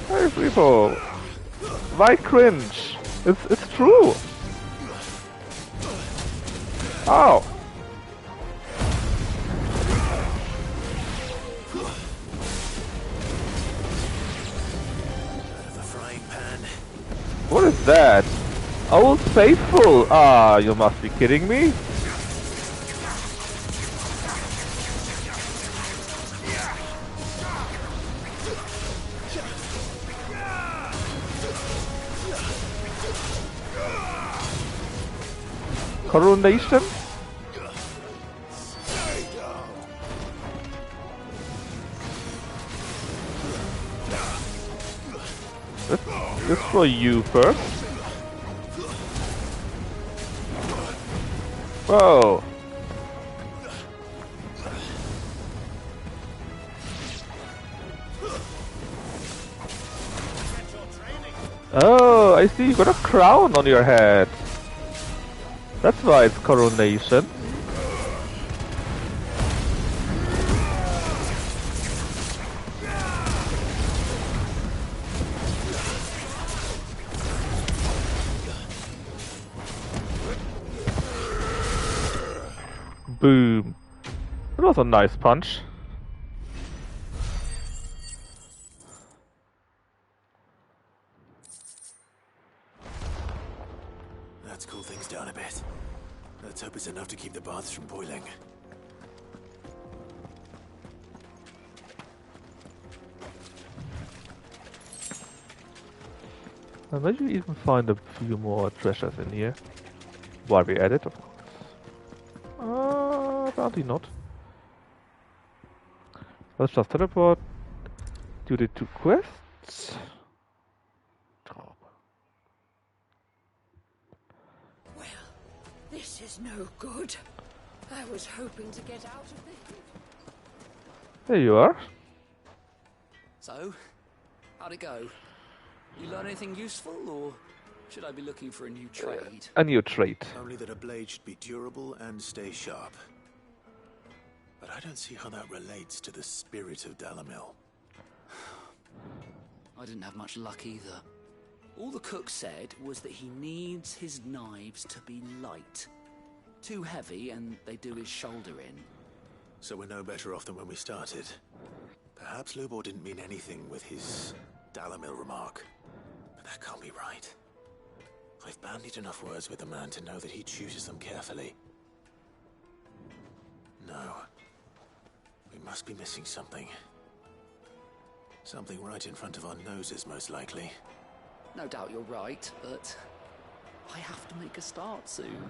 Hey people, why cringe? It's true. Ow. What is that? Old Faithful! Ah, you must be kidding me. Coronation? Let's destroy you first. Whoa! Oh, I see. You got a crown on your head. That's why it's coronation. Boom. That was a nice punch. Let's cool things down a bit. Let's hope it's enough to keep the baths from boiling. And maybe even find a few more treasures in here. While we at it, of course. Apparently not. Let's just teleport. Do the 2 quests. Well, this is no good. I was hoping to get out of this. There you are. So, how'd it go? You learn anything useful, or should I be looking for a new trade? A new trade. Only that a blade should be durable and stay sharp. But I don't see how that relates to the spirit of Dalamil. I didn't have much luck either. All the cook said was that he needs his knives to be light. Too heavy and they do his shoulder in. So we're no better off than when we started. Perhaps Lubor didn't mean anything with his Dalamil remark. But that can't be right. I've bandied enough words with the man to know that he chooses them carefully. No. We must be missing something. Something right in front of our noses, most likely. No doubt you're right, but I have to make a start soon.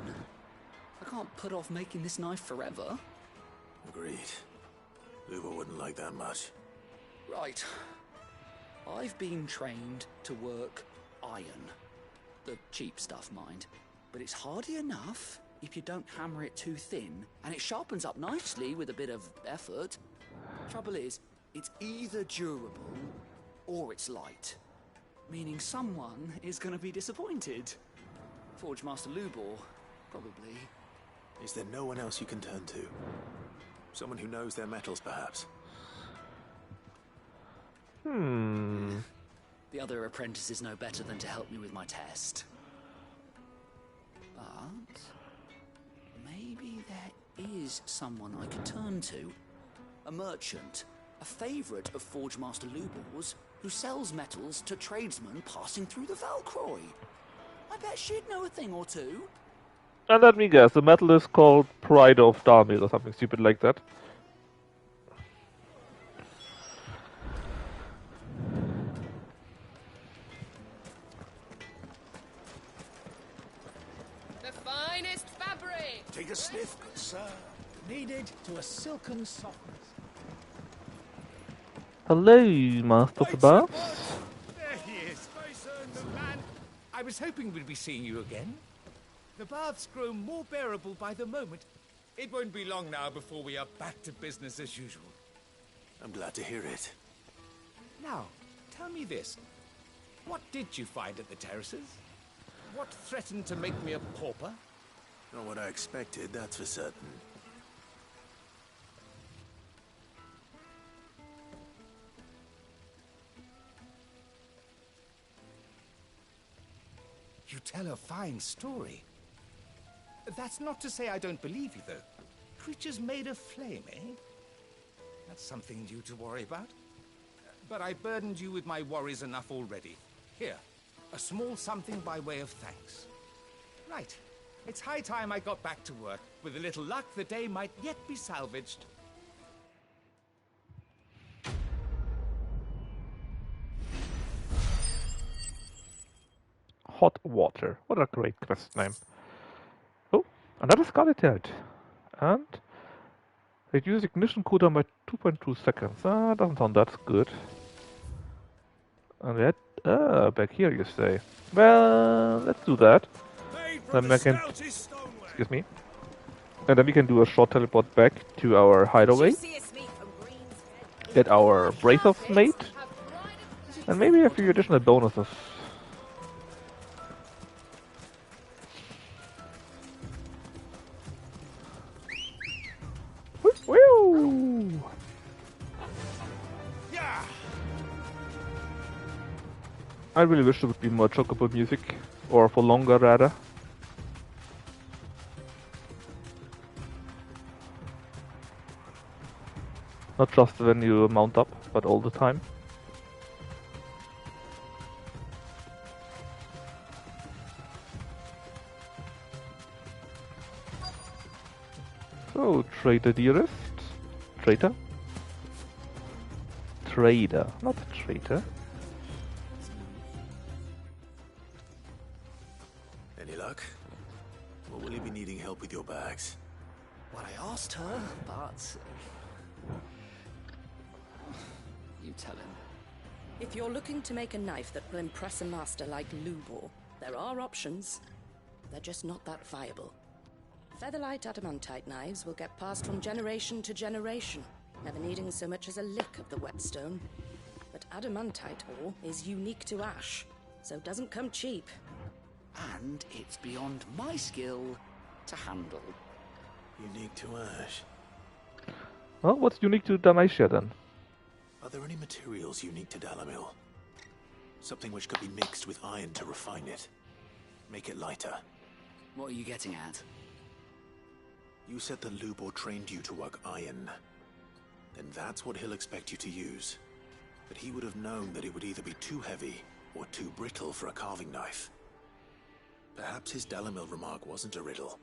I can't put off making this knife forever. Agreed. Lubor wouldn't like that much. Right. I've been trained to work iron. The cheap stuff, mind. But it's hardy enough if you don't hammer it too thin, and it sharpens up nicely with a bit of effort. Trouble is, it's either durable or it's light. Meaning someone is going to be disappointed. Forge Master Lubor, probably. Is there no one else you can turn to? Someone who knows their metals, perhaps? The other apprentices know better than to help me with my test. But maybe there is someone I could turn to. A merchant, a favourite of Forge Master Lubor's, who sells metals to tradesmen passing through the Valcroy. I bet she'd know a thing or two. And let me guess, the metal is called Pride of Dalamil or something stupid like that. The finest fabric! Take a sniff, good sir. Kneaded to a silken softness. Hello, Master of the Baths. There he is. The man. I was hoping we'd be seeing you again. The baths grow more bearable by the moment. It won't be long now before we are back to business as usual. I'm glad to hear it. Now, tell me this. What did you find at the terraces? What threatened to make me a pauper? Not what I expected, that's for certain. You tell a fine story. That's not to say I don't believe you, though. Creatures made of flame, eh? That's something new to worry about. But I burdened you with my worries enough already. Here, a small something by way of thanks. Right. It's high time I got back to work. With a little luck, the day might yet be salvaged. Hot water. What a great quest name. Oh, Another Scarlet Held. And reduce ignition cooldown by 2.2 seconds. Doesn't sound that good. And that, back here you say. Well, let's do that. Then we can, excuse me. And then we can do a short teleport back to our hideaway. Get our Brace of Mate. And maybe a few additional bonuses. Woo! I really wish there would be more chocobo music, or for longer rather. Not just when you mount up, but all the time. So, Trader Dearest. Traitor? Trader, not traitor. Any luck? Or will you be needing help with your bags? Well, I asked her, but... You tell him. If you're looking to make a knife that will impress a master like Lubor, there are options. They're just not that viable. Featherlight adamantite knives will get passed from generation to generation, never needing so much as a lick of the whetstone. But adamantite ore is unique to ash, so it doesn't come cheap. And it's beyond my skill to handle. Unique to ash? Well, what's unique to Dalmatia then? Are there any materials unique to Dalamil? Something which could be mixed with iron to refine it. Make it lighter. What are you getting at? You said that Lubor trained you to work iron. Then that's what he'll expect you to use. But he would have known that it would either be too heavy or too brittle for a carving knife. Perhaps his Dalamil remark wasn't a riddle,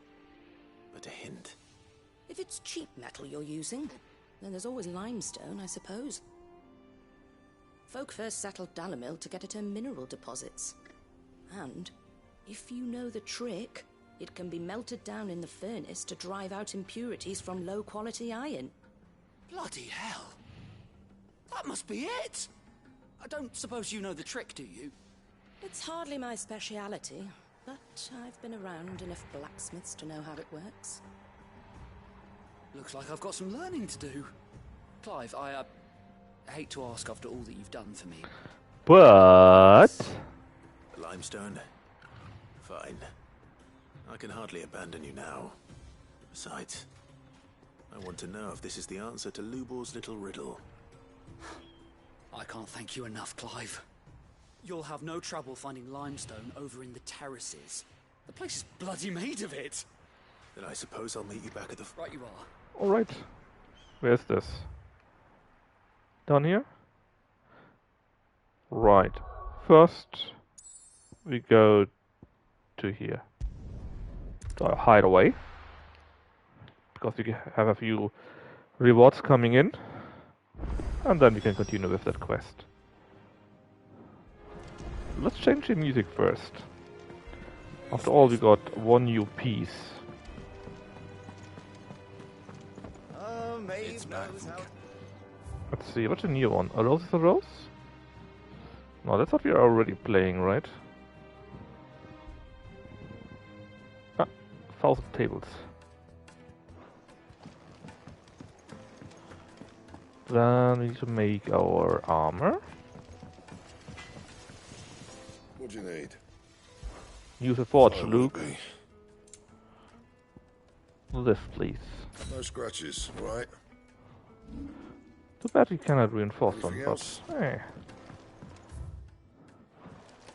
but a hint. If it's cheap metal you're using, then there's always limestone, I suppose. Folk first settled Dalamil to get at her mineral deposits. And, if you know the trick, it can be melted down in the furnace to drive out impurities from low-quality iron. Bloody hell! That must be it! I don't suppose you know the trick, do you? It's hardly my speciality, but I've been around enough blacksmiths to know how it works. Looks like I've got some learning to do. Clive, I hate to ask after all that you've done for me. But... Limestone? Fine. I can hardly abandon you now. Besides, I want to know if this is the answer to Lubor's little riddle. I can't thank you enough, Clive. You'll have no trouble finding limestone over in the terraces. The place is bloody made of it. Then I suppose I'll meet you back at the... Right you are. Alright. Where's this? Down here? Right. First, we go to here. To our hideaway. Because we have a few rewards coming in. And then we can continue with that quest. Let's change the music first. After all, we got one new piece. Let's see, what's the new one? A Rose is a Rose? No, that's what we are already playing, right? Ah, 1,000 tables. Then we need to make our armor. What do you need? Use a forge, Luke. This, please. No scratches, right? Too bad we cannot reinforce them, Anything else? but hey.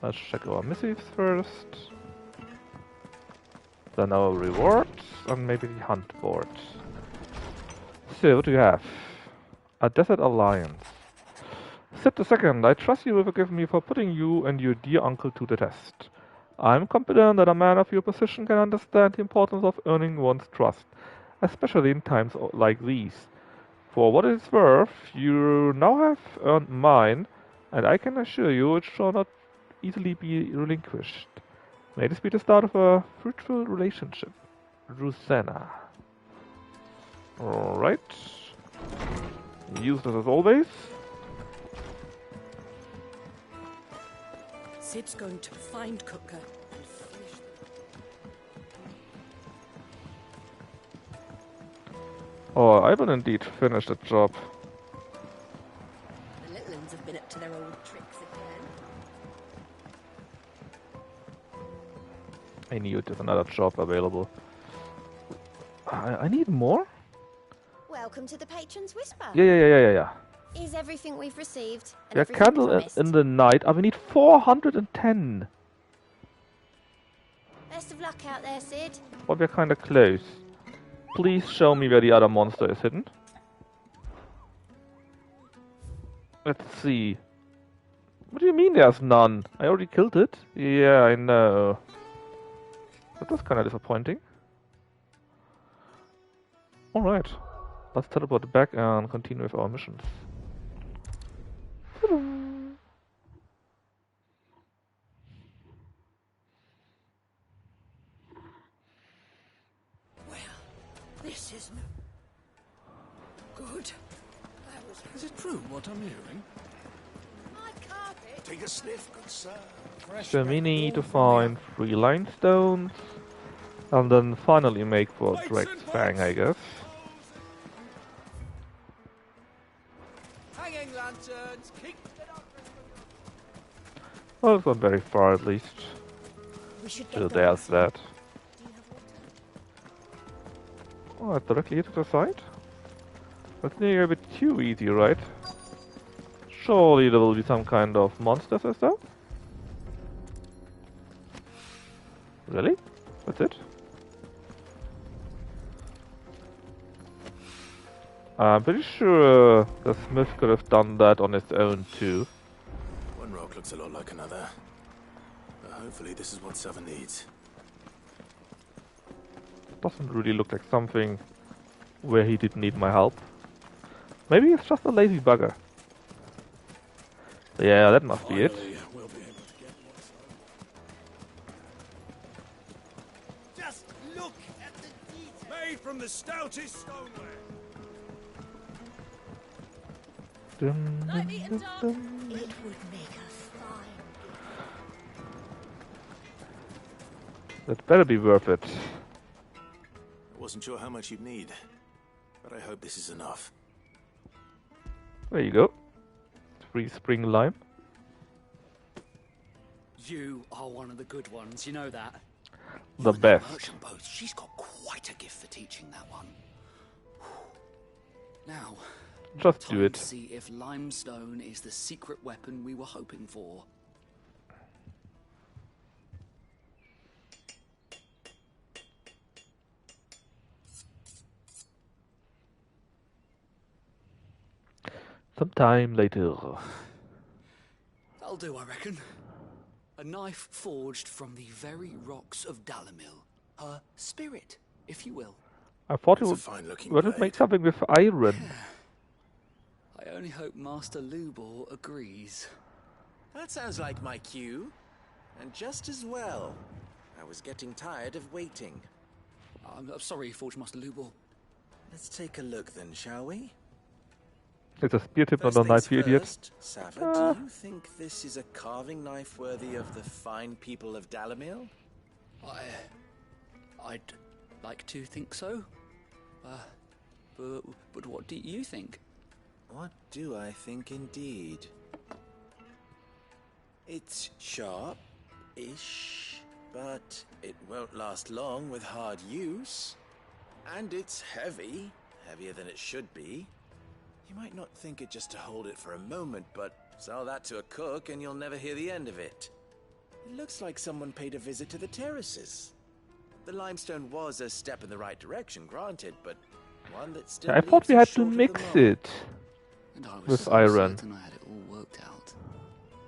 Let's check our missives first. Then our rewards, and maybe the hunt board. So, what do you have? A Desert Alliance. Sid II, I trust you will forgive me for putting you and your dear uncle to the test. I am confident that a man of your position can understand the importance of earning one's trust, especially in times like these. For what it is worth, you now have earned mine, and I can assure you it shall not easily be relinquished. May this be the start of a fruitful relationship. Rosanna. Alright. Use this as always. Sid's going to find Cooker and finish them. Oh, I will indeed finish the job. The little ones have been up to their old tricks again. I knew there's another job available. I need more? Welcome to the Patron's Whisper. Yeah. Is everything we've received and Yeah, everything candle promised? in the night. We need 410. Best of luck out there, Sid. But we're kinda close. Please show me where the other monster is hidden. Let's see. What do you mean there's none? I already killed it. Yeah, I know. That was kinda disappointing. Alright. Let's teleport back and continue with our missions. This is no good. Is it true what I'm hearing? My carpet. Take a sniff, good sir. Fresh So we need to find 3 limestones and then finally make for Drake's Fang, I guess. Hanging lanterns, keep it up. Well, it's not very far at least. We should So get there's going. that. Oh, it's directly to the side? That's nearly a bit too easy, right? Surely there will be some kind of monsters or so? Really? That's it? I'm pretty sure the Smith could have done that on his own too. One rock looks a lot like another. But hopefully this is what Seven needs. Doesn't really look like something where he did need my help. Maybe it's just a lazy bugger. Yeah, that must be it. We'll be able to get what's Just look at the detail. Made from the stoutest stoneware. Light me and dark. It would make a fine. That better be worth it. I wasn't sure how much you'd need, but I hope this is enough. There you go. 3 spring lime. You are one of the good ones, you know that. The best. Merchant boat, she's got quite a gift for teaching that one. Now, Just time do it. to see if limestone is the secret weapon we were hoping for. Sometime later. That'll do, I reckon. A knife forged from the very rocks of Dalamil. Her spirit, if you will. I thought it It's a would. fine-looking Would it blade. make something with iron? I only hope Master Lubor agrees. That sounds like my cue. And just as well. I was getting tired of waiting. I'm sorry, Forge Master Lubor. Let's take a look then, shall we? It's a spear tip, not First a knife, things you idiot. first, Sava, do you think this is a carving knife worthy of the fine people of Dalamil? I'd like to think so. But what do you think? What do I think indeed? It's sharp-ish, but it won't last long with hard use. And it's heavy, heavier than it should be. You might not think it just to hold it for a moment, but sell that to a cook and you'll never hear the end of it. It looks like someone paid a visit to the terraces. The limestone was a step in the right direction, granted, but one that still I thought leaves we us had to short of the mix mark. it And I was with so iron. certain I had it all worked out.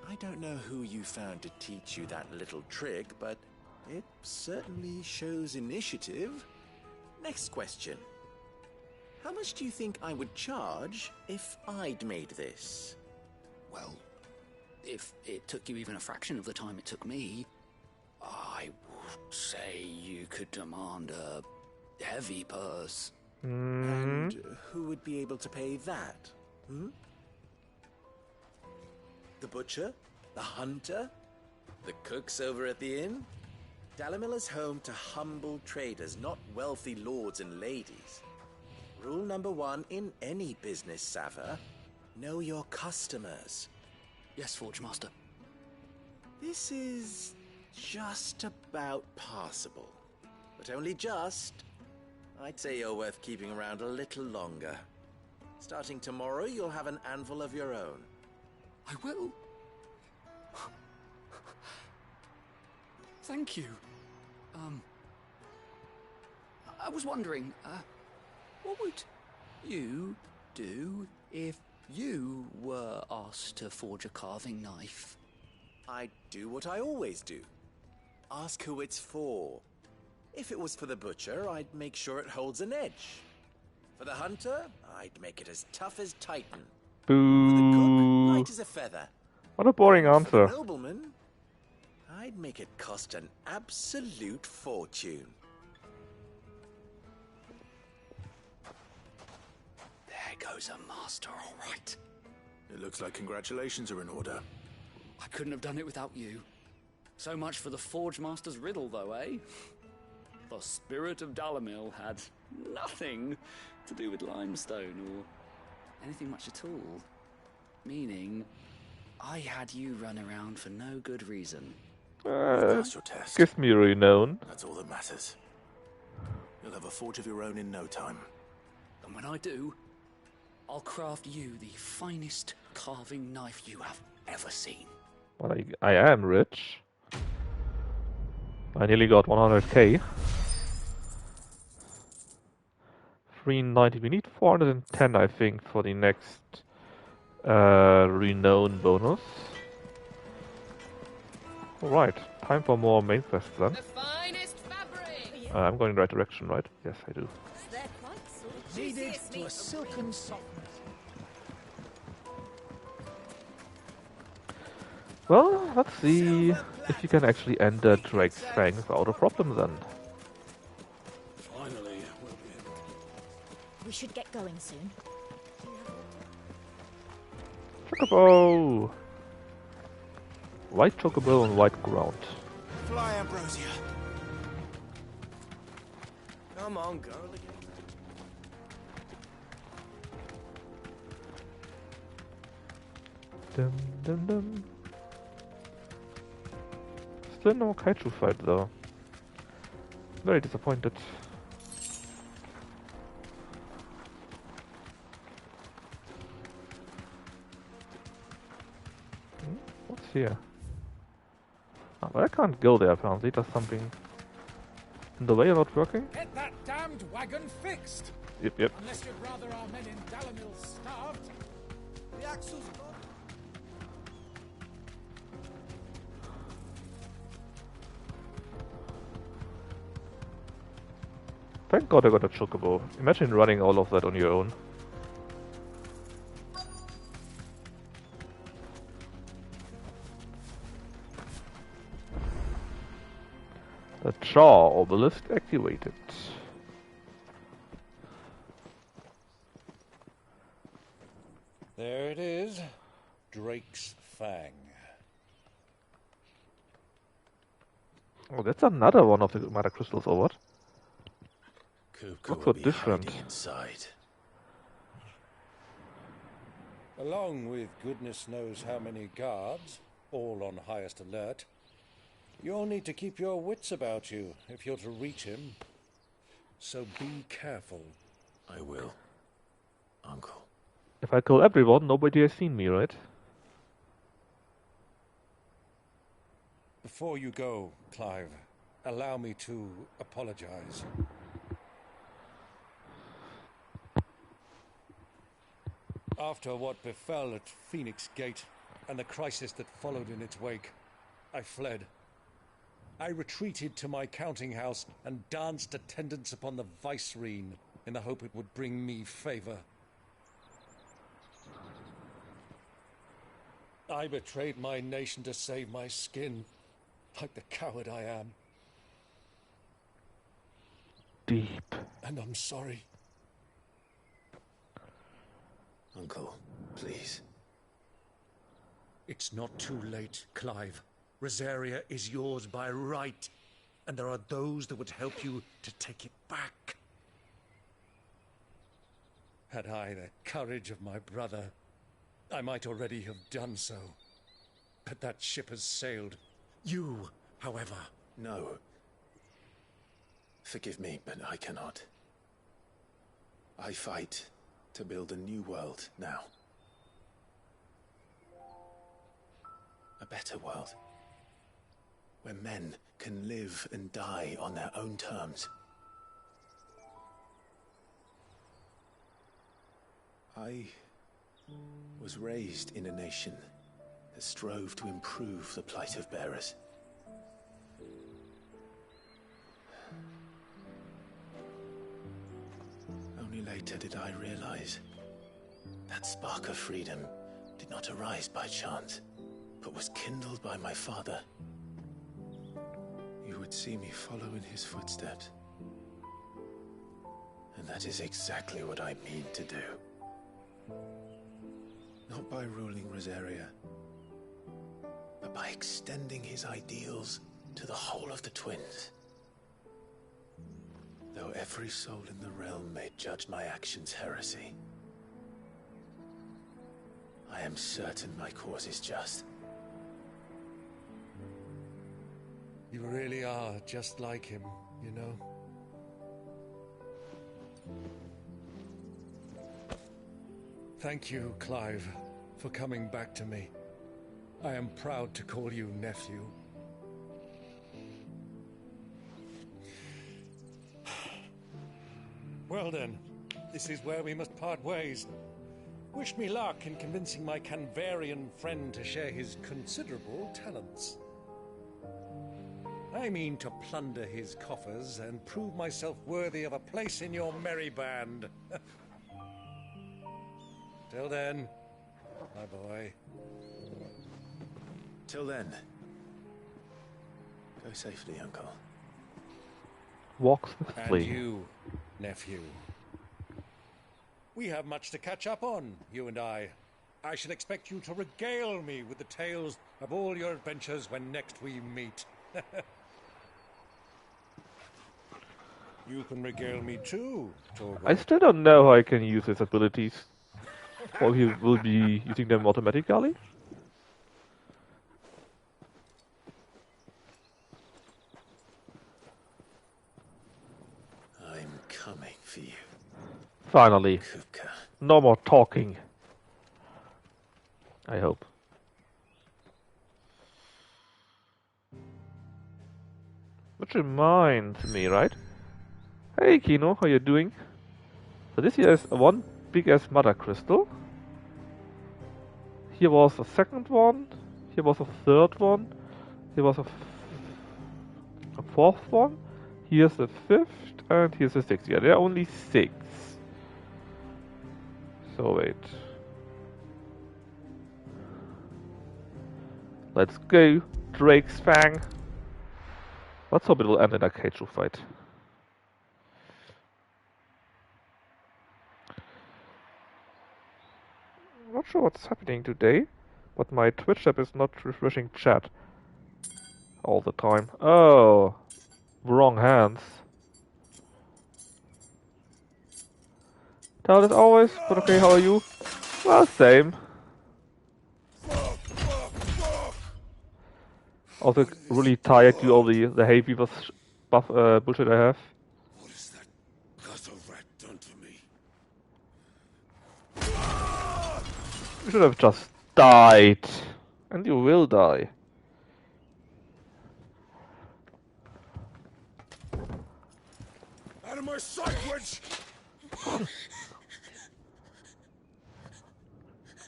I don't know who you found to teach you that little trick, but it certainly shows initiative. Next question. How much do you think I would charge if I'd made this? Well, if it took you even a fraction of the time it took me, I would say you could demand a Heavy purse. And who would be able to pay that? Hmm? The butcher? The hunter? The cooks over at the inn? Dalamil is home to humble traders, not wealthy lords and ladies. Rule number 1 in any business, Sava: know your customers. Yes, Forge Master. This is just about passable. But only just. I'd say you're worth keeping around a little longer. Starting tomorrow, you'll have an anvil of your own. I will. Thank you. I was wondering, what would you do if you were asked to forge a carving knife? I'd do what I always do. Ask who it's for. If it was for the butcher, I'd make sure it holds an edge. For the hunter, I'd make it as tough as Titan. Boo. For the cook, light as a feather. What a boring For answer. the nobleman, I'd make it cost an absolute fortune. There goes a master, all right. It looks like congratulations are in order. I couldn't have done it without you. So much for the Forge Master's riddle, though, eh? The spirit of Dalamil had nothing to do with limestone or anything much at all. Meaning, I had you run around for no good reason. Passed your test. Gives me renown. That's all that matters. You'll have a forge of your own in no time. And when I do, I'll craft you the finest carving knife you have ever seen. Well, I am rich. I nearly got 100k. 390. We need 410, I think, for the next renown bonus. Alright, time for more main quests then. I'm going in the right direction, right? Yes, I do. Kneaded to a silken softness. Well, let's see if you can actually enter Drake's Fang without a problem then. Finally, we'll be able to... We should get going soon. Chocobo! White chocobo on white ground. Fly, Ambrosia. Come on, girl. Dum dum dum. Still no kaiju fight though. Very disappointed. What's here? Oh, but I can't go there apparently. There's something in the way not working. Get that damned wagon fixed! Yep. Unless you'd rather our men in Dalamil starved. The axle's gone. Thank God I got a chocobo. Imagine running all of that on your own. The Jaw obelisk activated. There it is. Drake's Fang. Oh, that's another one of the Mother Crystals, or what? Kupka Looks will so be different. hiding inside. Along with goodness knows how many guards, all on highest alert, you'll need to keep your wits about you if you're to reach him. So be careful. I will, Uncle. If I kill everyone, nobody has seen me, right? Before you go, Clive, allow me to apologize. After what befell at Phoenix Gate and the crisis that followed in its wake, I fled. I retreated to my counting house and danced attendance upon the vicereine in the hope it would bring me favor. I betrayed my nation to save my skin, like the coward I am. deep. And I'm sorry. Uncle, please. It's not too late, Clive. Rosaria is yours by right, and there are those that would help you to take it back. Had I the courage of my brother, I might already have done so. But that ship has sailed. You, however... No. Forgive me, but I cannot. I fight to build a new world now. A better world. Where men can live and die on their own terms. I was raised in a nation that strove to improve the plight of bearers. Only later did I realize that spark of freedom did not arise by chance, but was kindled by my father. You would see me follow in his footsteps. And that is exactly what I mean to do. Not by ruling Rosaria, but by extending his ideals to the whole of the twins. Though every soul in the realm may judge my actions heresy, I am certain my cause is just. You really are just like him, you know? Thank you, Clive, for coming back to me. I am proud to call you nephew. Well then, this is where we must part ways. Wish me luck in convincing my Canvarian friend to share his considerable talents. I mean to plunder his coffers and prove myself worthy of a place in your merry band. Till then, my boy. Till then, go safely, Uncle. Walk swiftly. And you, nephew. We have much to catch up on, you and I. I shall expect you to regale me with the tales of all your adventures when next we meet. You can regale me too, Torgo. I still don't know how I can use his abilities. Or he will be using them automatically? I'm coming for you. Finally. Kupka. No more talking. I hope. Which reminds me, right? Hey Kino, how you doing? So this here is one big ass mother crystal. Here was a second one. Here was a third one. Here was a fourth one. Here's the fifth, and here's the sixth. Yeah, there are only 6. So wait. Let's go, Drake's Fang. Let's hope it will end in a Kaiju fight. Not sure what's happening today, but my Twitch app is not refreshing chat all the time. Oh, wrong hands. Tell as always, but okay, how are you? Well, same. Also really tired to all the hay fever buff bullshit I have. What is that gutter rat done to me? You should have just died. And you will die. Out of my sight, witch!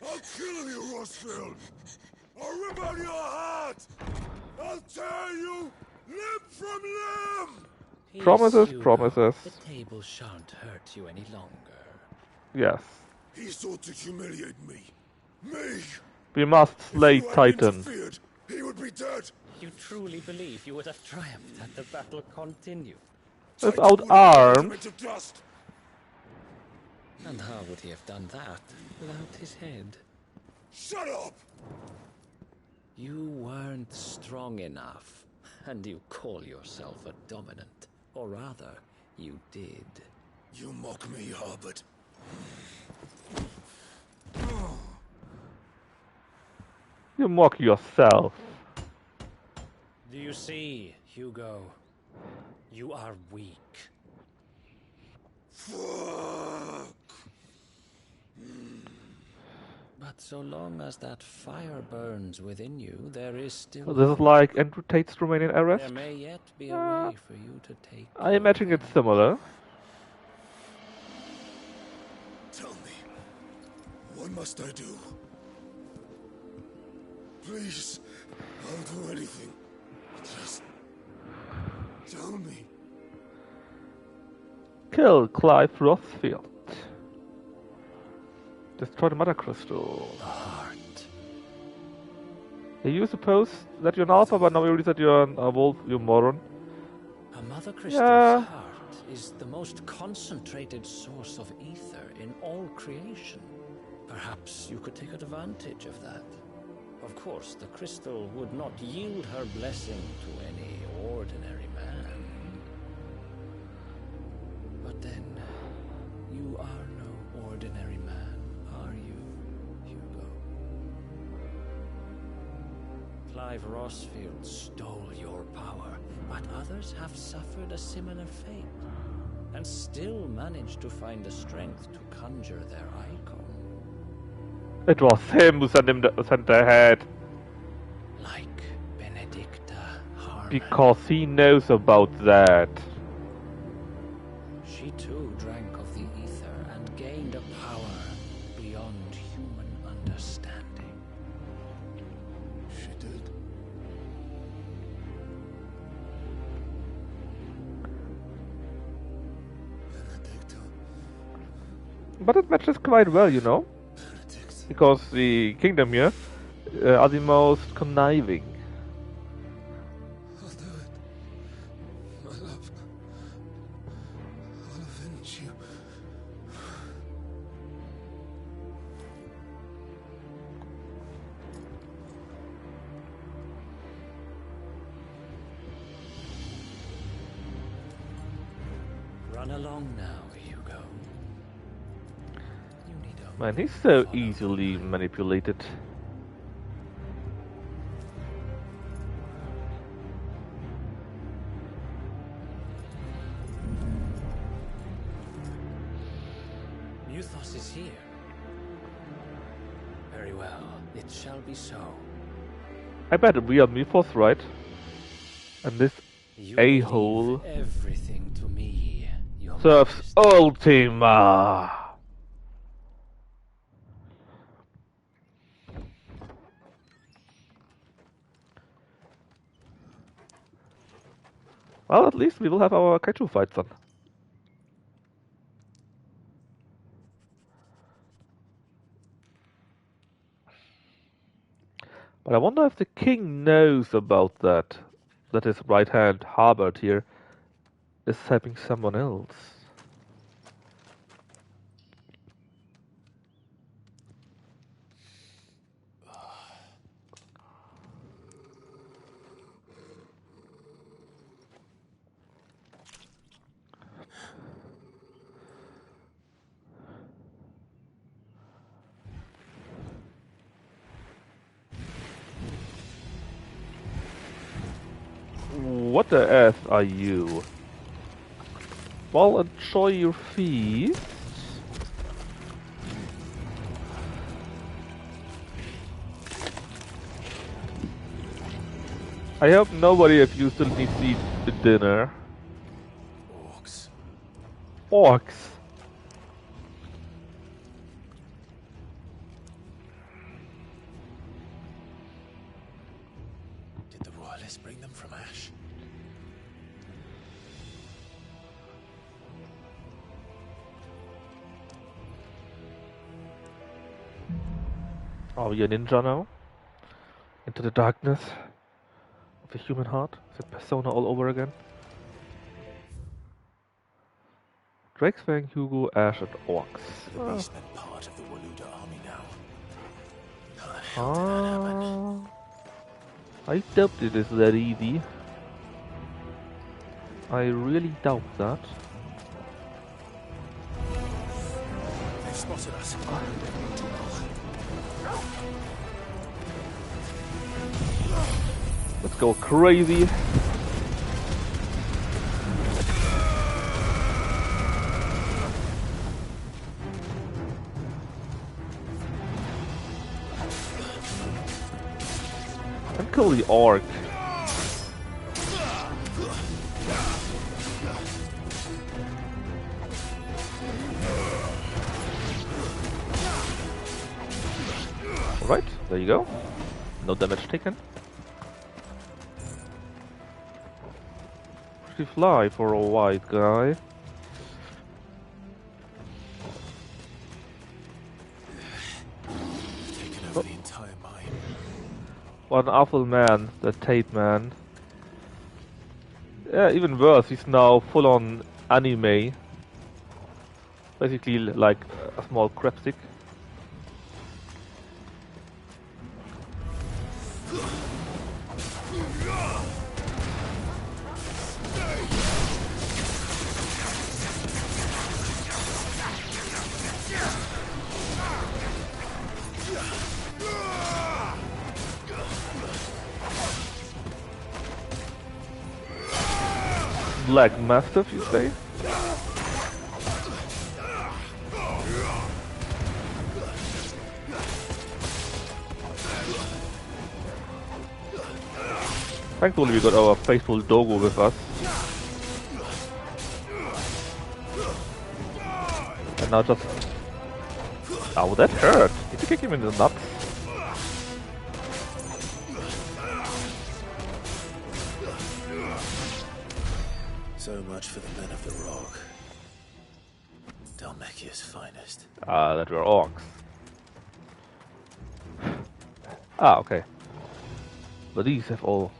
I'll kill you, Rosfield! I'll rip out your heart! I'll tear you limb from limb! Promises, Hugo, promises. The table shan't hurt you any longer. Yes. He sought to humiliate me. Me! We must slay If you had Titan. interfered, he would be dead! You truly believe you would have triumphed had the battle continued? without arms. And how would he have done that without his head? Shut up! You weren't strong enough, and you call yourself a dominant. Or rather, you did. You mock me, Harbert. You mock yourself. Do you see, Hugo? You are weak. Fuck! But so long as that fire burns within you, there is still... So this is like Andrew Tate's Romanian arrest? There may yet be a way for you to take... I imagine it's similar. Tell me, what must I do? Please, I'll do anything. Just tell me. Kill Clive Rothfield. Destroy the Mother Crystal. You suppose that you're an alpha, but now you realize that you're a wolf, you moron. A Mother Crystal's heart is the most concentrated source of ether in all creation. Perhaps you could take advantage of that. Of course, the crystal would not yield her blessing to any ordinary man. But then, you are no ordinary man, are you, Hugo? Clive Rothfield stole your power, but others have suffered a similar fate, and still managed to find the strength to conjure their icon. It was him who sent the head. Like Benedicta Harmon. Because he knows about that. She too drank of the ether and gained a power beyond human understanding. She did. Benedicta. But it matches quite well, you know? Because the kingdom here are the most conniving. I'll do it. My love. I'll avenge you. Run along now, Hugo. Man, he's so easily manipulated. Muthos is here. Very well, it shall be so. I bet we are Mythos, right? And this a-hole Everything to me, Your serves Majesty. Ultima. Well, at least we will have our kaiju fights on. But I wonder if the king knows about that. That his right hand, Harbert here, is helping someone else. What the F are you? Well, enjoy your feast. I hope nobody of you still needs to eat the dinner. Orcs. Orcs. Did the royalists bring them from Ash? Are we a ninja now? Into the darkness of the human heart? Is it Persona all over again? Drakesfang, Hugo, Ash, and Orcs. The beastmen part of the Waluda army now. How the hell did that happen? I doubt it is that easy. I really doubt that. They spotted us. Let's go crazy. And kill the orc. Alright, there you go. No damage taken. Pretty fly for a white guy. Taken over the entire mine. What an awful man, that Tate man. Yeah, even worse, he's now full on anime. Basically like a small crapstick. Black Mastiff, you say? Thankfully we got our faithful Dogo with us. And now just... Oh, that hurt! Did you kick him in the nuts? So much for the men of the rock. Dalmekia's finest. Ah, that were orcs. Ah, okay. But these have all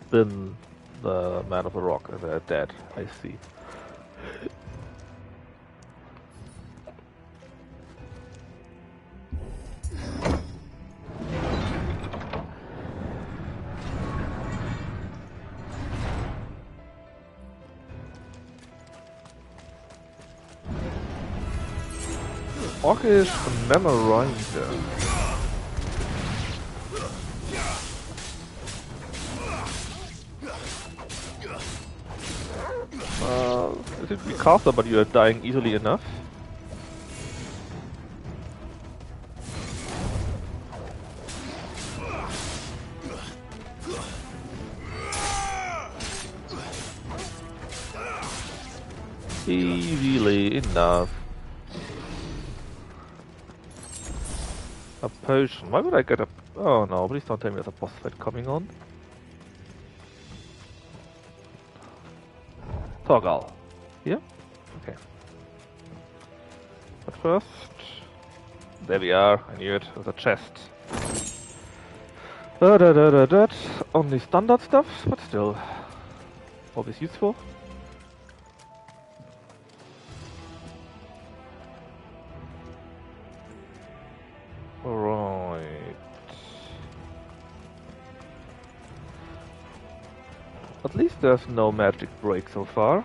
been the Man of the Rock and they're dead, I see. Orcish Memorinder. It seems to be caster, but you are dying easily enough. Easily enough. A potion. Why would I get a... Oh no, please don't tell me there's a boss fight coming on. Toggle. Here? Okay. But first... There we are. I knew it. There's a chest. Only standard stuff, but still. Always useful. Right. At least there's no magic break so far.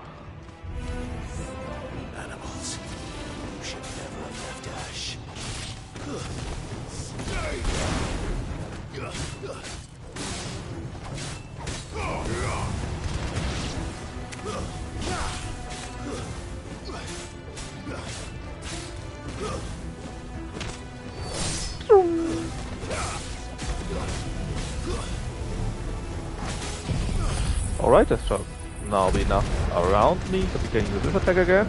Animals. You should never have left Ash. Alright, that shall now be enough around me, so we can use this attack again.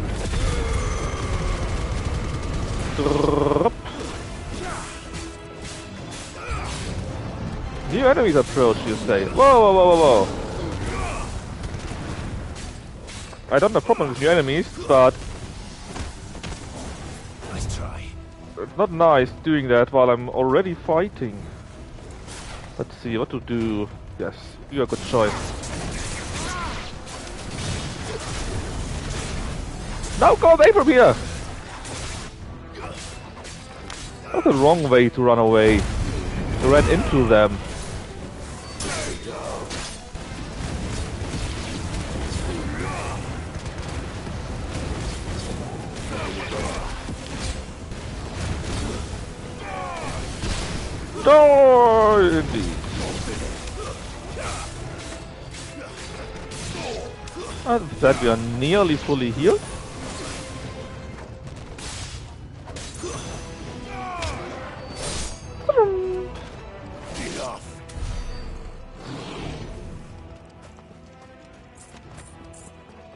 New enemies approach, you say? Whoa, whoa, whoa, whoa, whoa! I don't have a problem with new enemies, but... Nice try. It's not nice doing that while I'm already fighting. Let's see, what to do. Yes, you're a good choice. No, go away from here! That's the wrong way to run away. You ran into them. No, indeed. And that we are nearly fully healed.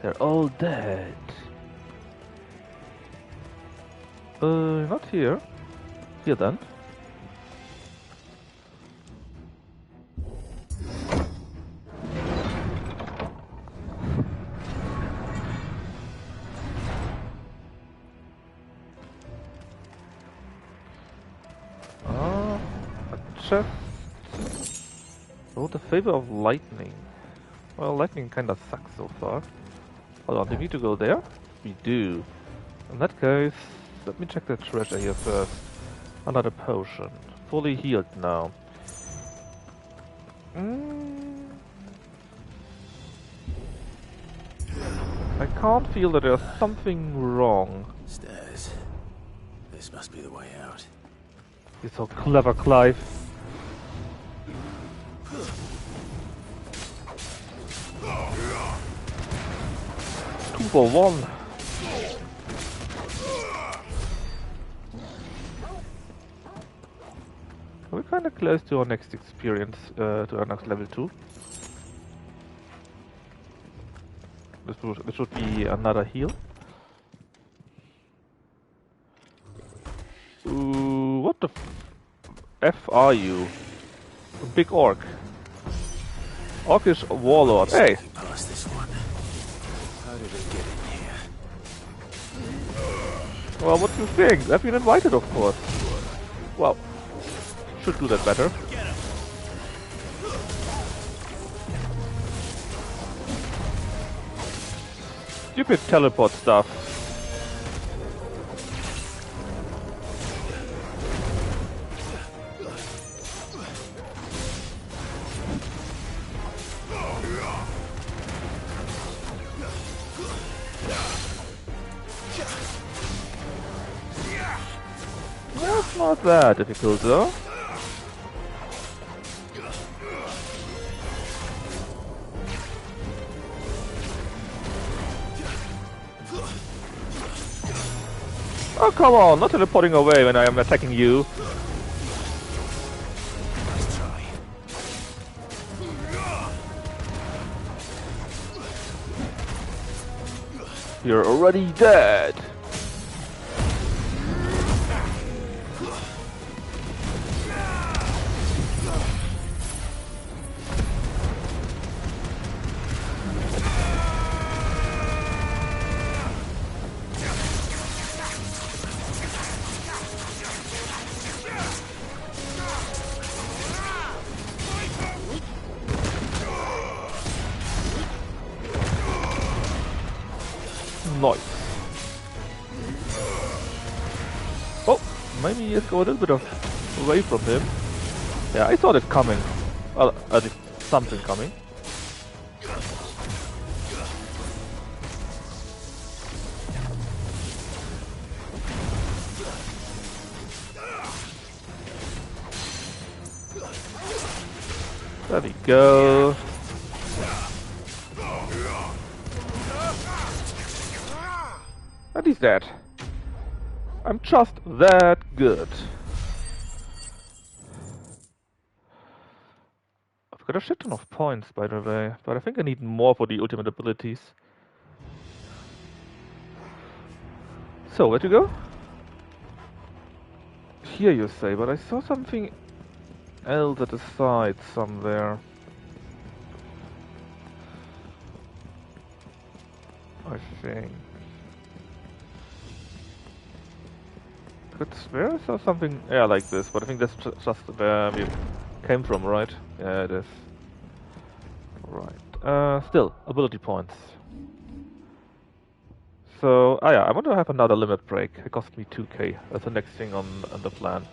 They're all dead. Not here. Here then. A chest. Oh, the favor of lightning. Well, lightning kinda sucks so far. Hold on, do we need to go there? We do. In that case, let me check the treasure here first. Another potion. Fully healed now. I can't feel that there's something wrong. Stairs. This must be the way out. You're so clever, Clive. 2 for 1. We're kind of close to our next experience, to our next level 2. This should be another heal. Ooh, what the F are you? A big orc. Orcish warlord. Hey! Past this one. How did it get in here? Well, what do you think? I've been invited, of course. Well, should do that better. Stupid teleport stuff. That's not that difficult though. Oh, come on, not teleporting away when I am attacking you. You're already dead. Nice. Oh, maybe let's go a little bit away from him. Yeah, I saw it coming. Well, at least something coming. There we go. And he's dead. I'm just that good. I've got a shit ton of points, by the way, but I think I need more for the ultimate abilities. So, where to go? Here you say, but I saw something else at the side somewhere. I think. Could swear I saw something, yeah, like this, but I think that's just where we came from, right? Yeah, it is. Right. Still, ability points. So, yeah, I want to have another limit break. It cost me 2k. That's the next thing on the plan.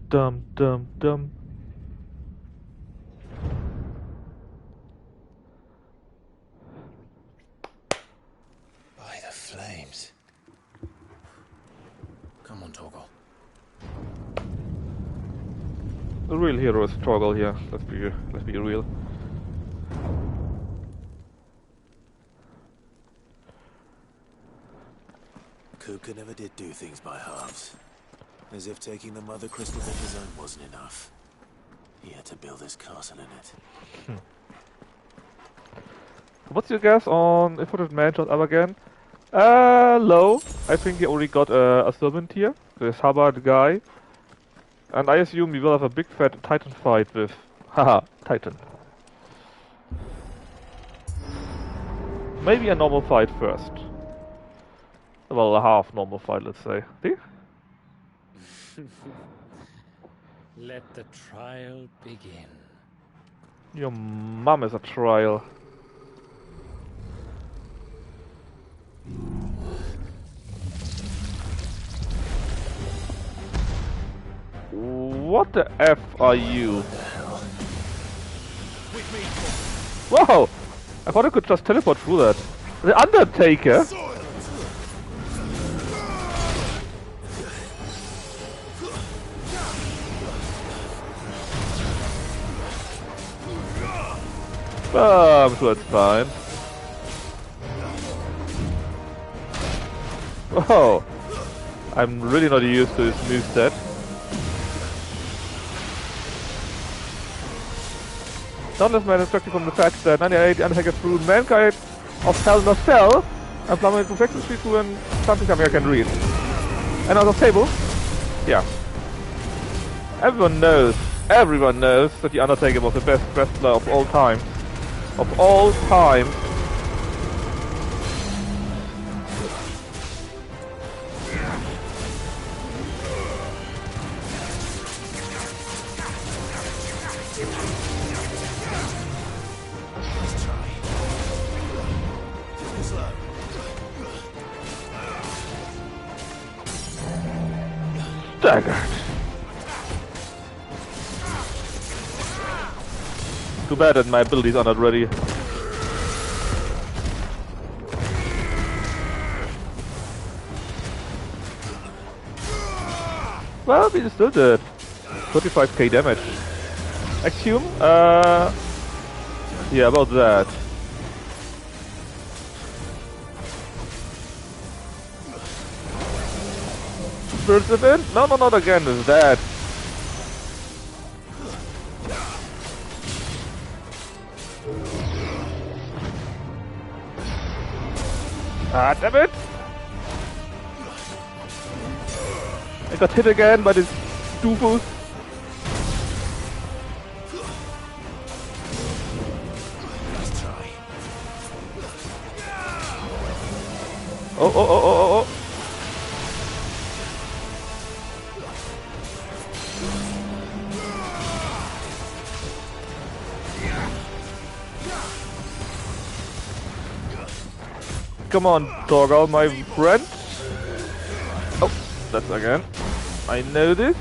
Dum dum dum. By the flames. Come on, Torgal. The real hero is Torgal here. Let's be real. Kupka never did do things by halves. As if taking the mother crystal on his own wasn't enough. He had to build his castle in it. What's your guess on if it man shot up again? Low. I think he already got a servant here. This Hubbard guy. And I assume we will have a big fat Titan fight with... Haha, Titan. Maybe a normal fight first. Well, a half normal fight, let's say. See? Let the trial begin. Your mum is a trial. What the F are you? Whoa! I thought I could just teleport through that. The Undertaker? I'm sure it's fine. Whoa! I'm really not used to this moveset. Dauntless man instructed from the fact that 98 Undertaker threw mankind of Hell Not Fell and plummeted perfection street through and something I can read. And on the table? Yeah. Everyone knows that the Undertaker was the best wrestler of all time. Of all time. Staggered. Too bad that my abilities are not ready. Well, we still did 35k damage. Axiom? Yeah, about that. Burst of it? No, not again with that. Ah, damn it! I got hit again by this doofus. Oh. Come on, Torgal, my friend. Oh, that's again. I know this.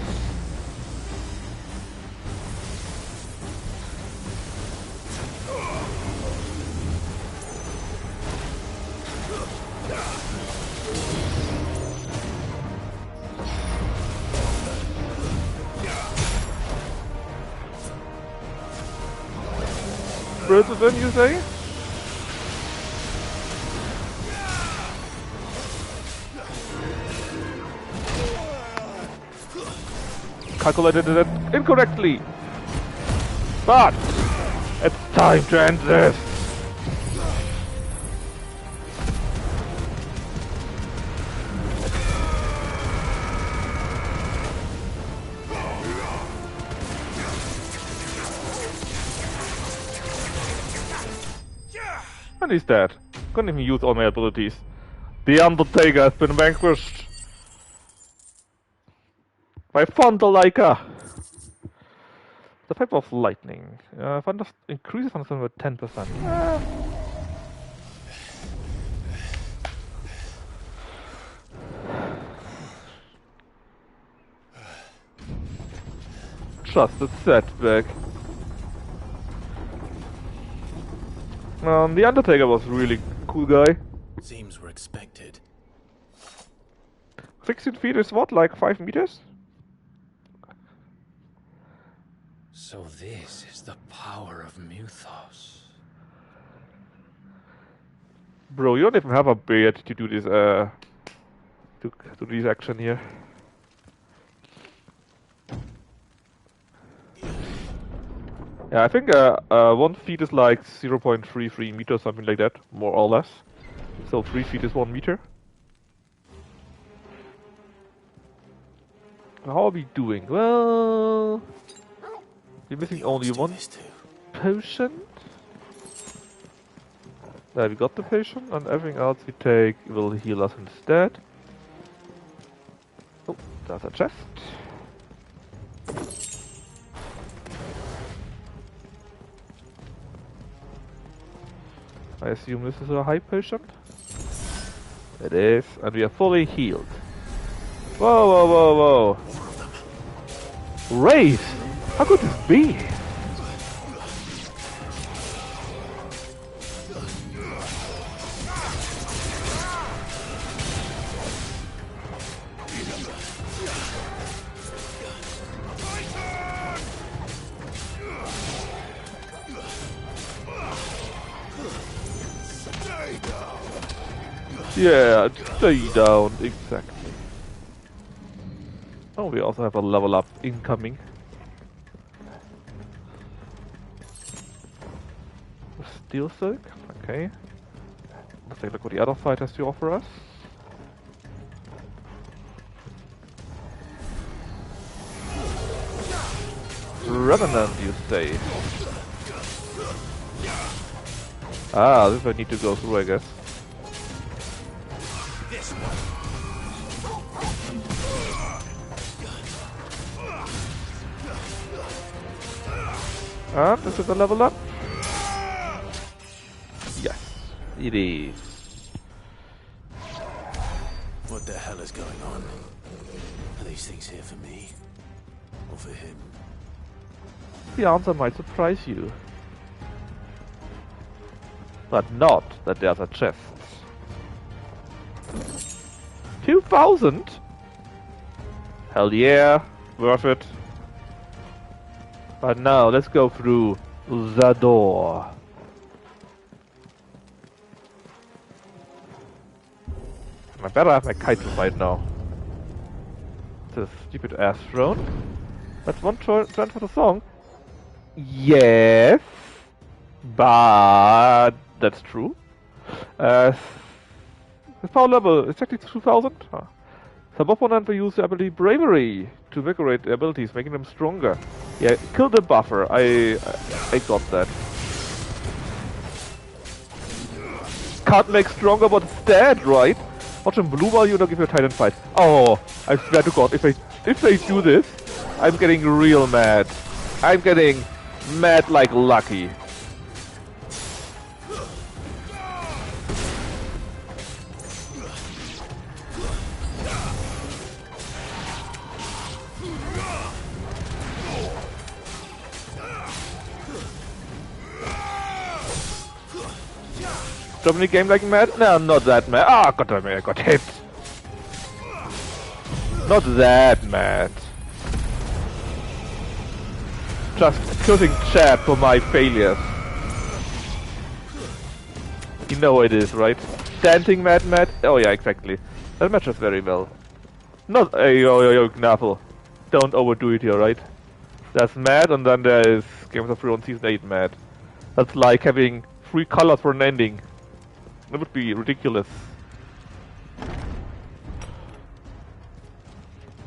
Birds of them, you say? Calculated it incorrectly. But it's time to end this. And he's dead. Couldn't even use all my abilities. The Undertaker has been vanquished by Thunderliker. The type of lightning. Thunder increases thunder with 10%. Just a setback. The Undertaker was really cool guy. Seems we're expected. 16 feet is what, like 5 meters? So this is the power of Mythos. Bro, you don't even have a beard to do this, to do this action here. Yeah, I think 1 feet is like 0.33 meters, something like that, more or less. So 3 feet is 1 meter. How are we doing? Well, we're missing only one potion. There, we got the potion, and everything else we take will heal us instead. Oh, there's a chest. I assume this is a high potion. It is, and we are fully healed. Whoa, whoa, whoa, whoa! Wraith! How could this be? Yeah, stay down, exactly. Oh, we also have a level up incoming. Steel silk, okay. Let's take a look what the other side has to offer us. Revenant, you say? Ah, this I need to go through, I guess. And is it a level up? Yes, it is. What the hell is going on? Are these things here for me? Or for him? The answer might surprise you. But not that there's a chest. 2,000? Hell yeah, worth it. But now, let's go through the door. I better have my kite to fight now. This stupid ass throne. That's one turn for the song. Yes, but that's true. His power level is technically 2,000. Some opponent will use the ability Bravery to invigorate their abilities, making them stronger. Yeah, kill the buffer. I got that. Can't make stronger, but it's dead, right? Watch him blue while you don't give your Titan fight. Oh, I swear to God, if they do this, I'm getting real mad. I'm getting mad like Lucky. Drop any game like mad? No, not that mad. Ah, goddammit, I got hit. Not that mad. Just killing chat for my failures. You know it is, right? Dancing mad? Oh yeah, exactly. That matches very well. Not yo, Knaffle. Don't overdo it here, right? There's mad, and then there is Games of Thrones Season 8 mad. That's like having 3 colors for an ending. That would be ridiculous.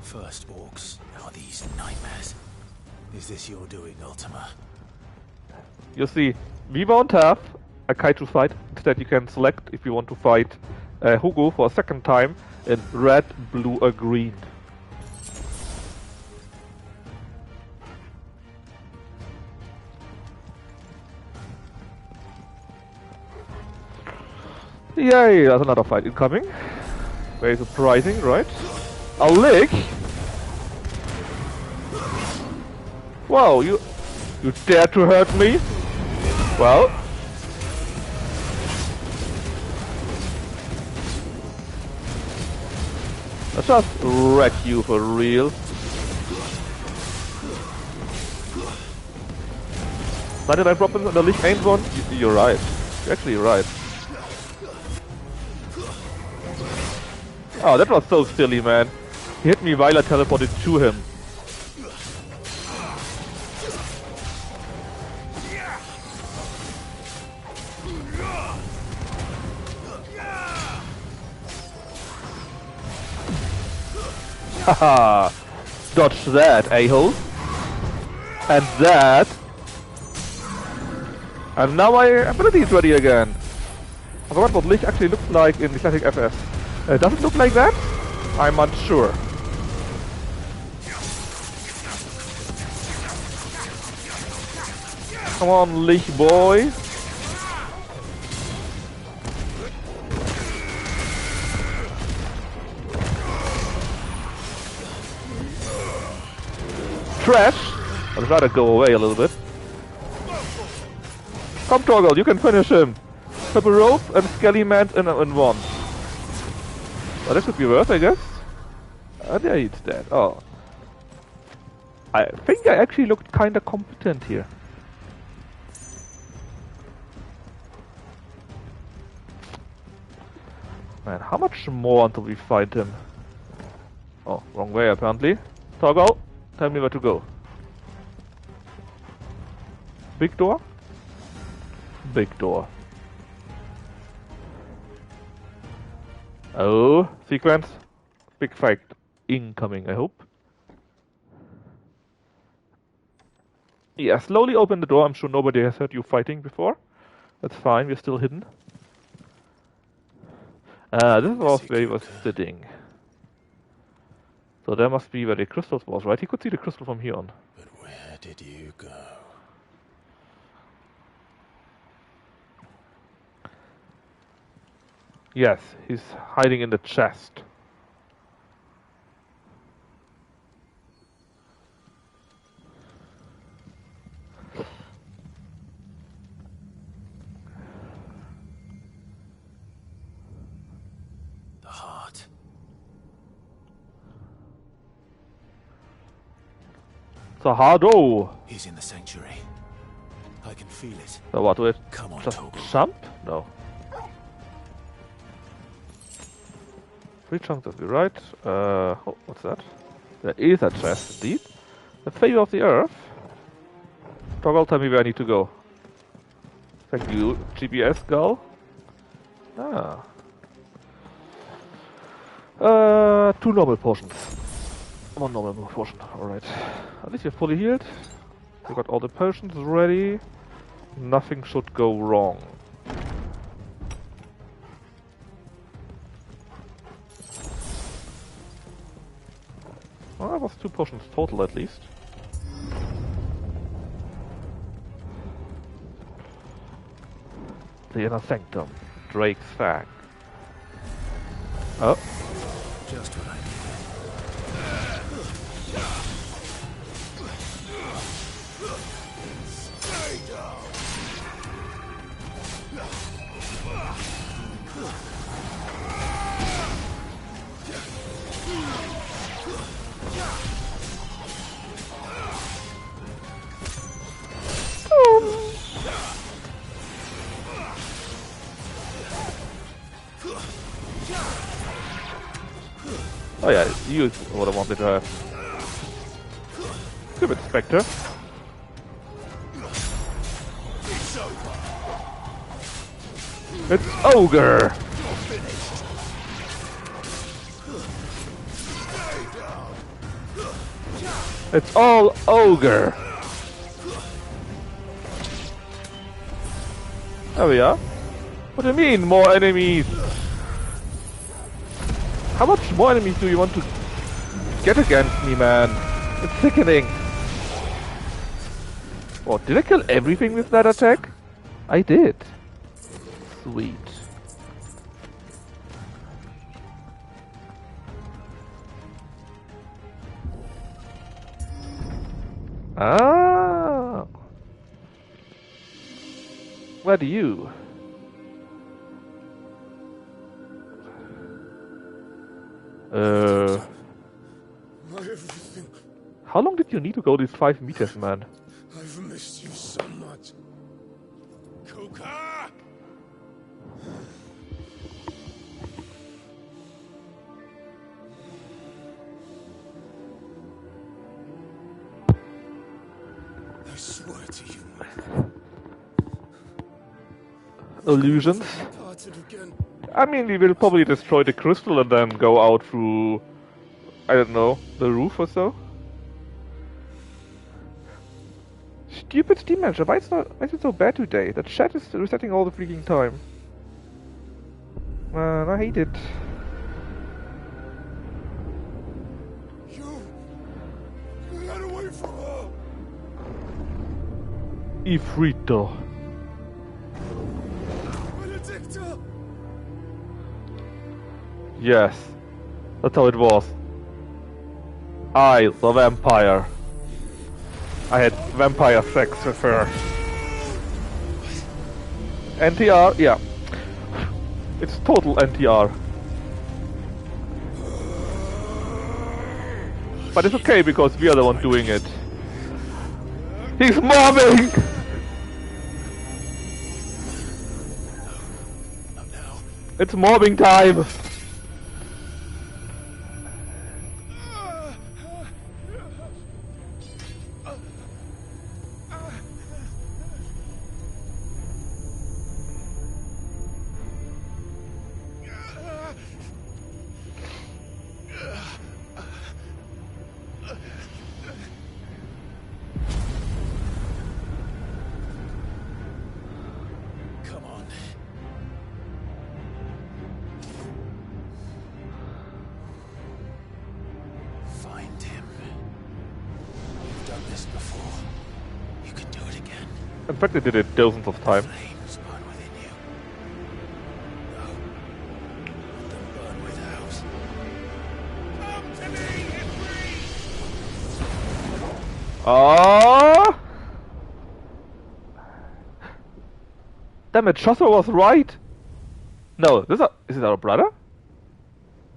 First orcs, now these nightmares. Is this your doing, Ultima? You see, we won't have a kite to fight. Instead, you can select if you want to fight Hugo for a second time in red, blue, or green. Yay, there's another fight incoming. Very surprising, right? A lick? Wow, you dare to hurt me? Well, let's just wreck you for real. 99 problems and the league ain't one? You're right. You're actually right. Oh, that was so silly, man. He hit me while I teleported to him. Haha! Dodge that, a-hole. And that. And now my ability is ready again. I forgot what Lich actually looks like in the classic FS. Does it look like that? I'm unsure. Come on, Lich boy. Trash! I'd rather go away a little bit. Come, Torgal, you can finish him. Purple Rope and Skelly Man in one. Well, that could be worse, I guess. There he's dead. Oh. I think I actually looked kinda competent here. Man, how much more until we find him? Oh, wrong way apparently. Torgal, tell me where to go. Big door? Big door. Oh, sequence. Big fight incoming, I hope. Yeah, slowly open the door. I'm sure nobody has heard you fighting before. That's fine, we're still hidden. This was where he was sitting. So there must be where the crystals was, right? He could see the crystal from here on. But where did you go? Yes, he's hiding in the chest. The heart. Sahado! He's in the sanctuary. I can feel it. So what do it? Come on, Just Torgal. jump? No. 3 chunks of the right. Oh, what's that? There is a chest, indeed. The favor of the earth. Torgal, tell me where I need to go. Thank you, GPS gull. Ah. 2 normal potions. 1 normal potion, alright. At least you're fully healed. You got all the potions ready. Nothing should go wrong. Well, that was 2 potions total at least. The inner sanctum. Drake's Fang. Oh. Just what I Stay down. Oh yeah, you what I wanted to have. Stupid Spectre. It's Ogre! It's all Ogre! There we are. What do you mean, more enemies? How much more enemies do you want to get against me, man? It's sickening. Oh, did I kill everything with that attack? I did. Sweet. Ah. Where do you? My everything. How long did you need to go these 5 meters, man? I've missed you so much. Kuka! I swear to you, Illusions? I mean, we will probably destroy the crystal and then go out through, I don't know, the roof or so. Stupid Steam Manager, why is it so bad today? That chat is resetting all the freaking time. Man, I hate it. Get away from her! Ifrito. Benedicta! Yes, that's how it was. I, the vampire. I had vampire sex with her. NTR? Yeah. It's total NTR. But it's okay because we are the one doing it. He's mobbing! It's mobbing time! In fact, I did it dozens of times. Ah! Damn it, Chosser was right! No, is it our brother?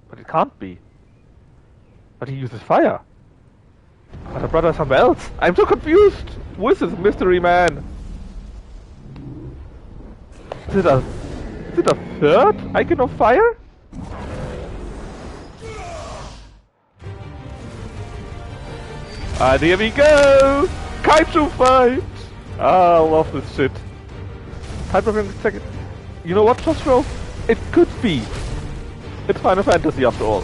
But it can't be. But he uses fire. But our brother is somewhere else. I'm so confused! Who is this mystery man? Is it a third icon of fire? And here we go! Kaiju fight! Ah, I love this shit. Time for a second. You know what, Jostro? It could be. It's Final Fantasy after all.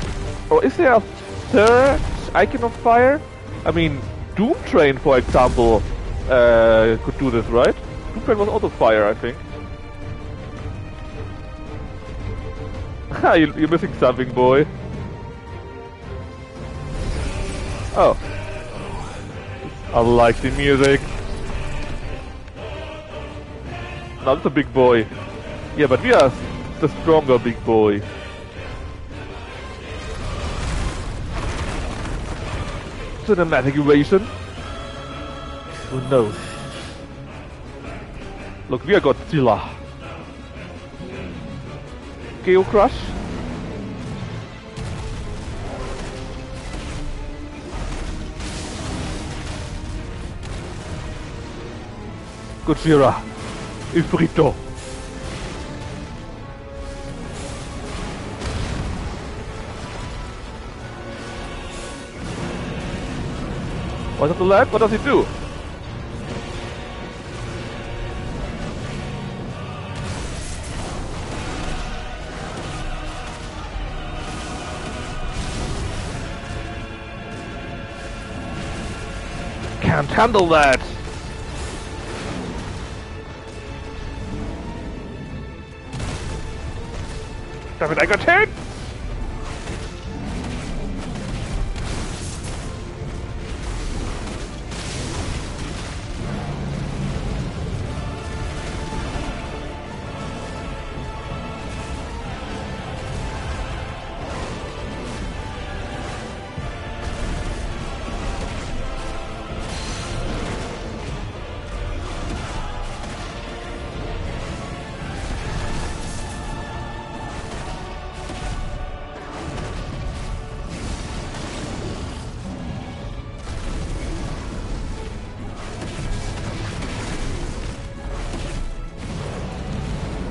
Or is there a third icon of fire? I mean, Doom Train, for example, could do this, right? Doom Train was also fire, I think. You're missing something, boy. Oh. I like the music. Now it's a big boy. Yeah, but we are the stronger big boy. Cinematic evasion? Oh no. Look, we are Godzilla. Geo Crush? Gojira. Ifrito. What's up the lag? What does he do? Can't handle that! Damn it, I got hit!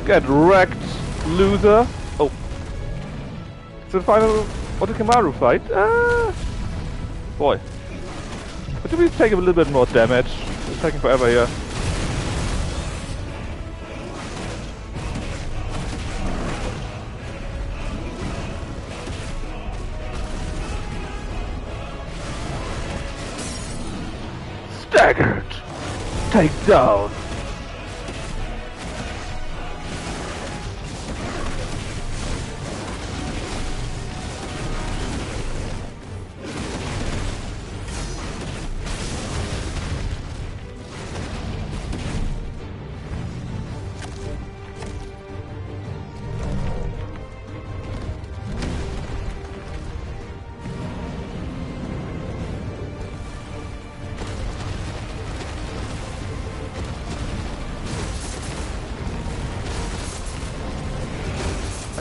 Get wrecked, loser! Oh. It's the final Otakamaru fight. Boy. Could we take a little bit more damage? It's taking forever here. Staggered! Take down!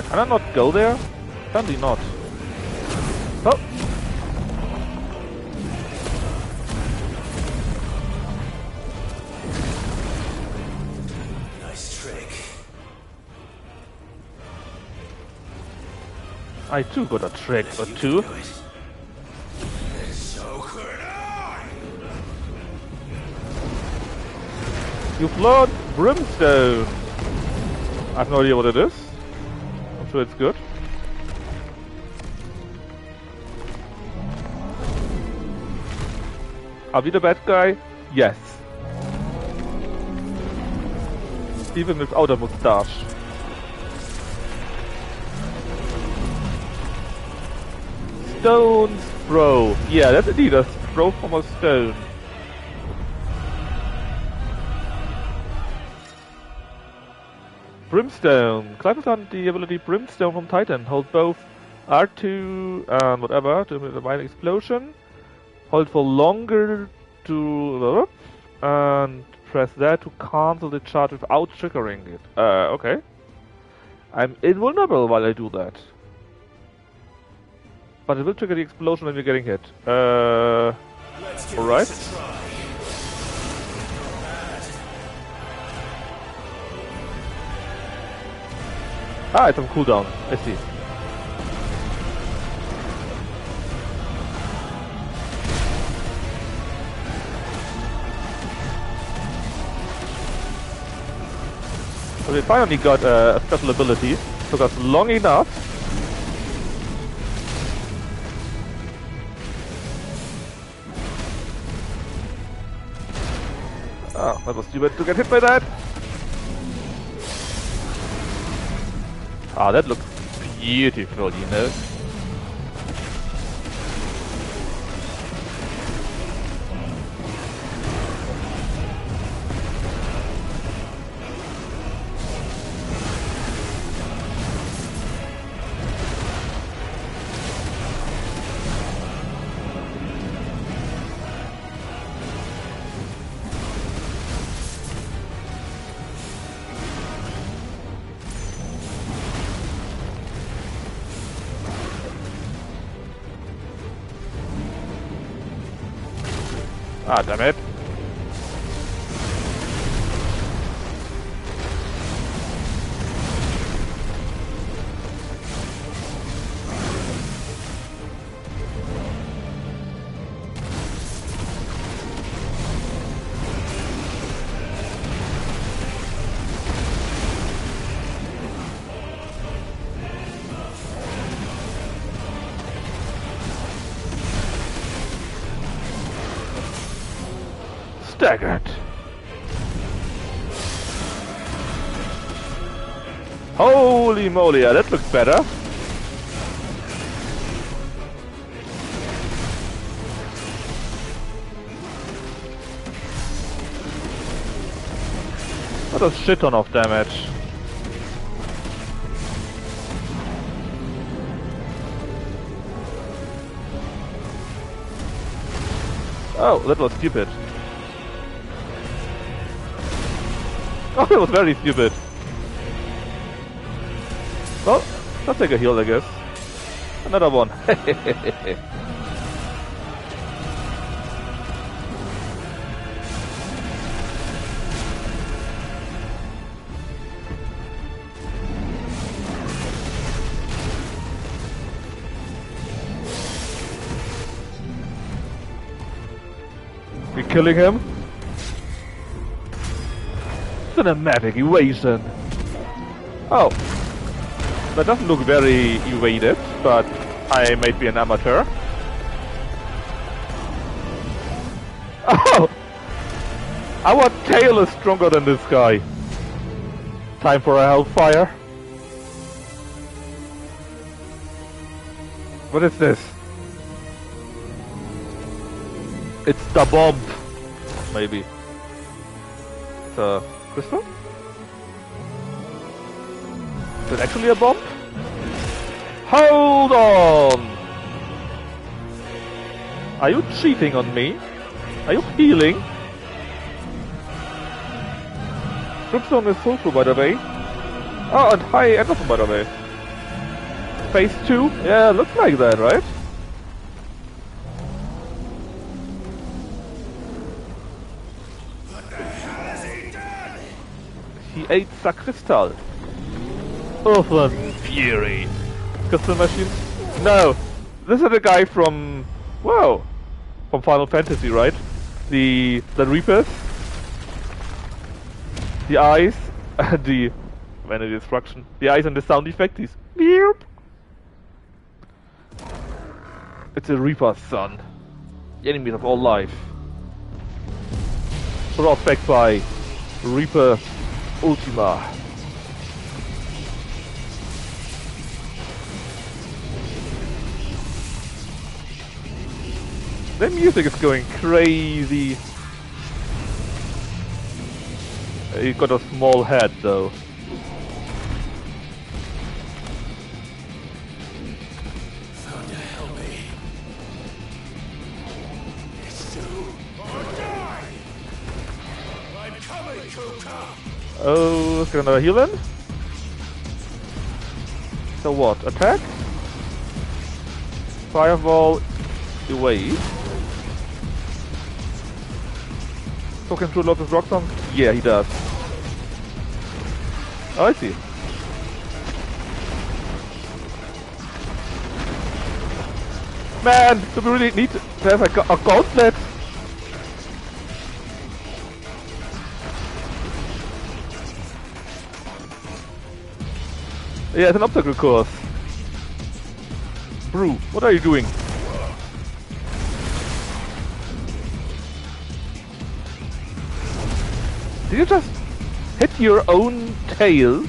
Can I not go there? Apparently not. Oh! Nice trick. I too got a trick or two. So could I. You've learned Brimstone! I have no idea what it is. I'm sure it's good. Are we the bad guy? Yes. Even without a mustache. Stone throw. Yeah, that's indeed a throw from a stone. Brimstone. Climbers on the ability Brimstone from Titan. Hold both R2 and whatever to the mine explosion. Hold for longer to and press that to cancel the charge without triggering it. Okay. I'm invulnerable while I do that. But it will trigger the explosion when we're getting hit. Alright. Ah, it's on cooldown. I see. So we finally got a special ability. Took us long enough. Oh, that was stupid to get hit by that. Ah, that looks beautiful, you know. Ah, damn it. Staggered. Holy moly, yeah, that looks better. What a shit ton of damage. Oh, that was stupid. Oh, that was very stupid. Well, let's take a heal, I guess. Another one. killing him. Cinematic evasion. Oh. That doesn't look very evaded, but I might be an amateur. Oh! Our tail is stronger than this guy. Time for a hellfire. What is this? It's the bomb. Maybe. The crystal? Is it actually a bomb? Hold on! Are you cheating on me? Are you healing? Brimstone is sulfur, by the way. Oh, and high Anderson, by the way. Phase 2? Yeah, looks like that, right? What the hell has he done? He ate the crystal. Earthland Fury. Crystal machine? No! This is the guy from... Whoa! From Final Fantasy, right? The Reapers. The eyes. The... Vanity destruction. The eyes and the sound effect is... Beep! It's a Reaper's son. The enemies of all life. Brought back by Reaper Ultima. The music is going crazy. He got a small head though. Thunder help me. It's true. Or die! I'm coming, Kuka! Oh, let's get another heal in. So what? Attack? Fireball away. So control Lotus Rock Song? Yeah, he does. Oh, I see. Man, do we really need to have a gauntlet? Yeah, it's an obstacle course. Brew, what are you doing? Did you just hit your own tail?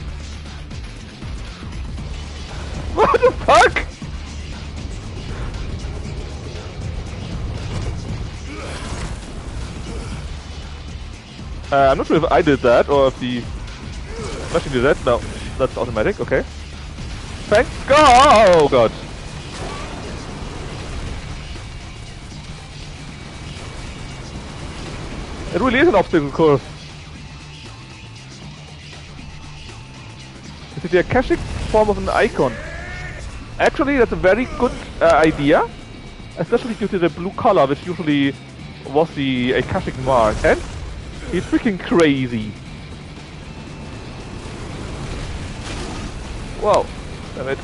What the fuck? I'm not sure if I did that or if the machine did that. No, that's automatic. Okay. Thank God! Oh God. It really is an obstacle course. Is it the akashic form of an icon? Actually, that's a very good idea, especially due to the blue color, which usually was the akashic mark. And he's freaking crazy. Whoa! Damn it!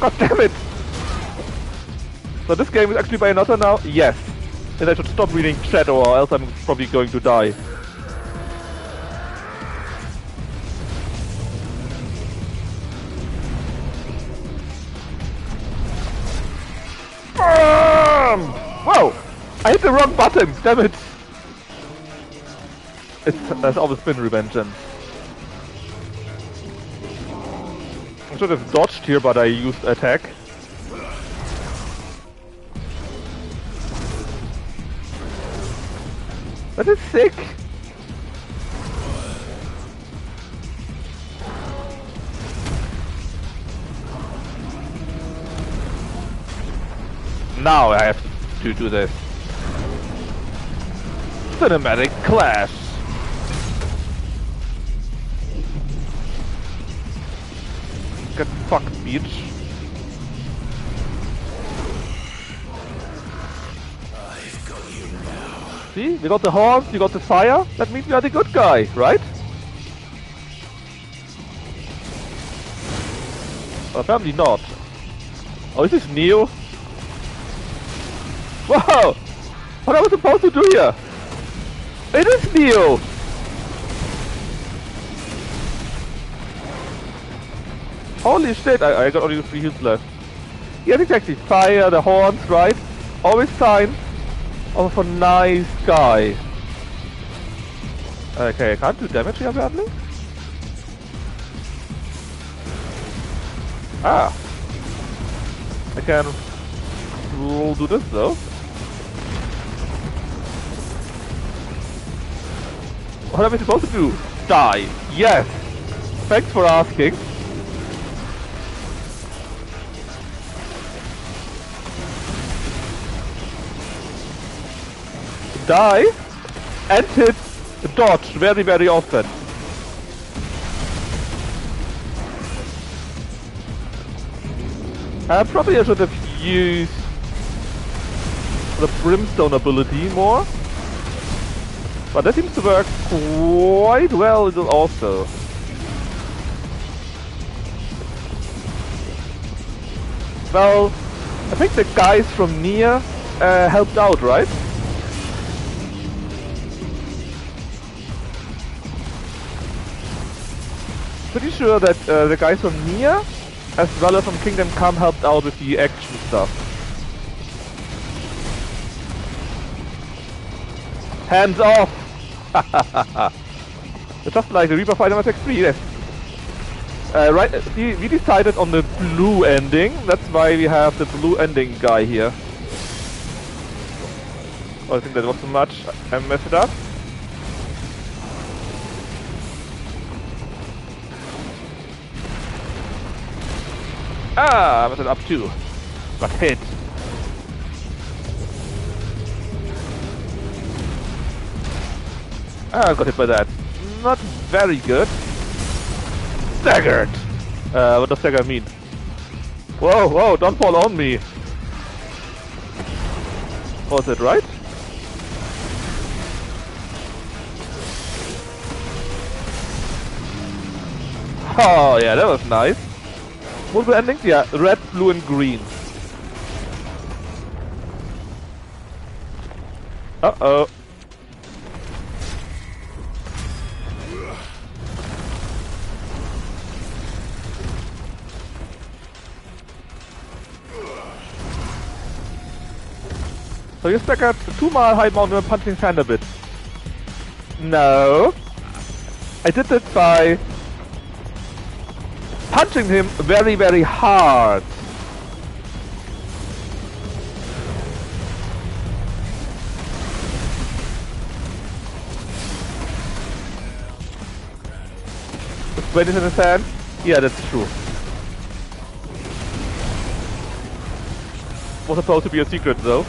God damn it! So this game is actually Bayonetta now? Yes. And I should stop reading chat or else I'm probably going to die. Whoa! I hit the wrong button! Damn it! There's always been revengeance. I should have dodged here, but I used attack. That is sick! Now I have to do this. Cinematic Clash! Get fucked, bitch. See, we got the horns, we got the fire, that means we are the good guy, right? Well, apparently not. Oh, is this Neo? Whoa! What am I supposed to do here? It is Neo! Holy shit, I got only 3 heals left. Yes, exactly. Fire, the horns, right? Always sign of a nice guy. Okay, I can't do damage here apparently. Ah. I can do this though. What am I supposed to do? Die. Yes. Thanks for asking. Die and hit dodge very, very often. Probably I should have used the brimstone ability more, but that seems to work quite well also. Well, I think the guys from Nier helped out, right? Pretty sure that the guys from Nier, as well as from Kingdom Come, helped out with the action stuff. Hands off! Just like the Reaper Fighter Mass X3, yes. Right, we decided on the blue ending, that's why we have the blue ending guy here. Oh, I think that was too much, I messed it up. Ah, I messed it up too. Got hit. Ah, I got hit by that. Not very good. Staggered! What does stagger mean? Whoa, whoa, don't fall on me! Was it right? Oh yeah, that was nice. Multiple endings? Yeah, red, blue and green. Uh-oh. So you staggered 2 mile high mountain and punching sand a bit. No. I did it by punching him very, very hard. When it's in the sand? Yeah, that's true. Was supposed to be a secret though.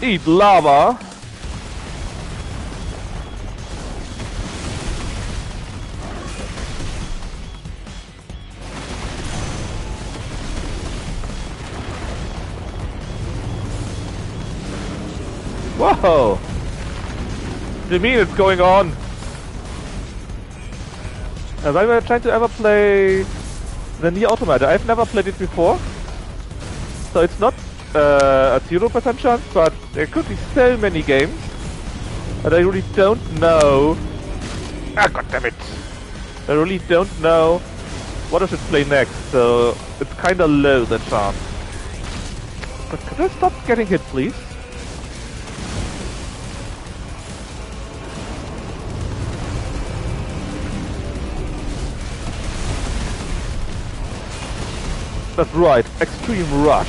Eat lava. Whoa! What do you mean it's going on? Have I ever tried to ever play the Nier Automata? I've never played it before. So it's not a 0% chance, but there could be so many games that I really don't know. Ah, goddammit! I really don't know what I should play next, so it's kinda low, the chance. But could I stop getting hit, please? That's right, Extreme Rush.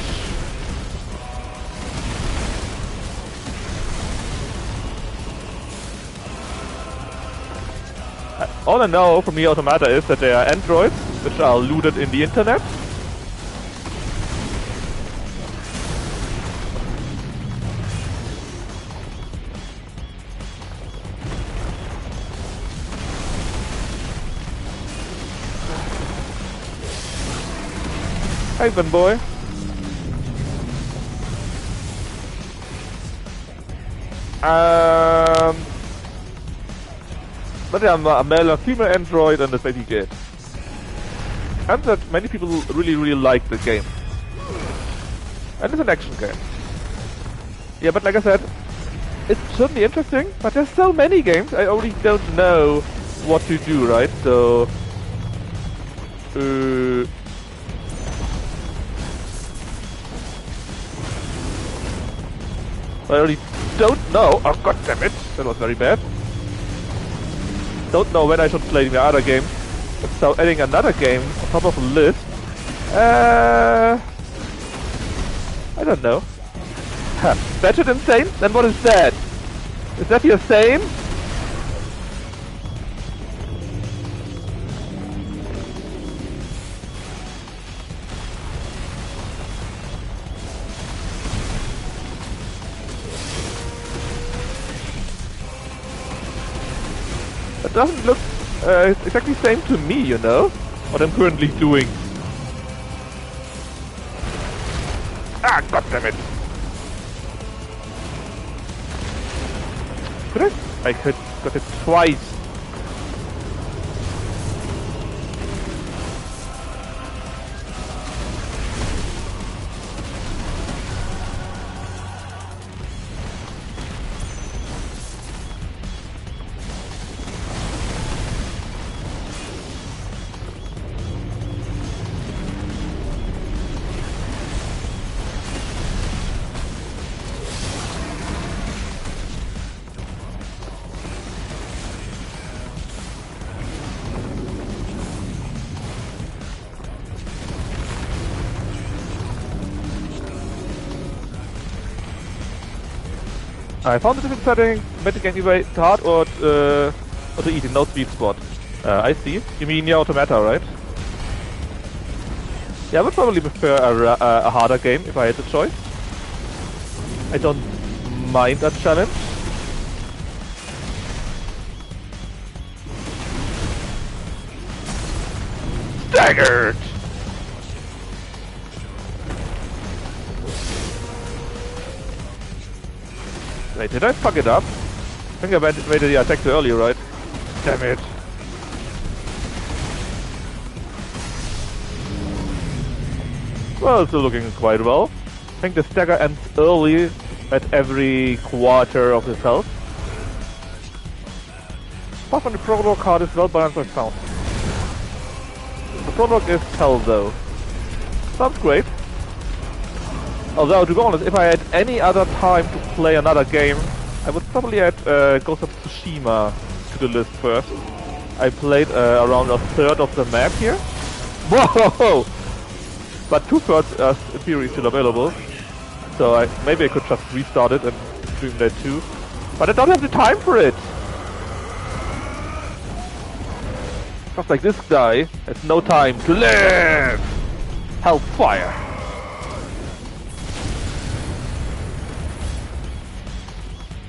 All I know from Nier Automata is that there are androids, which are looted in the internet. Hey, Ben boy. But yeah, I'm a male and female android, and that's basically it. And that many people really, really like the game. And it's an action game. Yeah, but like I said, it's certainly interesting, but there's so many games, I already don't know what to do, right? So... I already don't know. Oh, god damn it! That was very bad. Don't know when I should play the other game. So adding another game on top of the list. I don't know. Batshit Insane? Then what is that? Is that your same? It doesn't look exactly the same to me, you know? What I'm currently doing. Ah, goddammit! Could I? I got it twice. I found a different setting, magic anyway, to hard or to easy, no speed spot. I see. You mean your automata, right? Yeah, I would probably prefer a harder game if I had the choice. I don't mind that challenge. Staggered! Wait, did I fuck it up? I think I made the attack too early, right? Damn it. Well, still looking quite well. I think the stagger ends early at every quarter of his health. Buff on the prologue card is well balanced, I found. The prologue is hell though. Sounds great. Although, to be honest, if I had any other time to play another game, I would probably add Ghost of Tsushima to the list first. I played around a third of the map here. Whoa! But 2/3 are in theory still available. So maybe I could just restart it and stream that too. But I don't have the time for it! Just like this guy has no time to live! Hellfire!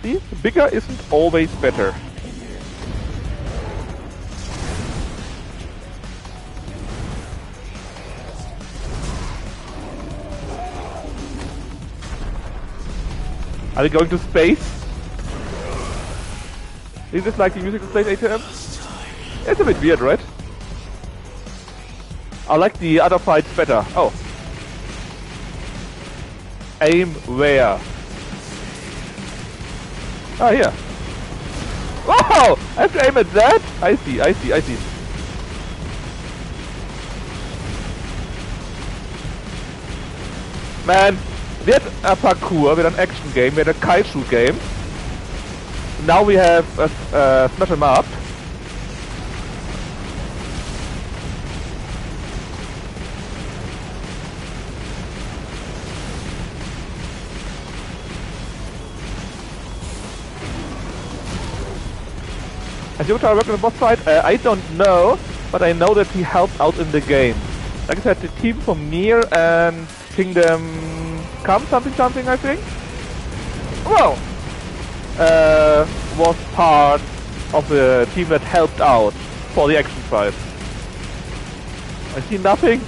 See, bigger isn't always better. Are we going to space? Is this like the music played ATM? It's a bit weird, right? I like the other fights better. Oh. Aim where? Ah, here. Wow! I have to aim at that? I see. Man, we had a parkour, we had an action game, we had a kaiju game. Now we have a smash 'em up. Has Yota worked on the boss fight? I don't know, but I know that he helped out in the game. Like I said, the team from Nier and Kingdom Come something I think? Well, was part of the team that helped out for the action fight. I see nothing.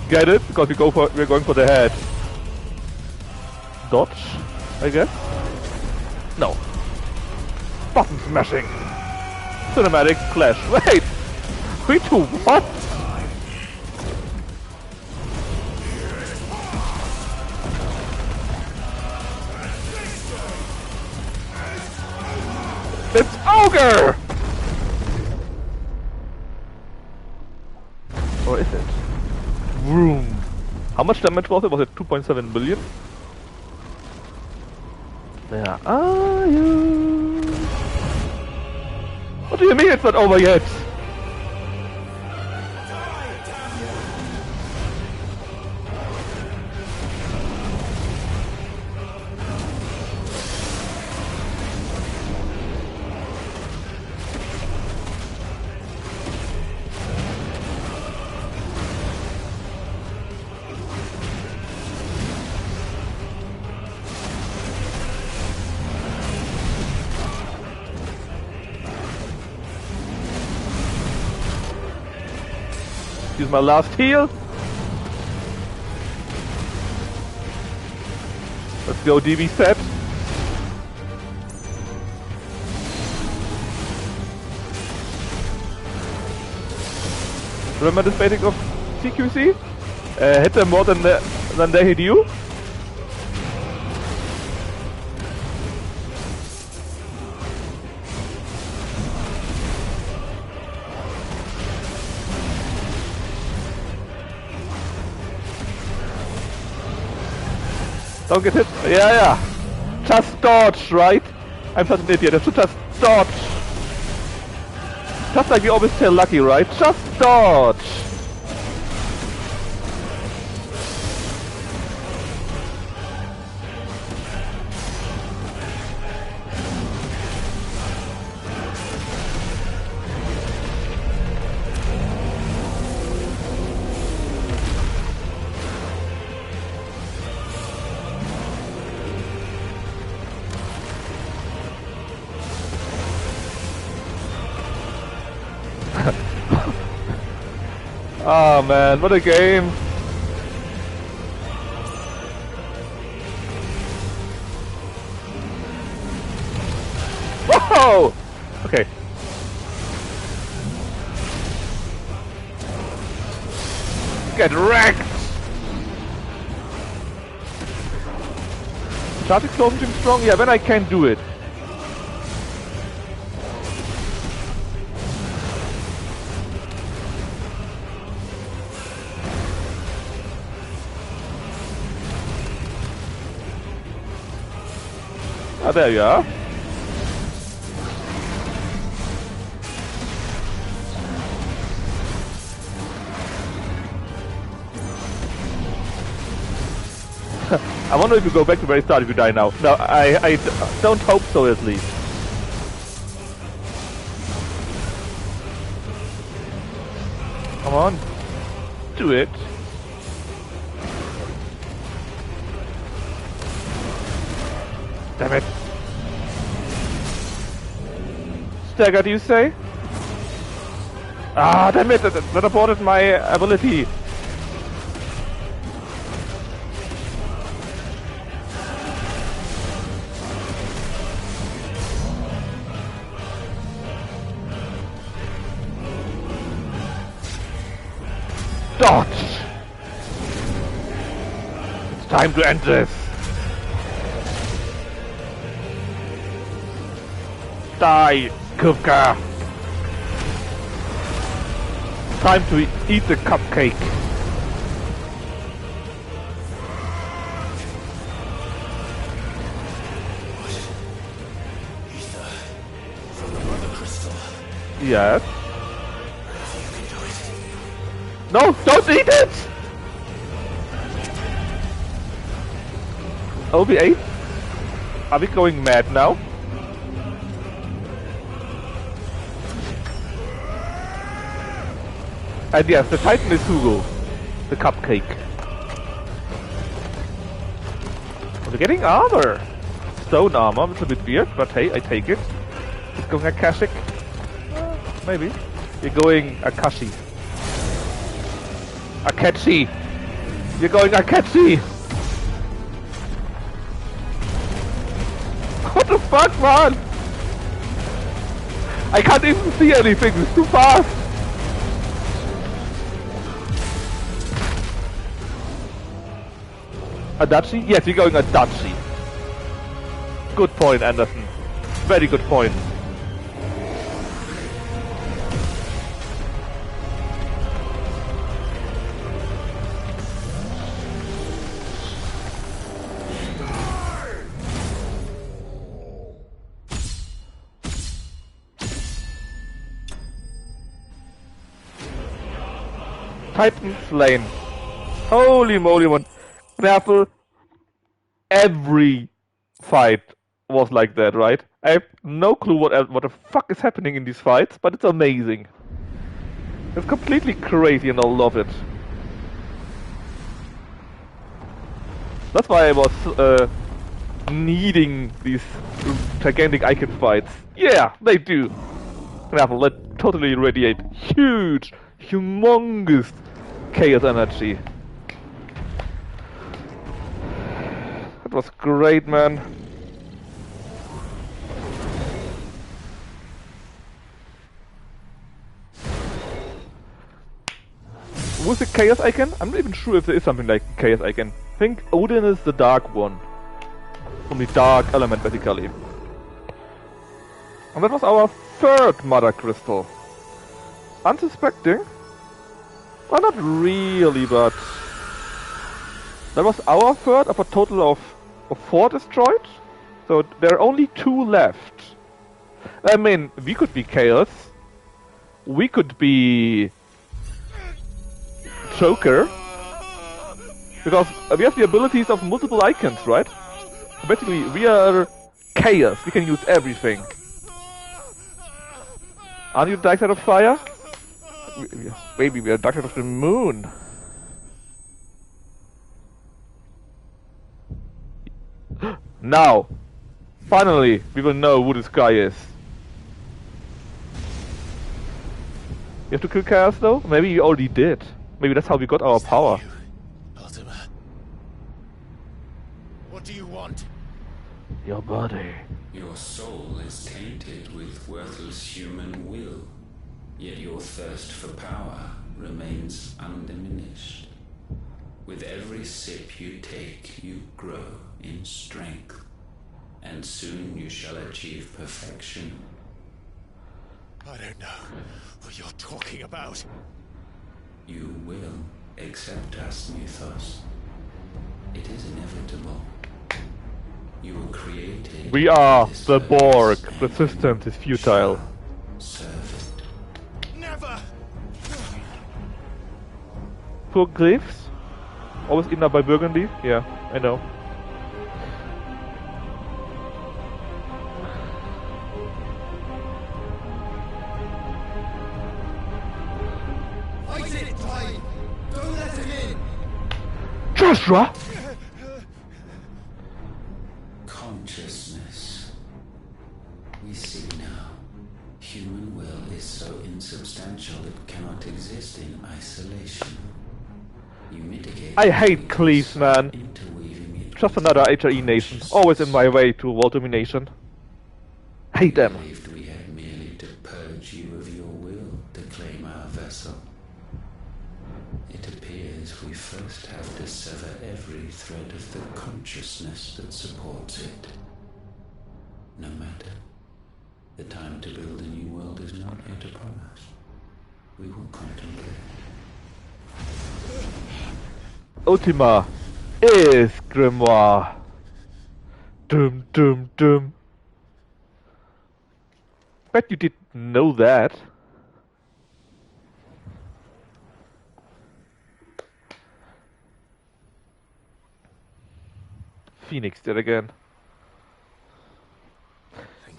Get it? Because we're going for the head. Dodge, I guess. No. Button smashing. Cinematic clash. Wait! 3, 2, what? It's Ogre! Or is it? Vroom. How much damage was it? Was it 2.7 billion? Where are you? What do you mean it's not over yet? Use my last heal. Let's go, DB set. Remember this basic of CQC? Hit them more than they hit you. Don't get hit. Yeah. Just dodge, right? I'm such an idiot. I should just dodge. Just like we always tell Lucky, right? Just dodge. Oh man, what a game! Whoa! Okay. Get wrecked! Charge explosion too strong? Yeah, then I can't do it. Ah, there you are. I wonder if you go back to the very start if you die now. No, I don't hope so at least. Come on. Do it. Damn it. Stagger, do you say? Ah, damn it! That aborted my ability. Dodge! It's time to end this. Die, Kufka! Time to eat the cupcake. Ether from the Mother Crystal. Yes. No, don't eat it! OB8? Are we going mad now? And yes, the Titan is Hugo, the cupcake. We're getting armor! Stone armor, it's a bit weird, but hey, I take it. It's going Akashic. Maybe. You're going Akashi. Akachi! You're going Akachi! What the fuck, man? I can't even see anything, it's too fast! Adachi? Yes, we're going Adachi. Good point, Anderson. Very good point. Titan slain. Holy moly, man. Careful. Every fight was like that, right? I have no clue what the fuck is happening in these fights, but it's amazing. It's completely crazy and I love it. That's why I was needing these gigantic icon fights. Yeah, they do. Careful, they totally radiate huge, humongous chaos energy. That was great, man. Who's the chaos icon? I'm not even sure if there is something like chaos icon. I think Odin is the dark one. From the dark element, basically. And that was our third Mother Crystal. Unsuspecting? Well, not really, but... that was our third of a total of 4 destroyed. So there are only 2 left. I mean, we could be Chaos. We could be... Joker. Because we have the abilities of multiple icons, right? Basically, we are Chaos. We can use everything. Aren't you the dark side of fire? Maybe we are dark side of the moon. Now, finally, we will know who this guy is. You have to kill Chaos though? Maybe you already did. Maybe that's how we got our power. Ultima. What do you want? Your body. Your soul is tainted with worthless human will, yet your thirst for power remains undiminished. With every sip you take, you grow in strength, and soon you shall achieve perfection. I don't know what you're talking about. You will accept us, Mythos. It is inevitable. You were created. We are the Borg. Resistance is futile. Serve it. Never! Poor Glyphs? Always eaten up by Burgundy? Yeah, I know. Fight it, Clyde! Don't let him in! Joshua! Consciousness. We see now. Human will is so insubstantial it cannot exist in isolation. You mitigate. I hate Cleves, man. Just another HRE nation. Always in my way to world domination. Hate them. We had merely to purge you of your will to claim our vessel. It appears we first have to sever every thread of the consciousness that supports it. No matter. The time to build a new world is not yet upon us. We will contemplate. Ultima is Grimoire. Dum dum dum. Bet you didn't know that. Phoenix did again.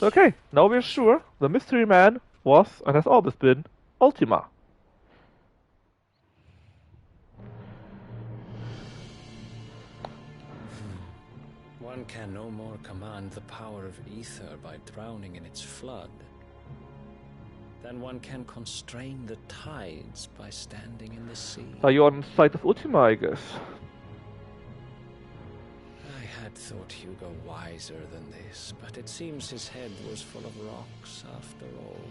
Okay, now we're sure the mystery man was and has always been Ultima. One can no more command the power of ether by drowning in its flood than one can constrain the tides by standing in the sea. Are you on the side of Ultima, I guess? I had had thought Hugo wiser than this, but it seems his head was full of rocks after all.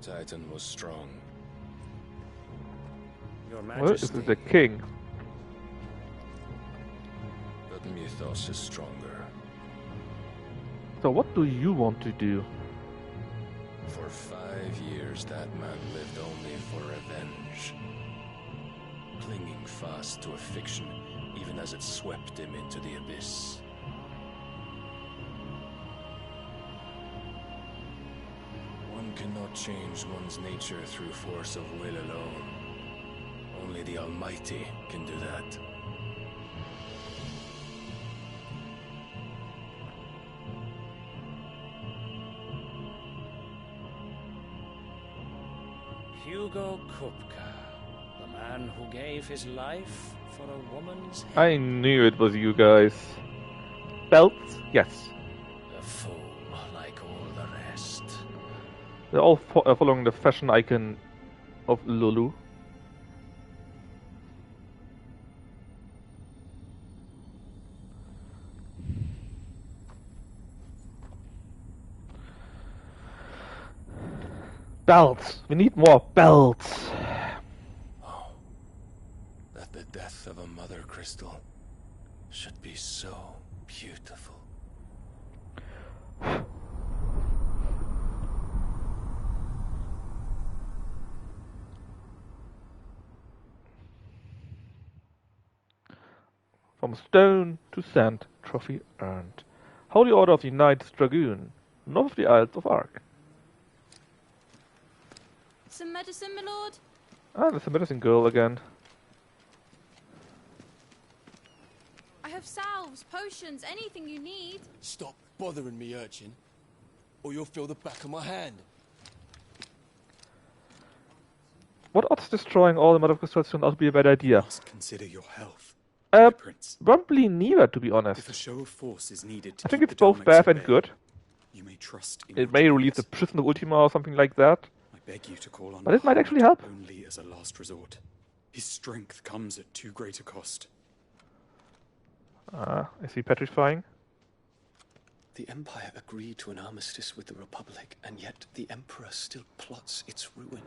Titan was strong. Your Well, this Majesty. is the king. But Mythos is stronger. So what do you want to do? For 5 years, that man lived only for revenge. Clinging fast to a fiction, even as it swept him into the abyss. One cannot change one's nature through force of will alone. Only the Almighty can do that. Hugo Kupka, the man who gave his life for a woman's head. I knew it was you guys. Belts? Yes. A fool like all the rest. They're all following the fashion icon of Lulu. Belts! We need more belts! That the death of a mother crystal should be so beautiful. From stone to sand, trophy earned. Holy Order of the Knights Dragoon, north of the Isles of Ark. Some medicine, my lord? Ah, there's a medicine girl again. I have salves, potions, anything you need. Stop bothering me, urchin, or you'll feel the back of my hand. What odds destroying all the mother crystals turned out to be a bad idea? Consider your health. Probably neither, to be honest. If a show of force is needed to I think keep it's the both Dalmex bad at and bay, good. You may trust in It may release the prison of Ultima or something like that. I beg you to call on But it might actually help. only as a last resort. His strength comes at too great a cost. Ah, I see petrifying. The Empire agreed to an armistice with the Republic, and yet the Emperor still plots its ruin.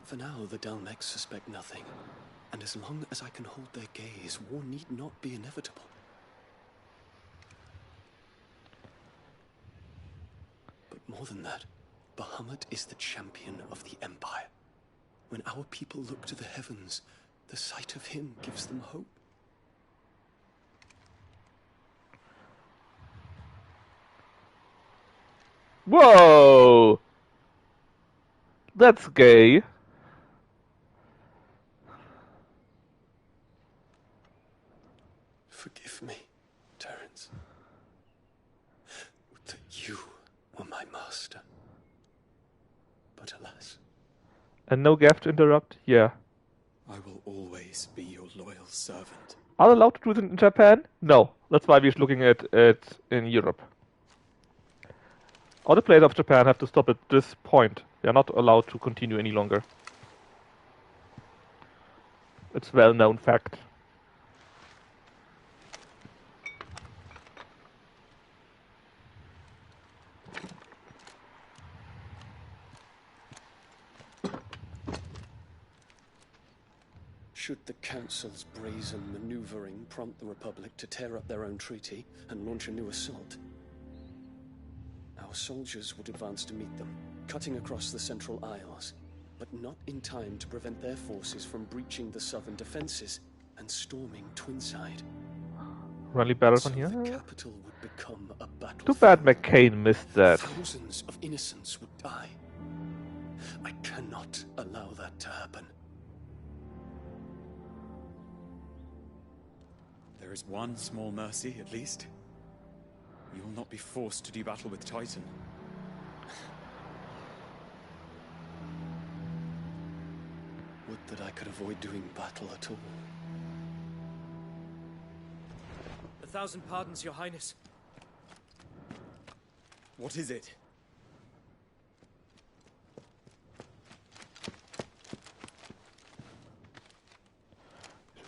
For now, the Dalmex suspect nothing, and as long as I can hold their gaze, war need not be inevitable. But more than that, Bahamut is the champion of the Empire. When our people look to the heavens, the sight of him gives them hope. Whoa! That's gay. Forgive me, Terence. Would that you were my master. But alas. And no gap to interrupt? Yeah. I will always be your loyal servant. Are they allowed to do this in Japan? No. That's why we're looking at it in Europe. All the players of Japan have to stop at this point. They are not allowed to continue any longer. It's well-known fact. Should the Council's brazen maneuvering prompt the Republic to tear up their own treaty and launch a new assault, our soldiers would advance to meet them, cutting across the Central Isles, but not in time to prevent their forces from breaching the southern defenses and storming Twinside. Rally battle So from here? the capital would become a battle. Too bad McCain missed that. Thousands of innocents would die. I cannot allow that to happen. There is one small mercy, at least. You will not be forced to do battle with Titan. Would that I could avoid doing battle at all. 1,000 pardons, Your Highness. What is it?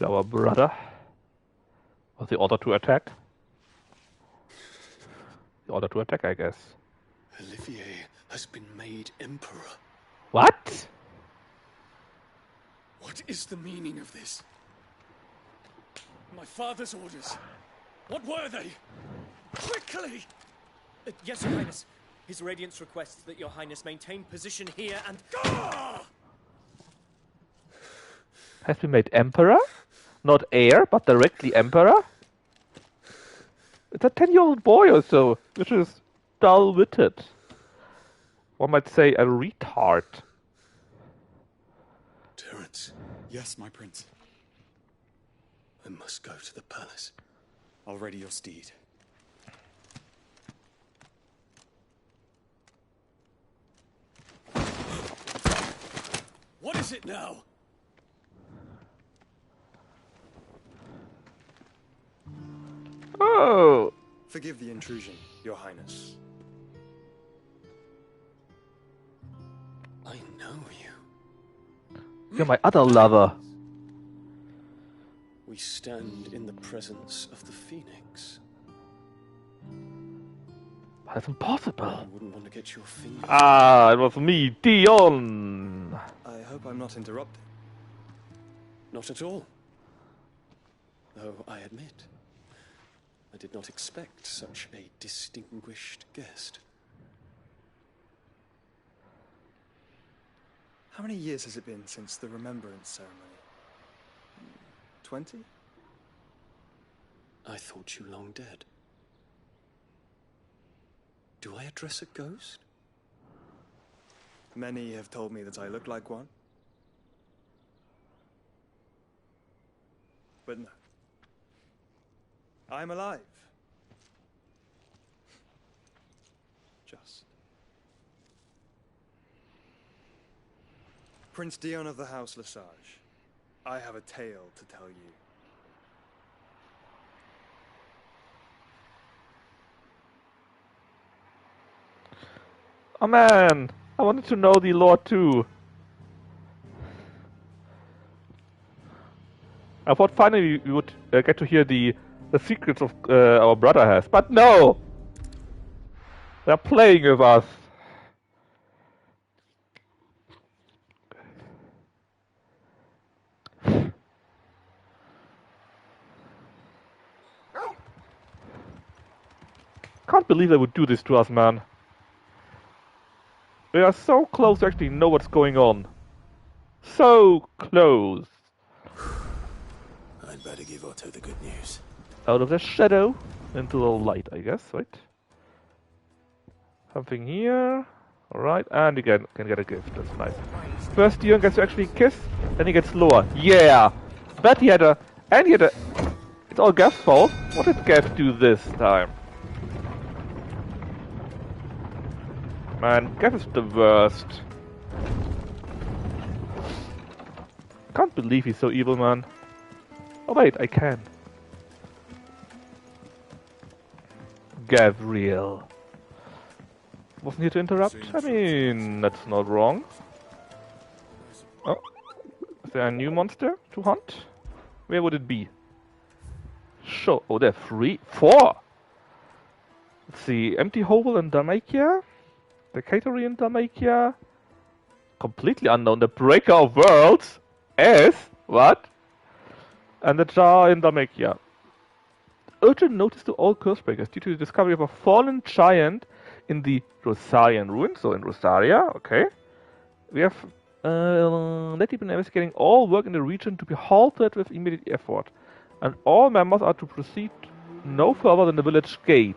our brother. Was the order to attack? The order to attack, I guess. Olivier has been made emperor. What? What is the meaning of this? My father's orders. What were they? Quickly! Yes, Your Highness. His Radiance requests that Your Highness maintain position here and... Has been made emperor? Not heir, but directly emperor? It's a 10-year-old boy or so, which is dull-witted. One might say a retard. Terence. Yes, my prince. I must go to the palace. I'll ready your steed. What is it now? Oh! Forgive the intrusion, Your Highness. I know you. You're my other lover. We stand in the presence of the Phoenix. That's impossible. I wouldn't want to get your fingers. Ah, it was me, Dion. I hope I'm not interrupting. Not at all. Though I admit, I did not expect such a distinguished guest. How many years has it been since the Remembrance ceremony? 20? I thought you long dead. Do I address a ghost? Many have told me that I look like one. But no. I'm alive. Just. Prince Dion of the House Lesage, I have a tale to tell you. Oh man, I wanted to know the lore too. I thought finally we would get to hear the secrets of our brother has, but no! They're playing with us. Can't believe they would do this to us, man. We are so close to actually know what's going on. So close. I'd better give Otto the good news. Out of the shadow into the light, I guess, right? Something here. Alright, and you can get a gift. That's nice. First Dion gets to actually kiss, then he gets lower. Yeah! But he had a... And he had a... It's all Gav's fault. What did Gav do this time? Man, Gav is the worst. Can't believe he's so evil, man. Oh wait, I can. Gavriel. Wasn't here to interrupt? I mean, that's not wrong. Oh, is there a new monster to hunt? Where would it be? Sure. Oh, there are 4. Let's see. Empty Hovel in Dalmatia. The Catery in Dalmatia. Completely unknown. The Breaker of Worlds. S. What? And the Jar in Dalmatia. Urgent notice to all Cursebreakers due to the discovery of a fallen giant in the Rosarian ruins, so in Rosaria, okay. We have lately been investigating all work in the region to be halted with immediate effort, and all members are to proceed no further than the village gate,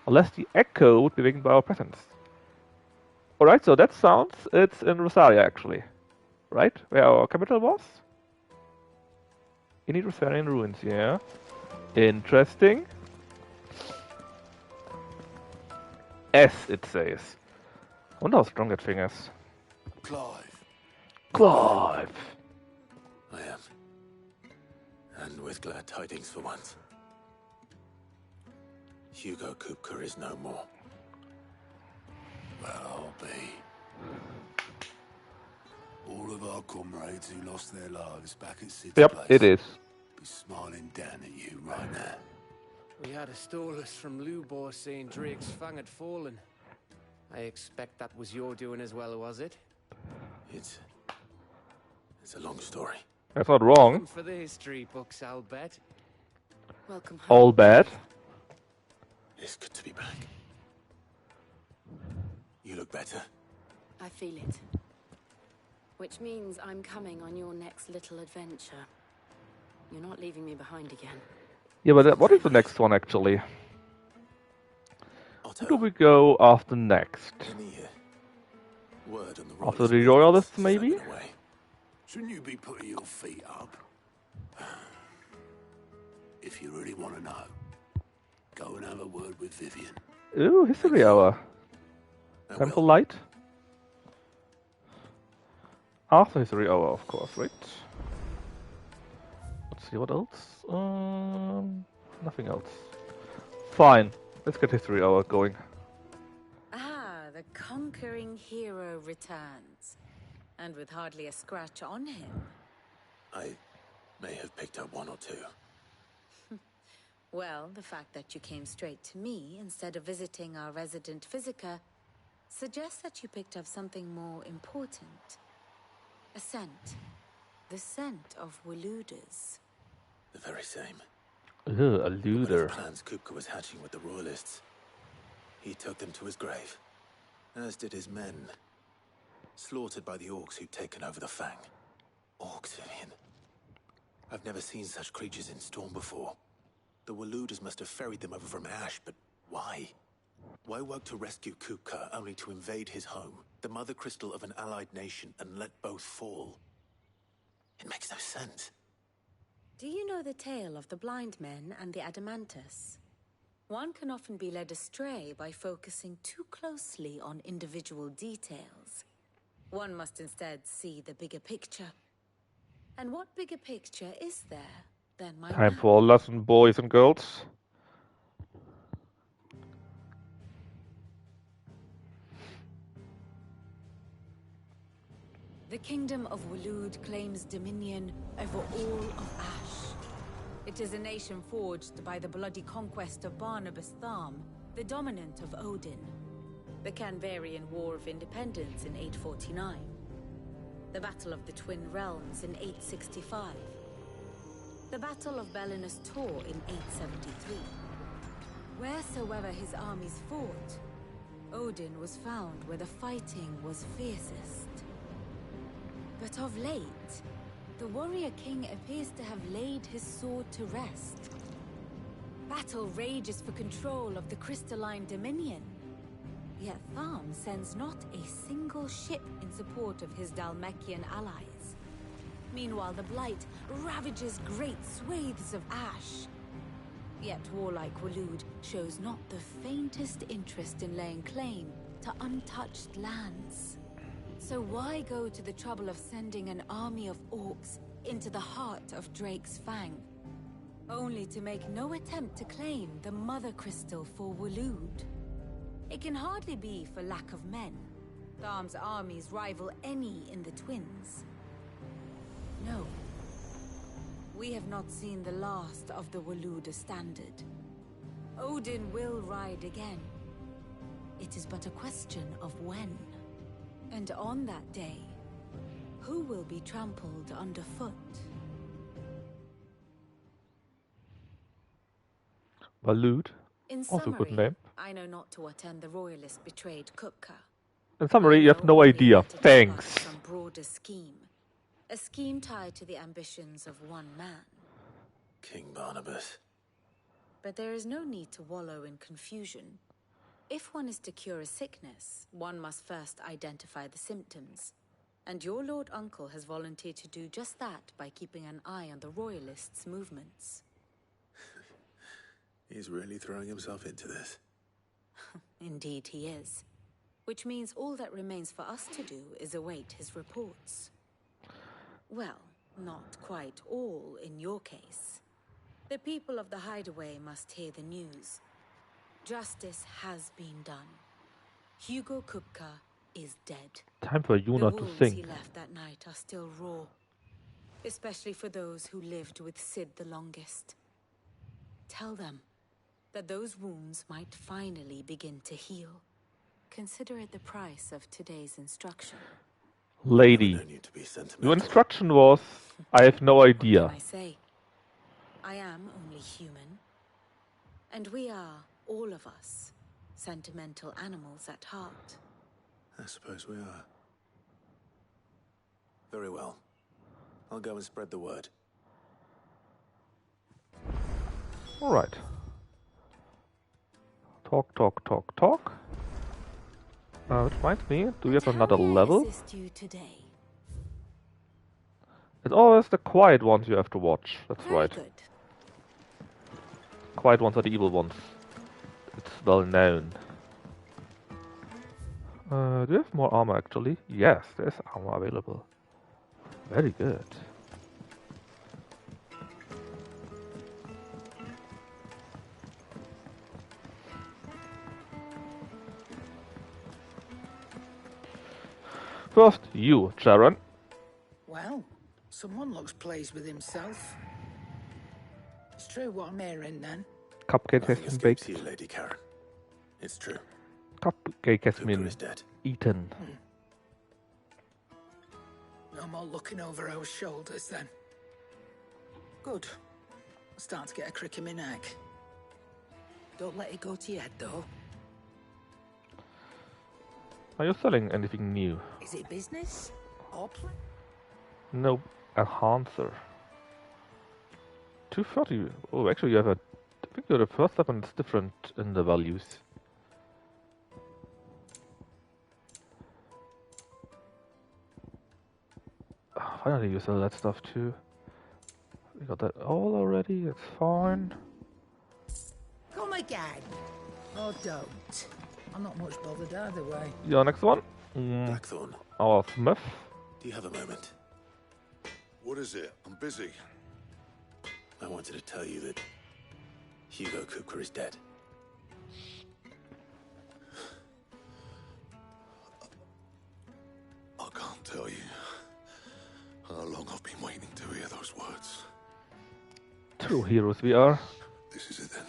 unless the echo would be awakened by our presence. Alright, so that sounds, it's in Rosaria actually, right? Where our capital was? In the Rosarian ruins, yeah. Interesting. S, it says. I wonder how strong that thing is. Clive. Clive! I am. And with glad tidings for once. Hugo Kupka is no more. Well, I'll be. All of our comrades who lost their lives back at Sid's Yep, place. it is. He's smiling down at you right now. We had a stolus from Lubor saying Drake's fang had fallen. I expect that was your doing as well, was it? It's a long story. That's not wrong. Welcome for the history books, I'll bet. Welcome home. All bad. It's good to be back. You look better. I feel it. Which means I'm coming on your next little adventure. You're not leaving me behind again. Yeah, but what is the next one actually? Where do we go after next? Word on the After the Royalists, maybe? Shouldn't you be putting your feet up? If you really want to know, go and have a word with Vivian. Ooh, history hour. Temple Light. After history hour, of course, right? Let's see what else. Nothing else. Fine. Let's get history hour going. Ah, the conquering hero returns. And with hardly a scratch on him. I may have picked up one or two. Well, the fact that you came straight to me instead of visiting our resident Physica suggests that you picked up something more important. A scent. The scent of Waludas. The very same. Ugh, a One looter. of the plans Kupka was hatching with the Royalists. He took them to his grave, as did his men. Slaughtered by the orcs who'd taken over the Fang. Orcs, Vivian. I've never seen such creatures in Storm before. The Waludas must have ferried them over from Ash, but why? Why work to rescue Kupka only to invade his home, the mother crystal of an allied nation, and let both fall? It makes no sense. Do you know the tale of the blind men and the Adamantus? One can often be led astray by focusing too closely on individual details. One must instead see the bigger picture. And what bigger picture is there than my Time map? for a lesson, boys and girls. The kingdom of Waloed claims dominion over all of Ash. It is a nation forged by the bloody conquest of Barnabas Tharm, the dominant of Odin. The Canvarian War of Independence in 849. The Battle of the Twin Realms in 865. The Battle of Belinus Tor in 873. Wheresoever his armies fought, Odin was found where the fighting was fiercest. But of late, the warrior king appears to have laid his sword to rest. Battle rages for control of the crystalline dominion. Yet Tharm sends not a single ship in support of his Dhalmekian allies. Meanwhile, the Blight ravages great swathes of Ash. Yet warlike Waloed shows not the faintest interest in laying claim to untouched lands. So why go to the trouble of sending an army of orcs into the heart of Drake's Fang, only to make no attempt to claim the Mother Crystal for Waloed? It can hardly be for lack of men. Tharm's armies rival any in the Twins. No. We have not seen the last of the Waluda standard. Odin will ride again. It is but a question of when. And on that day, who will be trampled underfoot? Waloed. In Also a good summary, name. I know not to what end the Royalists betrayed Kupka. In summary, you have no idea. Thanks. Some broader scheme. A scheme tied to the ambitions of one man. King Barnabas. But there is no need to wallow in confusion. If one is to cure a sickness, one must first identify the symptoms. And your Lord Uncle has volunteered to do just that by keeping an eye on the Royalists' movements. He's really throwing himself into this. Indeed he is. Which means all that remains for us to do is await his reports. Well, not quite all in your case. The people of the Hideaway must hear the news. Justice has been done. Hugo Kupka is dead. Time for Yuna The to wounds sing. he left that night are still raw. especially for those who lived with Sid the longest. Tell them that those wounds might finally begin to heal. Consider it the price of today's instruction. Lady, your instruction was, I have no idea. What can I say? I am only human. And we are, all of us, sentimental animals at heart. I suppose we are. Very well. I'll go and spread the word. Alright. Talk, talk, talk, talk. Which reminds me, do we have another level? It's always the quiet ones you have to watch. That's right. Quiet ones are the evil ones. It's well known. Do you have more armor actually? Yes, there's armor available. Very good. First, you, Sharon. Well, someone looks pleased with himself. It's true what I'm hearing, then. Cupcake has been baked. You, Lady Karen. It's true. Cupcake has been eaten. No more looking over our shoulders, then. Good. I'm starting to get a crick in my neck. Don't let it go to your head, though. Are you selling anything new? Is it business? Or play? No, enhancer. 230. Oh, actually, you have a. I think you're the first weapon that's different in the values. Oh, finally, you sell that stuff too. We got that all already. It's fine. Come again. Oh, don't. I'm not much bothered either way. Your next one. Blackthorn. Our Smith. Do you have a moment? What is it? I'm busy. I wanted to tell you that Hugo Kupka is dead. I can't tell you how long I've been waiting to hear those words. True heroes we are. This is it then.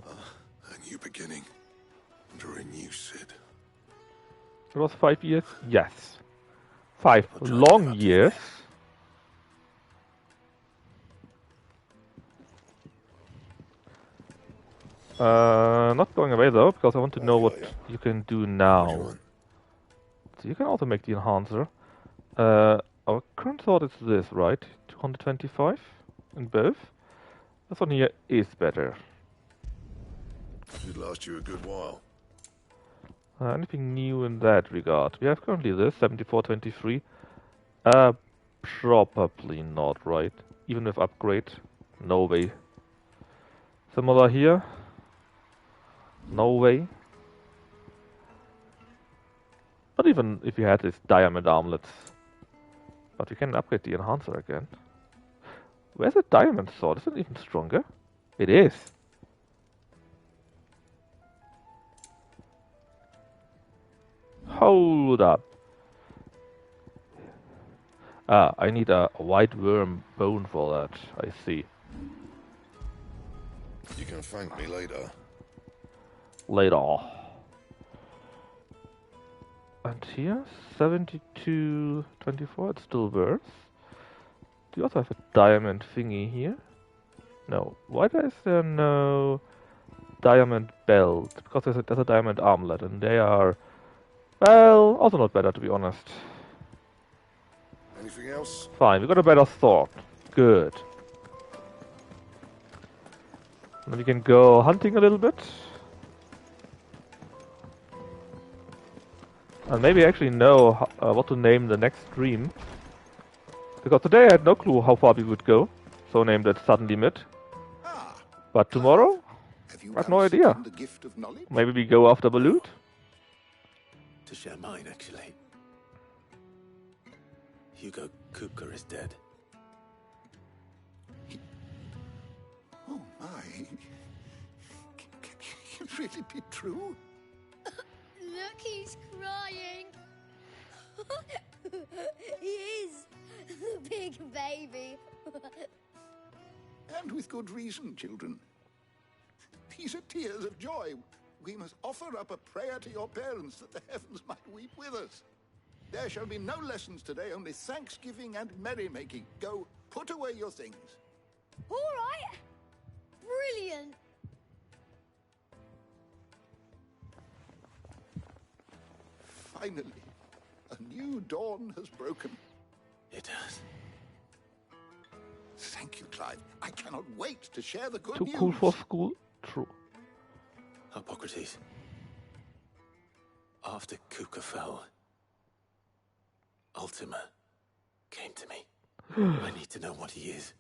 A new beginning under a new Sid. It was 5 years? Yes. 5 long years. Not going away though, because I want to know what you can do now. So you can also make the enhancer. Our current thought is this, right? 225 in both. This one here is better. It'd last you a good while. Anything new in that regard? We have currently this, 7423. Probably not, right? Even with upgrade? No way. Similar here? No way. Not even if you had this diamond armlets. But we can upgrade the enhancer again. Where's the diamond sword? Is it even stronger? It is. Hold up. Ah, I need a white worm bone for that. I see. You can thank me later. Later. And here, 7224, it still works. Do you also have a diamond thingy here? No. Why is there no diamond belt? Because there's a diamond armlet, and they are, well, also not better, to be honest. Anything else? Fine, we got a better sword. Good. And then we can go hunting a little bit. And maybe actually know what to name the next stream. Because today I had no clue how far we would go. So named it Suddenly Mid. But tomorrow? I have no idea. Maybe we go after Balut? To share mine, actually. Hugo Kupka is dead. Oh my. Can it really be true? Look, he's crying. He is. The big bear. baby. And with good reason, children. These are tears of joy. We must offer up a prayer to your parents that the heavens might weep with us. There shall be no lessons today, only thanksgiving and merrymaking. Go, put away your things. All right. Brilliant. Finally, a new dawn has broken. It has. Thank you, Clive. I cannot wait to share the good Too news. cool for school? True. Hippocrates. After Kuka fell, Ultima came to me. I need to know what he is.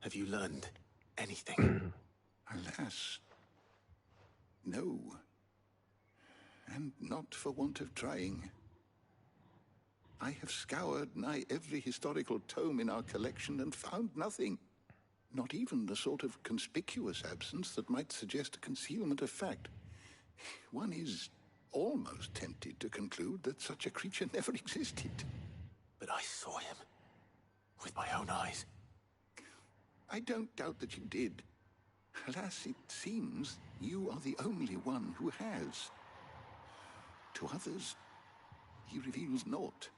Have you learned anything? Alas, no. And not for want of trying. I have scoured nigh every historical tome in our collection and found nothing. Not even the sort of conspicuous absence that might suggest a concealment of fact. One is almost tempted to conclude that such a creature never existed. But I saw him with my own eyes. I don't doubt that you did. Alas, it seems you are the only one who has. To others, he reveals naught.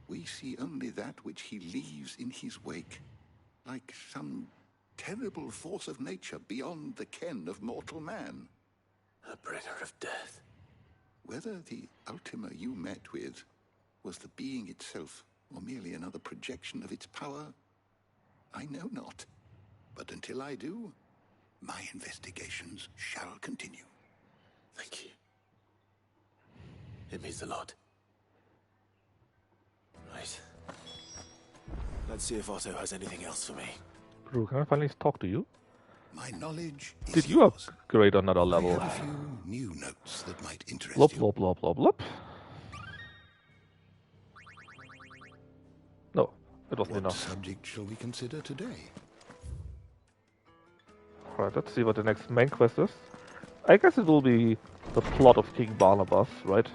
We see only that which he leaves in his wake, like some terrible force of nature beyond the ken of mortal man. A bringer of death. Whether the Ultima you met with was the being itself, or merely another projection of its power, I know not. But until I do, my investigations shall continue. Thank you. It means a lot. Right. Let's see if Otto has anything else for me. Bro, can I finally talk to you? My knowledge is Did you upgrade another level? I have a few new notes that might interest Blop, you. blop, blop, blop, blop. No, it wasn't What enough. subject shall we consider today? Alright, let's see what the next main quest is. I guess it will be the plot of King Barnabas, right?